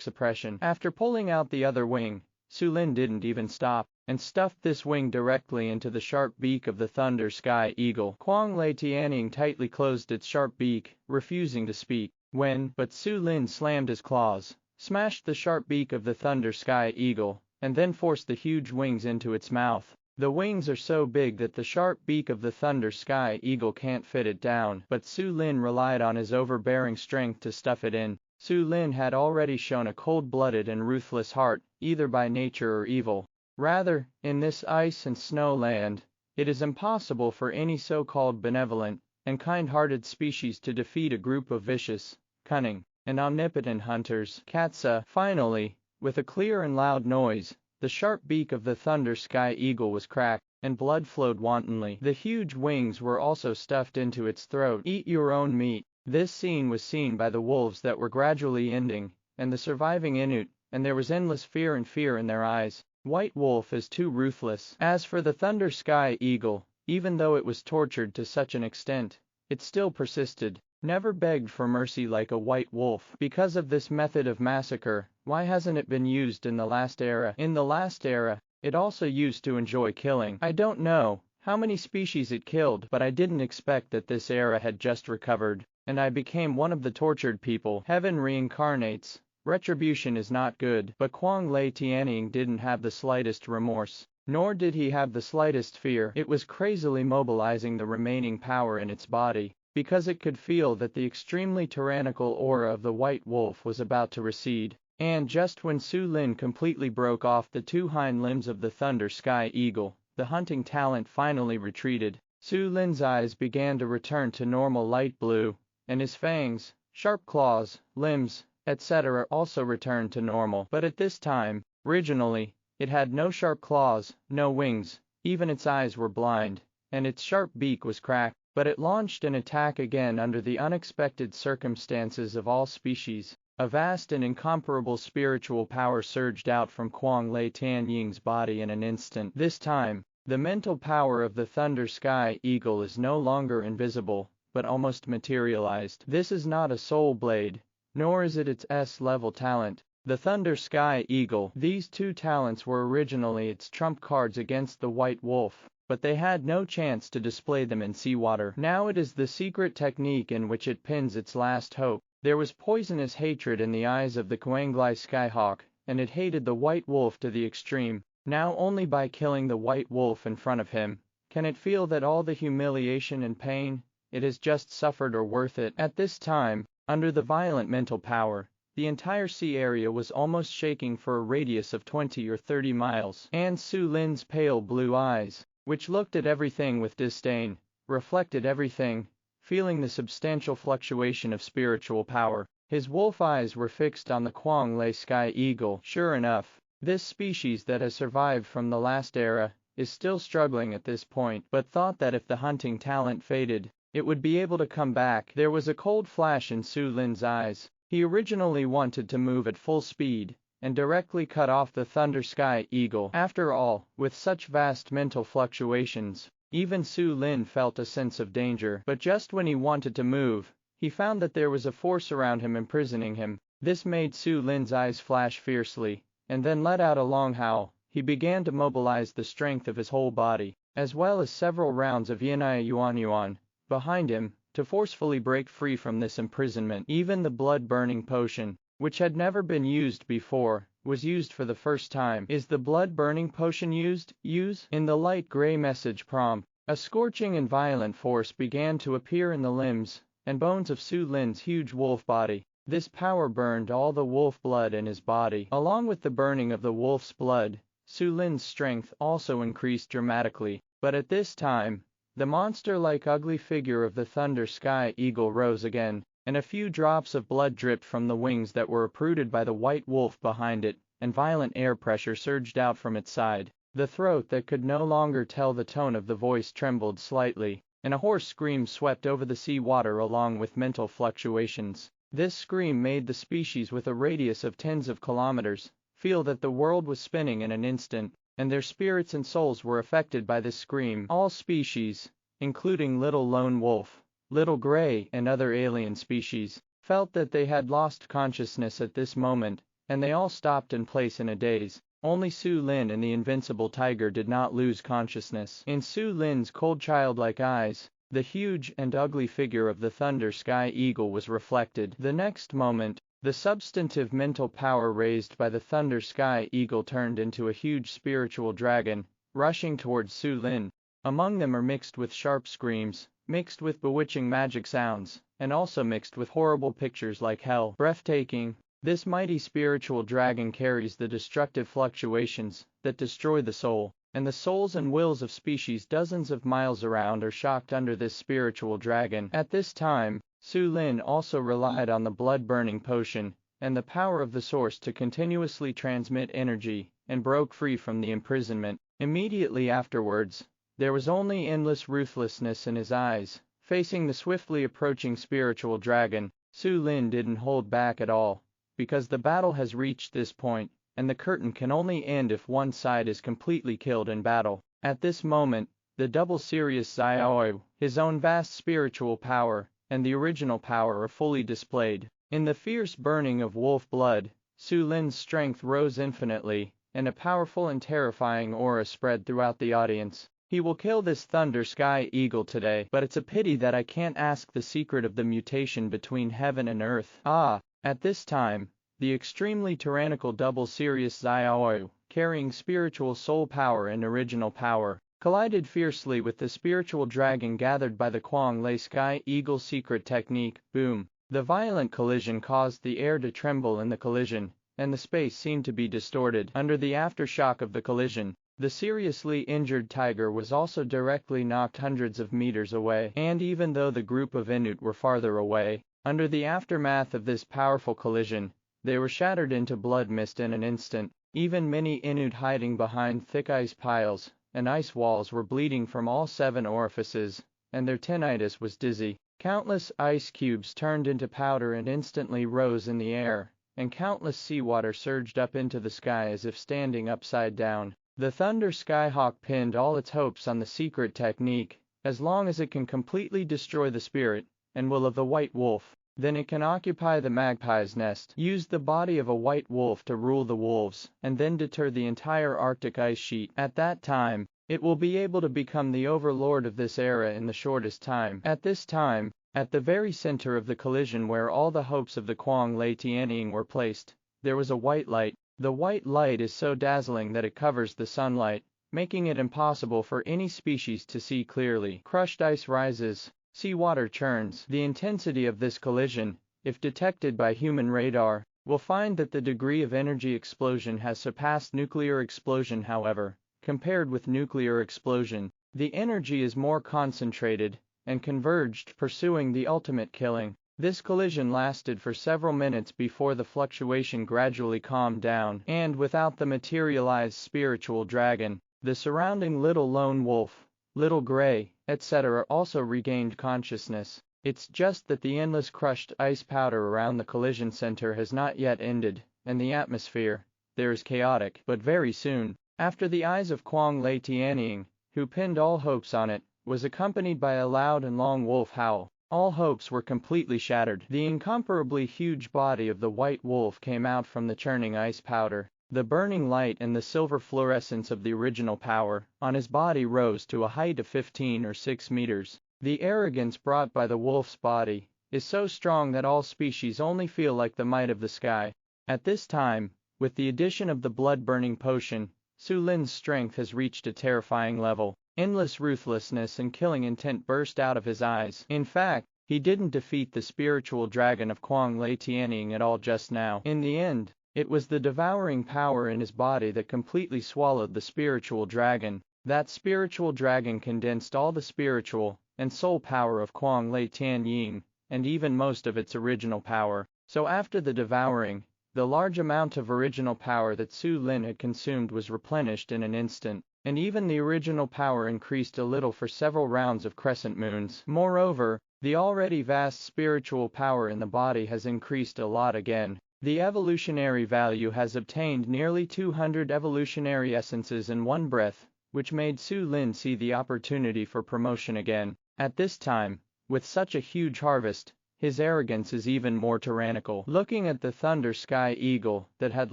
suppression. After pulling out the other wing, Su Lin didn't even stop, and stuffed this wing directly into the sharp beak of the Thunder Sky Eagle. Kwang Lei Tianying tightly closed its sharp beak, refusing to speak. But Su Lin slammed his claws, smashed the sharp beak of the Thunder Sky Eagle, and then forced the huge wings into its mouth. The wings are so big that the sharp beak of the Thunder Sky Eagle can't fit it down, but Su Lin relied on his overbearing strength to stuff it in. Su Lin had already shown a cold-blooded and ruthless heart, either by nature or evil. Rather, in this ice and snow land, it is impossible for any so-called benevolent and kind-hearted species to defeat a group of vicious, cunning, and omnipotent hunters. Katsa! Finally, with a clear and loud noise, the sharp beak of the Thunder Sky Eagle was cracked, and blood flowed wantonly. The huge wings were also stuffed into its throat. Eat your own meat. This scene was seen by the wolves that were gradually ending, and the surviving Inuit, and there was endless fear in their eyes. White Wolf is too ruthless. As for the Thunder Sky Eagle, even though it was tortured to such an extent, it still persisted, never begged for mercy like a white wolf. Because of this method of massacre, why hasn't it been used in the last era? In the last era, it also used to enjoy killing. I don't know how many species it killed, but I didn't expect that this era had just recovered, and I became one of the tortured people. Heaven reincarnates. Retribution is not good. But Kwang Lei Tianying didn't have the slightest remorse, nor did he have the slightest fear. It was crazily mobilizing the remaining power in its body, because it could feel that the extremely tyrannical aura of the white wolf was about to recede. And just when Su Lin completely broke off the two hind limbs of the Thunder Sky Eagle, the hunting talent finally retreated. Su Lin's eyes began to return to normal light blue, and his fangs, sharp claws, limbs, etc. also returned to normal. But at this time, originally, it had no sharp claws, no wings, even its eyes were blind, and its sharp beak was cracked. But it launched an attack again under the unexpected circumstances of all species. A vast and incomparable spiritual power surged out from Kwang Lei Tianying's body in an instant. This time, the mental power of the Thunder Sky Eagle is no longer invisible, but almost materialized. This is not a soul blade, nor is it its S-level talent. The Thunder Sky Eagle. These two talents were originally its trump cards against the White Wolf, but they had no chance to display them in seawater. Now it is the secret technique in which it pins its last hope. There was poisonous hatred in the eyes of the Kuanglai skyhawk, and it hated the white wolf to the extreme. Now only by killing the white wolf in front of him can it feel that all the humiliation and pain it has just suffered are worth it. At this time, under the violent mental power, the entire sea area was almost shaking for a radius of 20 or 30 miles. And Su Lin's pale blue eyes, which looked at everything with disdain, reflected everything, feeling the substantial fluctuation of spiritual power. His wolf eyes were fixed on the Kuanglai sky eagle. Sure enough, this species that has survived from the last era is still struggling at this point, but thought that if the hunting talent faded, it would be able to come back. There was a cold flash in Su Lin's eyes. He originally wanted to move at full speed and directly cut off the Thunder Sky Eagle. After all, with such vast mental fluctuations, even Su Lin felt a sense of danger. But just when he wanted to move, he found that there was a force around him imprisoning him. This made Su Lin's eyes flash fiercely, and then let out a long howl. He began to mobilize the strength of his whole body, as well as several rounds of Yanai Yuan Yuan behind him, to forcefully break free from this imprisonment. Even the blood-burning potion, which had never been used before, was used for the first time. Is the blood-burning potion used? Use? In the light gray message prompt, a scorching and violent force began to appear in the limbs and bones of Su Lin's huge wolf body. This power burned all the wolf blood in his body. Along with the burning of the wolf's blood, Su Lin's strength also increased dramatically. But at this time, the monster-like ugly figure of the Thunder Sky Eagle rose again, and a few drops of blood dripped from the wings that were uprooted by the white wolf behind it, and violent air pressure surged out from its side. The throat that could no longer tell the tone of the voice trembled slightly, and a hoarse scream swept over the sea water along with mental fluctuations. This scream made the species with a radius of tens of kilometers feel that the world was spinning in an instant, and their spirits and souls were affected by this scream. All species, including Little Lone Wolf, Little Gray, and other alien species, felt that they had lost consciousness at this moment, and they all stopped in place in a daze. Only Su Lin and the invincible tiger did not lose consciousness. In Su Lin's cold childlike eyes, the huge and ugly figure of the Thunder Sky Eagle was reflected. The next moment, the substantive mental power raised by the Thunder Sky Eagle turned into a huge spiritual dragon, rushing towards Su Lin. Among them are mixed with sharp screams, mixed with bewitching magic sounds, and also mixed with horrible pictures like hell. Breathtaking, this mighty spiritual dragon carries the destructive fluctuations that destroy the soul, and the souls and wills of species dozens of miles around are shocked under this spiritual dragon. At this time, Su Lin also relied on the blood-burning potion and the power of the source to continuously transmit energy, and broke free from the imprisonment. Immediately afterwards, there was only endless ruthlessness in his eyes. Facing the swiftly approaching spiritual dragon, Su Lin didn't hold back at all, because the battle has reached this point, and the curtain can only end if one side is completely killed in battle. At this moment, the double serious Xiaoyu, his own vast spiritual power, and the original power are fully displayed. In the fierce burning of wolf blood, Su Lin's strength rose infinitely, and a powerful and terrifying aura spread throughout the audience. He will kill this Thunder Sky Eagle today, but it's a pity that I can't ask the secret of the mutation between heaven and earth. At this time, the extremely tyrannical double serious Xiaoyu, carrying spiritual soul power and original power, collided fiercely with the spiritual dragon gathered by the Kuanglai Sky Eagle secret technique. Boom! The violent collision caused the air to tremble in the collision, and the space seemed to be distorted. Under the aftershock of the collision, the seriously injured tiger was also directly knocked hundreds of meters away. And even though the group of Inuit were farther away, under the aftermath of this powerful collision, they were shattered into blood mist in an instant. Even many Inuit hiding behind thick ice piles and ice walls were bleeding from all 7 orifices, and their tinnitus was dizzy. Countless ice cubes turned into powder and instantly rose in the air, and countless seawater surged up into the sky as if standing upside down. The Thunder Skyhawk pinned all its hopes on the secret technique. As long as it can completely destroy the spirit and will of the white wolf, then it can occupy the magpie's nest, use the body of a white wolf to rule the wolves, and then deter the entire Arctic ice sheet. At that time, it will be able to become the overlord of this era in the shortest time. At this time, At the very center of the collision where all the hopes of the Quang Lei Tianying were placed, there was a white light. The white light is so dazzling that it covers the sunlight, making it impossible for any species to see clearly. Crushed ice rises, seawater churns. The intensity of this collision, if detected by human radar, will find that the degree of energy explosion has surpassed nuclear explosion. However, compared with nuclear explosion, the energy is more concentrated and converged, pursuing the ultimate killing. This collision lasted for several minutes before the fluctuation gradually calmed down, and without the materialized spiritual dragon, the surrounding little lone wolf, little gray, etc. also regained consciousness. It's just that the endless crushed ice powder around the collision center has not yet ended, and the atmosphere there is chaotic. But very soon, after the eyes of Quang Lei Tianying, who pinned all hopes on it, was accompanied by a loud and long wolf howl. All hopes were completely shattered. The incomparably huge body of the white wolf came out from the churning ice powder. The burning light and the silver fluorescence of the original power on his body rose to a height of 15 or 6 meters. The arrogance brought by the wolf's body is so strong that all species only feel like the might of the sky. At this time, with the addition of the blood-burning potion, Su Lin's strength has reached a terrifying level. Endless ruthlessness and killing intent burst out of his eyes. In fact, he didn't defeat the spiritual dragon of Quang Lei Tianying at all just now. In the end, it was the devouring power in his body that completely swallowed the spiritual dragon. That spiritual dragon condensed all the spiritual and soul power of Quang Lei Tianying, and even most of its original power. So after the devouring, the large amount of original power that Su Lin had consumed was replenished in an instant. And even the original power increased a little for several rounds of crescent moons. Moreover, the already vast spiritual power in the body has increased a lot again. The evolutionary value has obtained nearly 200 evolutionary essences in one breath, which made Su Lin see the opportunity for promotion again. At this time, with such a huge harvest, his arrogance is even more tyrannical. Looking at the Thunder Sky Eagle that had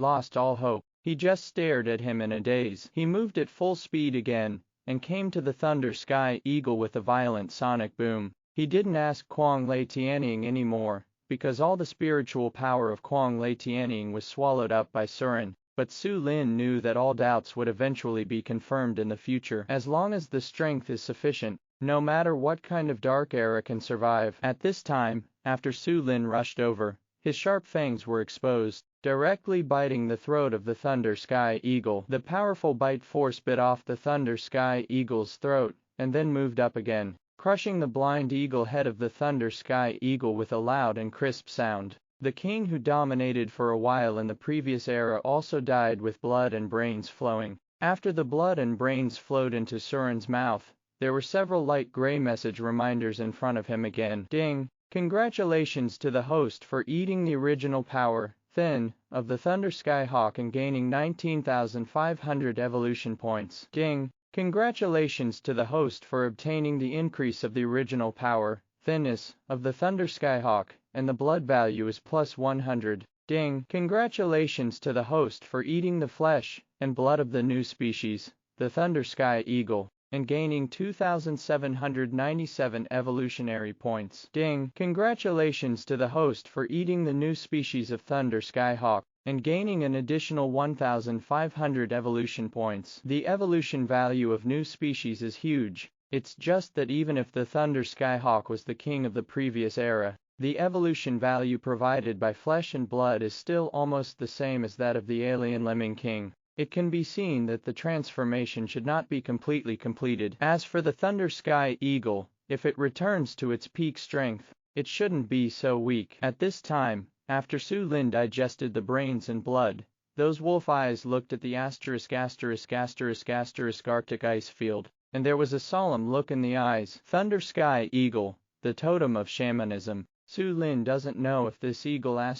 lost all hope, he just stared at him in a daze. He moved at full speed again, and came to the Thunder Sky Eagle with a violent sonic boom. He didn't ask Quang Lei Tianying anymore, because all the spiritual power of Quang Lei Tianying was swallowed up by Surin. But Su Lin knew that all doubts would eventually be confirmed in the future. As long as the strength is sufficient, no matter what kind of dark era can survive. At this time, after Su Lin rushed over, his sharp fangs were exposed, directly biting the throat of the Thunder Sky Eagle. The powerful bite force bit off the Thunder Sky Eagle's throat, and then moved up again, crushing the blind eagle head of the Thunder Sky Eagle with a loud and crisp sound. The king who dominated for a while in the previous era also died with blood and brains flowing. After the blood and brains flowed into Surin's mouth, there were several light gray message reminders in front of him again. Ding! Congratulations to the host for eating the original power, Thin, of the Thunder Sky Hawk and gaining 19,500 evolution points. Ding! Congratulations to the host for obtaining the increase of the original power, Thinness, of the Thunder Sky Hawk, and the blood value is plus 100. Ding! Congratulations to the host for eating the flesh and blood of the new species, the Thunder Sky Eagle, and gaining 2,797 evolutionary points. Ding! Congratulations to the host for eating the new species of Thunder Sky Hawk, and gaining an additional 1,500 evolution points. The evolution value of new species is huge. It's just that even if the Thunder Sky Hawk was the king of the previous era, the evolution value provided by flesh and blood is still almost the same as that of the alien Lemming King. It can be seen that the transformation should not be completely completed. As for the Thunder Sky Eagle, if it returns to its peak strength, it shouldn't be so weak. At this time, after Su Lin digested the brains and blood, those wolf eyes looked at the Arctic ice field, and there was a solemn look in the eyes. Thunder Sky Eagle, the totem of shamanism. Su Lin doesn't know if this eagle of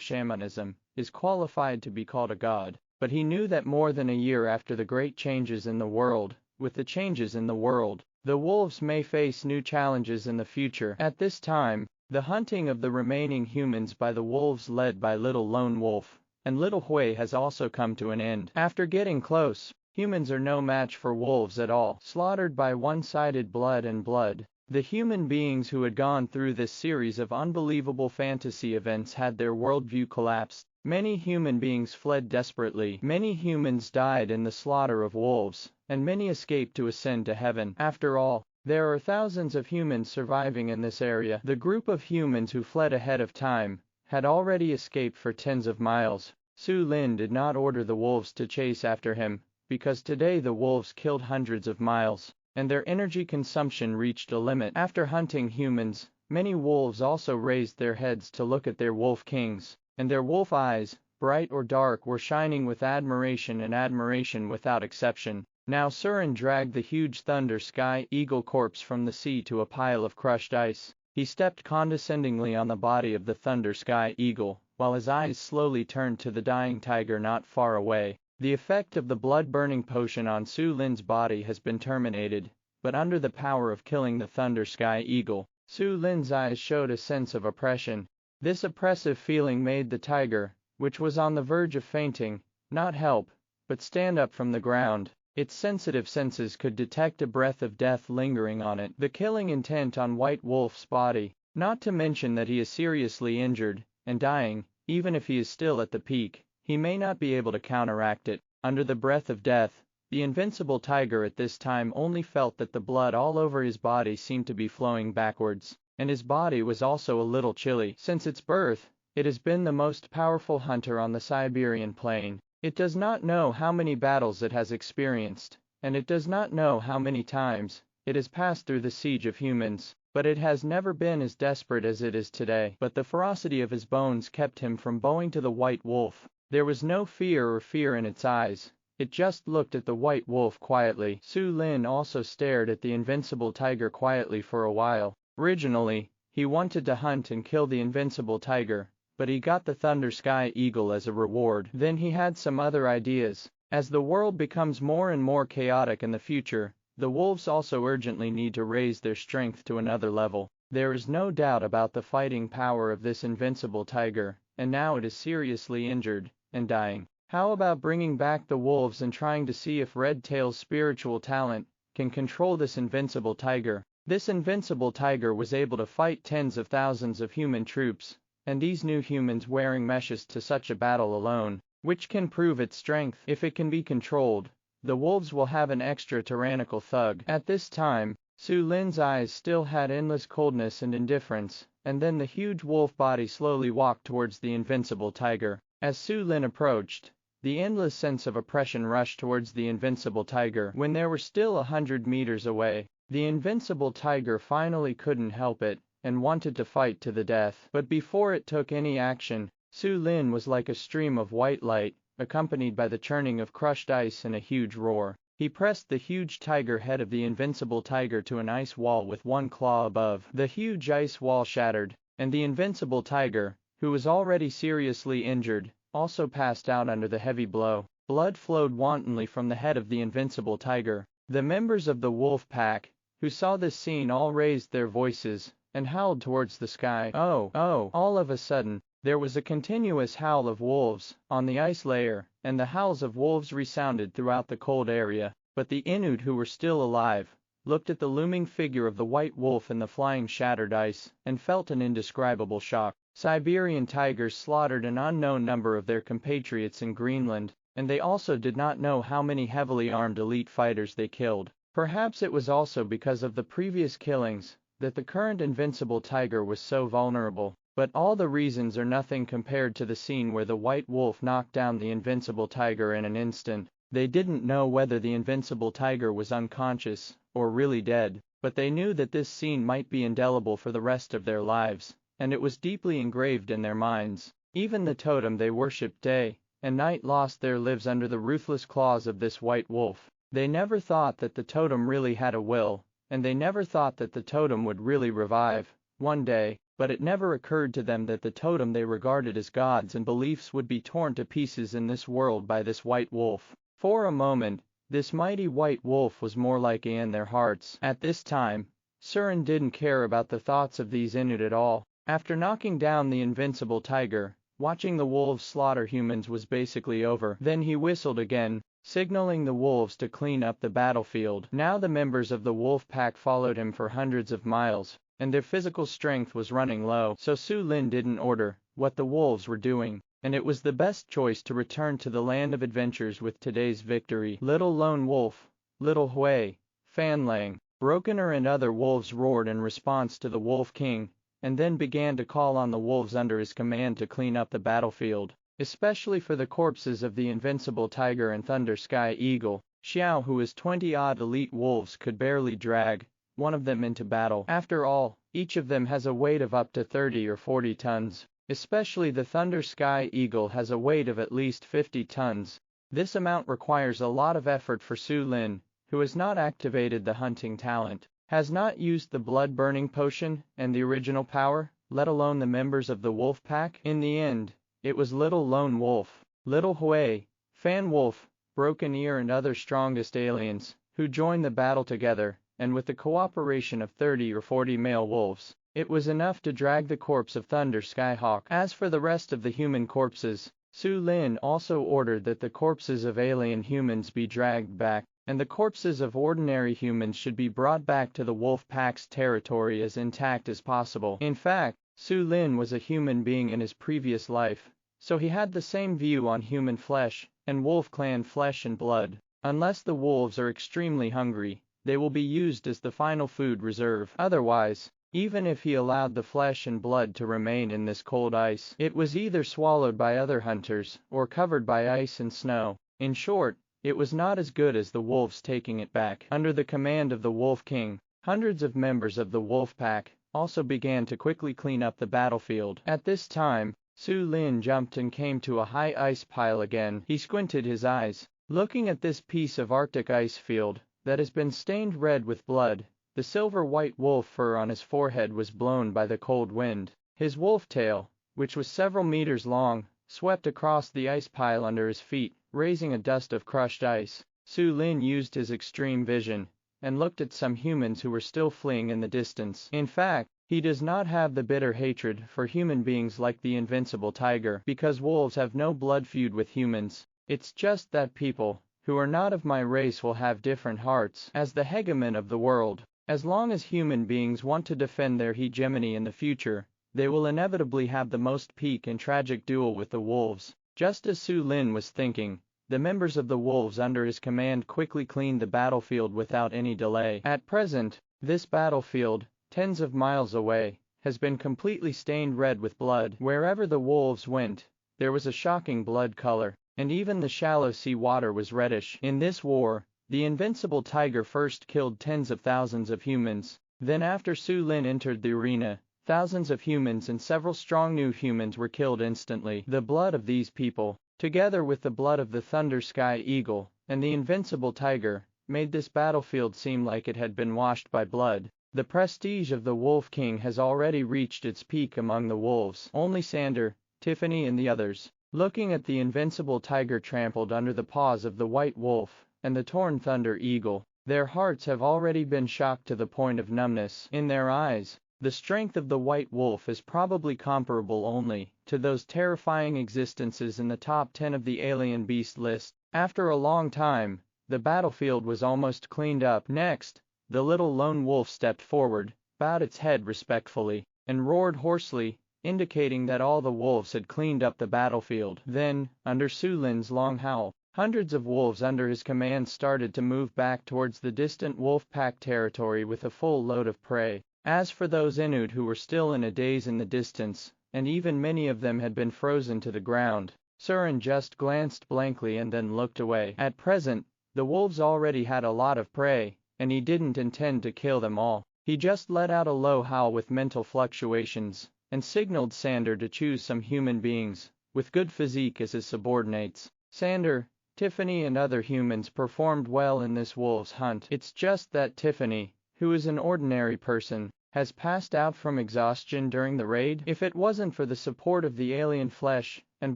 shamanism is qualified to be called a god, but he knew that more than a year after the great changes in the world, with the changes in the world, the wolves may face new challenges in the future. At this time, the hunting of the remaining humans by the wolves led by Little Lone Wolf and Little Hui has also come to an end. After getting close, humans are no match for wolves at all. Slaughtered by one-sided blood and blood, The human beings who had gone through this series of unbelievable fantasy events had their worldview collapsed. Many human beings fled desperately, many humans died in the slaughter of wolves, and many escaped to ascend to heaven. After all, there are thousands of humans surviving in this area. The group of humans who fled ahead of time had already escaped for tens of miles. Su Lin did not order the wolves to chase after him, because today the wolves killed hundreds of miles, and their energy consumption reached a limit. After hunting humans, many wolves also raised their heads to look at their wolf kings, and their wolf eyes, bright or dark, were shining with admiration, and admiration without exception. Now Surin dragged the huge thunder sky eagle corpse from the sea to a pile of crushed ice. He stepped condescendingly on the body of the thunder sky eagle, while his eyes slowly turned to the dying tiger not far away. The effect of the blood-burning potion on Su Lin's body has been terminated, but under the power of killing the thunder sky eagle, Su Lin's eyes showed a sense of oppression. This oppressive feeling made the tiger, which was on the verge of fainting, not help, but stand up from the ground. Its sensitive senses could detect a breath of death lingering on it. The killing intent on White Wolf's body, not to mention that he is seriously injured and dying, even if he is still at the peak, he may not be able to counteract it. Under the breath of death, the invincible tiger at this time only felt that the blood all over his body seemed to be flowing backwards, and his body was also a little chilly. Since its birth, it has been the most powerful hunter on the Siberian plain. It does not know how many battles it has experienced, and it does not know how many times it has passed through the siege of humans, but it has never been as desperate as it is today. But the ferocity of his bones kept him from bowing to the white wolf. There was no fear in its eyes. It just looked at the white wolf quietly. Su Lin also stared at the invincible tiger quietly for a while. Originally, he wanted to hunt and kill the invincible tiger, but he got the thunder sky eagle as a reward. Then he had some other ideas. As the world becomes more and more chaotic in the future, the wolves also urgently need to raise their strength to another level. There is no doubt about the fighting power of this invincible tiger, and now it is seriously injured and dying. How about bringing back the wolves and trying to see if Red Tail's spiritual talent can control this invincible tiger? This invincible tiger was able to fight tens of thousands of human troops, and these new humans wearing meshes to such a battle alone, which can prove its strength. If it can be controlled, the wolves will have an extra tyrannical thug. At this time, Su Lin's eyes still had endless coldness and indifference, and then the huge wolf body slowly walked towards the invincible tiger. As Su Lin approached, the endless sense of oppression rushed towards the invincible tiger. When they were still 100 meters away, the invincible tiger finally couldn't help it, and wanted to fight to the death. But before it took any action, Su Lin was like a stream of white light, accompanied by the churning of crushed ice and a huge roar. He pressed the huge tiger head of the invincible tiger to an ice wall with one claw above. The huge ice wall shattered, and the invincible tiger, who was already seriously injured, also passed out under the heavy blow. Blood flowed wantonly from the head of the invincible tiger. The members of the wolf pack, who saw this scene, all raised their voices and howled towards the sky. Oh! All of a sudden, there was a continuous howl of wolves on the ice layer, and the howls of wolves resounded throughout the cold area. But the Inuit, who were still alive, looked at the looming figure of the white wolf in the flying shattered ice, and felt an indescribable shock. Siberian tigers slaughtered an unknown number of their compatriots in Greenland, and they also did not know how many heavily armed elite fighters they killed. Perhaps it was also because of the previous killings that the current invincible tiger was so vulnerable. But all the reasons are nothing compared to the scene where the white wolf knocked down the invincible tiger in an instant. They didn't know whether the invincible tiger was unconscious or really dead, but they knew that this scene might be indelible for the rest of their lives, and it was deeply engraved in their minds. Even the totem they worshipped day and night lost their lives under the ruthless claws of this white wolf. They never thought that the totem really had a will, and they never thought that the totem would really revive one day, but it never occurred to them that the totem they regarded as gods and beliefs would be torn to pieces in this world by this white wolf. For a moment, this mighty white wolf was more like in their hearts. At this time, Surin didn't care about the thoughts of these Inuit at all. After knocking down the invincible tiger, watching the wolves slaughter humans was basically over. Then he whistled again, signaling the wolves to clean up the battlefield. Now the members of the wolf pack followed him for hundreds of miles, and their physical strength was running low, so Su Lin didn't order what the wolves were doing, and it was the best choice to return to the land of adventures with today's victory. Little Lone Wolf, Little Hui, Fan Lang, Brokener and other wolves roared in response to the Wolf King, and then began to call on the wolves under his command to clean up the battlefield, especially for the corpses of the invincible tiger and Thunder Sky Eagle. Xiao, who was 20-odd elite wolves, could barely drag one of them into battle. After all, each of them has a weight of up to 30 or 40 tons. Especially the Thunder Sky Eagle has a weight of at least 50 tons. This amount requires a lot of effort for Su Lin, who has not activated the hunting talent, has not used the blood-burning potion and the original power, let alone the members of the wolf pack. In the end, it was Little Lone Wolf, Little Hui, Fan Wolf, Broken Ear and other strongest aliens, who joined the battle together, and with the cooperation of 30 or 40 male wolves, it was enough to drag the corpse of Thunder Skyhawk. As for the rest of the human corpses, Su Lin also ordered that the corpses of alien humans be dragged back, and the corpses of ordinary humans should be brought back to the wolf pack's territory as intact as possible. In fact, Su Lin was a human being in his previous life, so he had the same view on human flesh and wolf clan flesh and blood. Unless the wolves are extremely hungry, they will be used as the final food reserve. Otherwise, even if he allowed the flesh and blood to remain in this cold ice, it was either swallowed by other hunters or covered by ice and snow. In short, it was not as good as the wolves taking it back. Under the command of the Wolf King, hundreds of members of the wolf pack also began to quickly clean up the battlefield. At this time, Su Lin jumped and came to a high ice pile again. He squinted his eyes, looking at this piece of Arctic ice field that has been stained red with blood. The silver-white wolf fur on his forehead was blown by the cold wind. His wolf tail, which was several meters long, swept across the ice pile under his feet, raising a dust of crushed ice. Su Lin used his extreme vision and looked at some humans who were still fleeing in the distance. In fact, he does not have the bitter hatred for human beings like the invincible tiger, because wolves have no blood feud with humans. It's just that people who are not of my race will have different hearts. As the hegemon of the world, as long as human beings want to defend their hegemony in the future, they will inevitably have the most peak and tragic duel with the wolves. Just as Su Lin was thinking, the members of the wolves under his command quickly cleaned the battlefield without any delay. At present, this battlefield, tens of miles away, has been completely stained red with blood. Wherever the wolves went, there was a shocking blood color, and even the shallow sea water was reddish. In this war, the invincible tiger first killed tens of thousands of humans. Then after Su Lin entered the arena, thousands of humans and several strong new humans were killed instantly. The blood of these people, together with the blood of the Thunder Sky Eagle and the invincible tiger, made this battlefield seem like it had been washed by blood. The prestige of the Wolf King has already reached its peak among the wolves. Only Sander, Tiffany and the others, looking at the invincible tiger trampled under the paws of the white wolf and the torn Thunder Eagle, their hearts have already been shocked to the point of numbness. In their eyes, the strength of the white wolf is probably comparable only to those terrifying existences in the top 10 of the alien beast list. After a long time, the battlefield was almost cleaned up. Next, the little lone wolf stepped forward, bowed its head respectfully, and roared hoarsely, indicating that all the wolves had cleaned up the battlefield. Then, under Su Lin's long howl, hundreds of wolves under his command started to move back towards the distant wolf pack territory with a full load of prey. As for those Inuit who were still in a daze in the distance, and even many of them had been frozen to the ground, Surin just glanced blankly and then looked away. At present, the wolves already had a lot of prey, and he didn't intend to kill them all. He just let out a low howl with mental fluctuations, and signaled Sander to choose some human beings with good physique as his subordinates. Sander, Tiffany and other humans performed well in this wolves hunt. It's just that Tiffany, who is an ordinary person, has passed out from exhaustion during the raid. If it wasn't for the support of the alien flesh and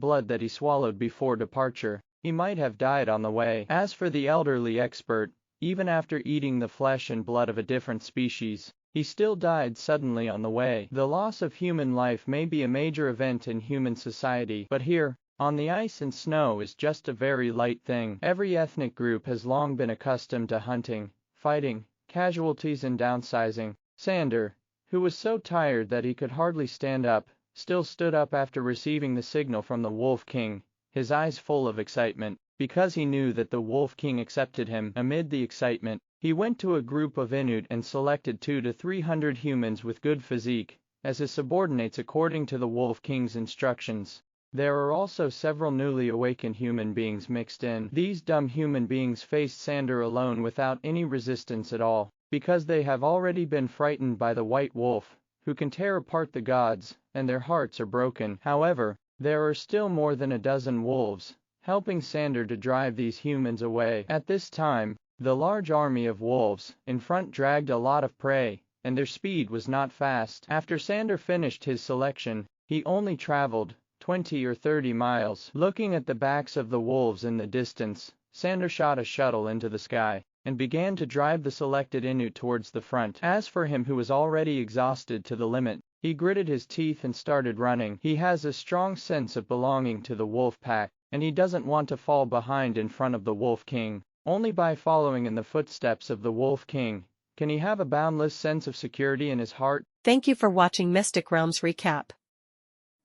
blood that he swallowed before departure, he might have died on the way. As for the elderly expert, even after eating the flesh and blood of a different species, he still died suddenly on the way. The loss of human life may be a major event in human society, but here, On the ice and snow is just a very light thing. Every ethnic group has long been accustomed to hunting, fighting, casualties and downsizing. Sander, who was so tired that he could hardly stand up, still stood up after receiving the signal from the Wolf King, his eyes full of excitement, because he knew that the Wolf King accepted him. Amid the excitement, he went to a group of Inuit and selected 200 to 300 humans with good physique, as his subordinates according to the Wolf King's instructions. There are also several newly awakened human beings mixed in. These dumb human beings faced Sander alone without any resistance at all, because they have already been frightened by the White Wolf, who can tear apart the gods, and their hearts are broken. However, there are still more than a dozen wolves, helping Sander to drive these humans away. At this time, the large army of wolves in front dragged a lot of prey, and their speed was not fast. After Sander finished his selection, he only traveled 20 or 30 miles. Looking at the backs of the wolves in the distance, Sander shot a shuttle into the sky and began to drive the selected Inuit towards the front. As for him, who was already exhausted to the limit, he gritted his teeth and started running. He has a strong sense of belonging to the wolf pack, and he doesn't want to fall behind in front of the Wolf King. Only by following in the footsteps of the Wolf King can he have a boundless sense of security in his heart. Thank you for watching Mystic Realms Recap.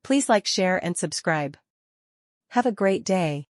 Please like, share and subscribe. Have a great day.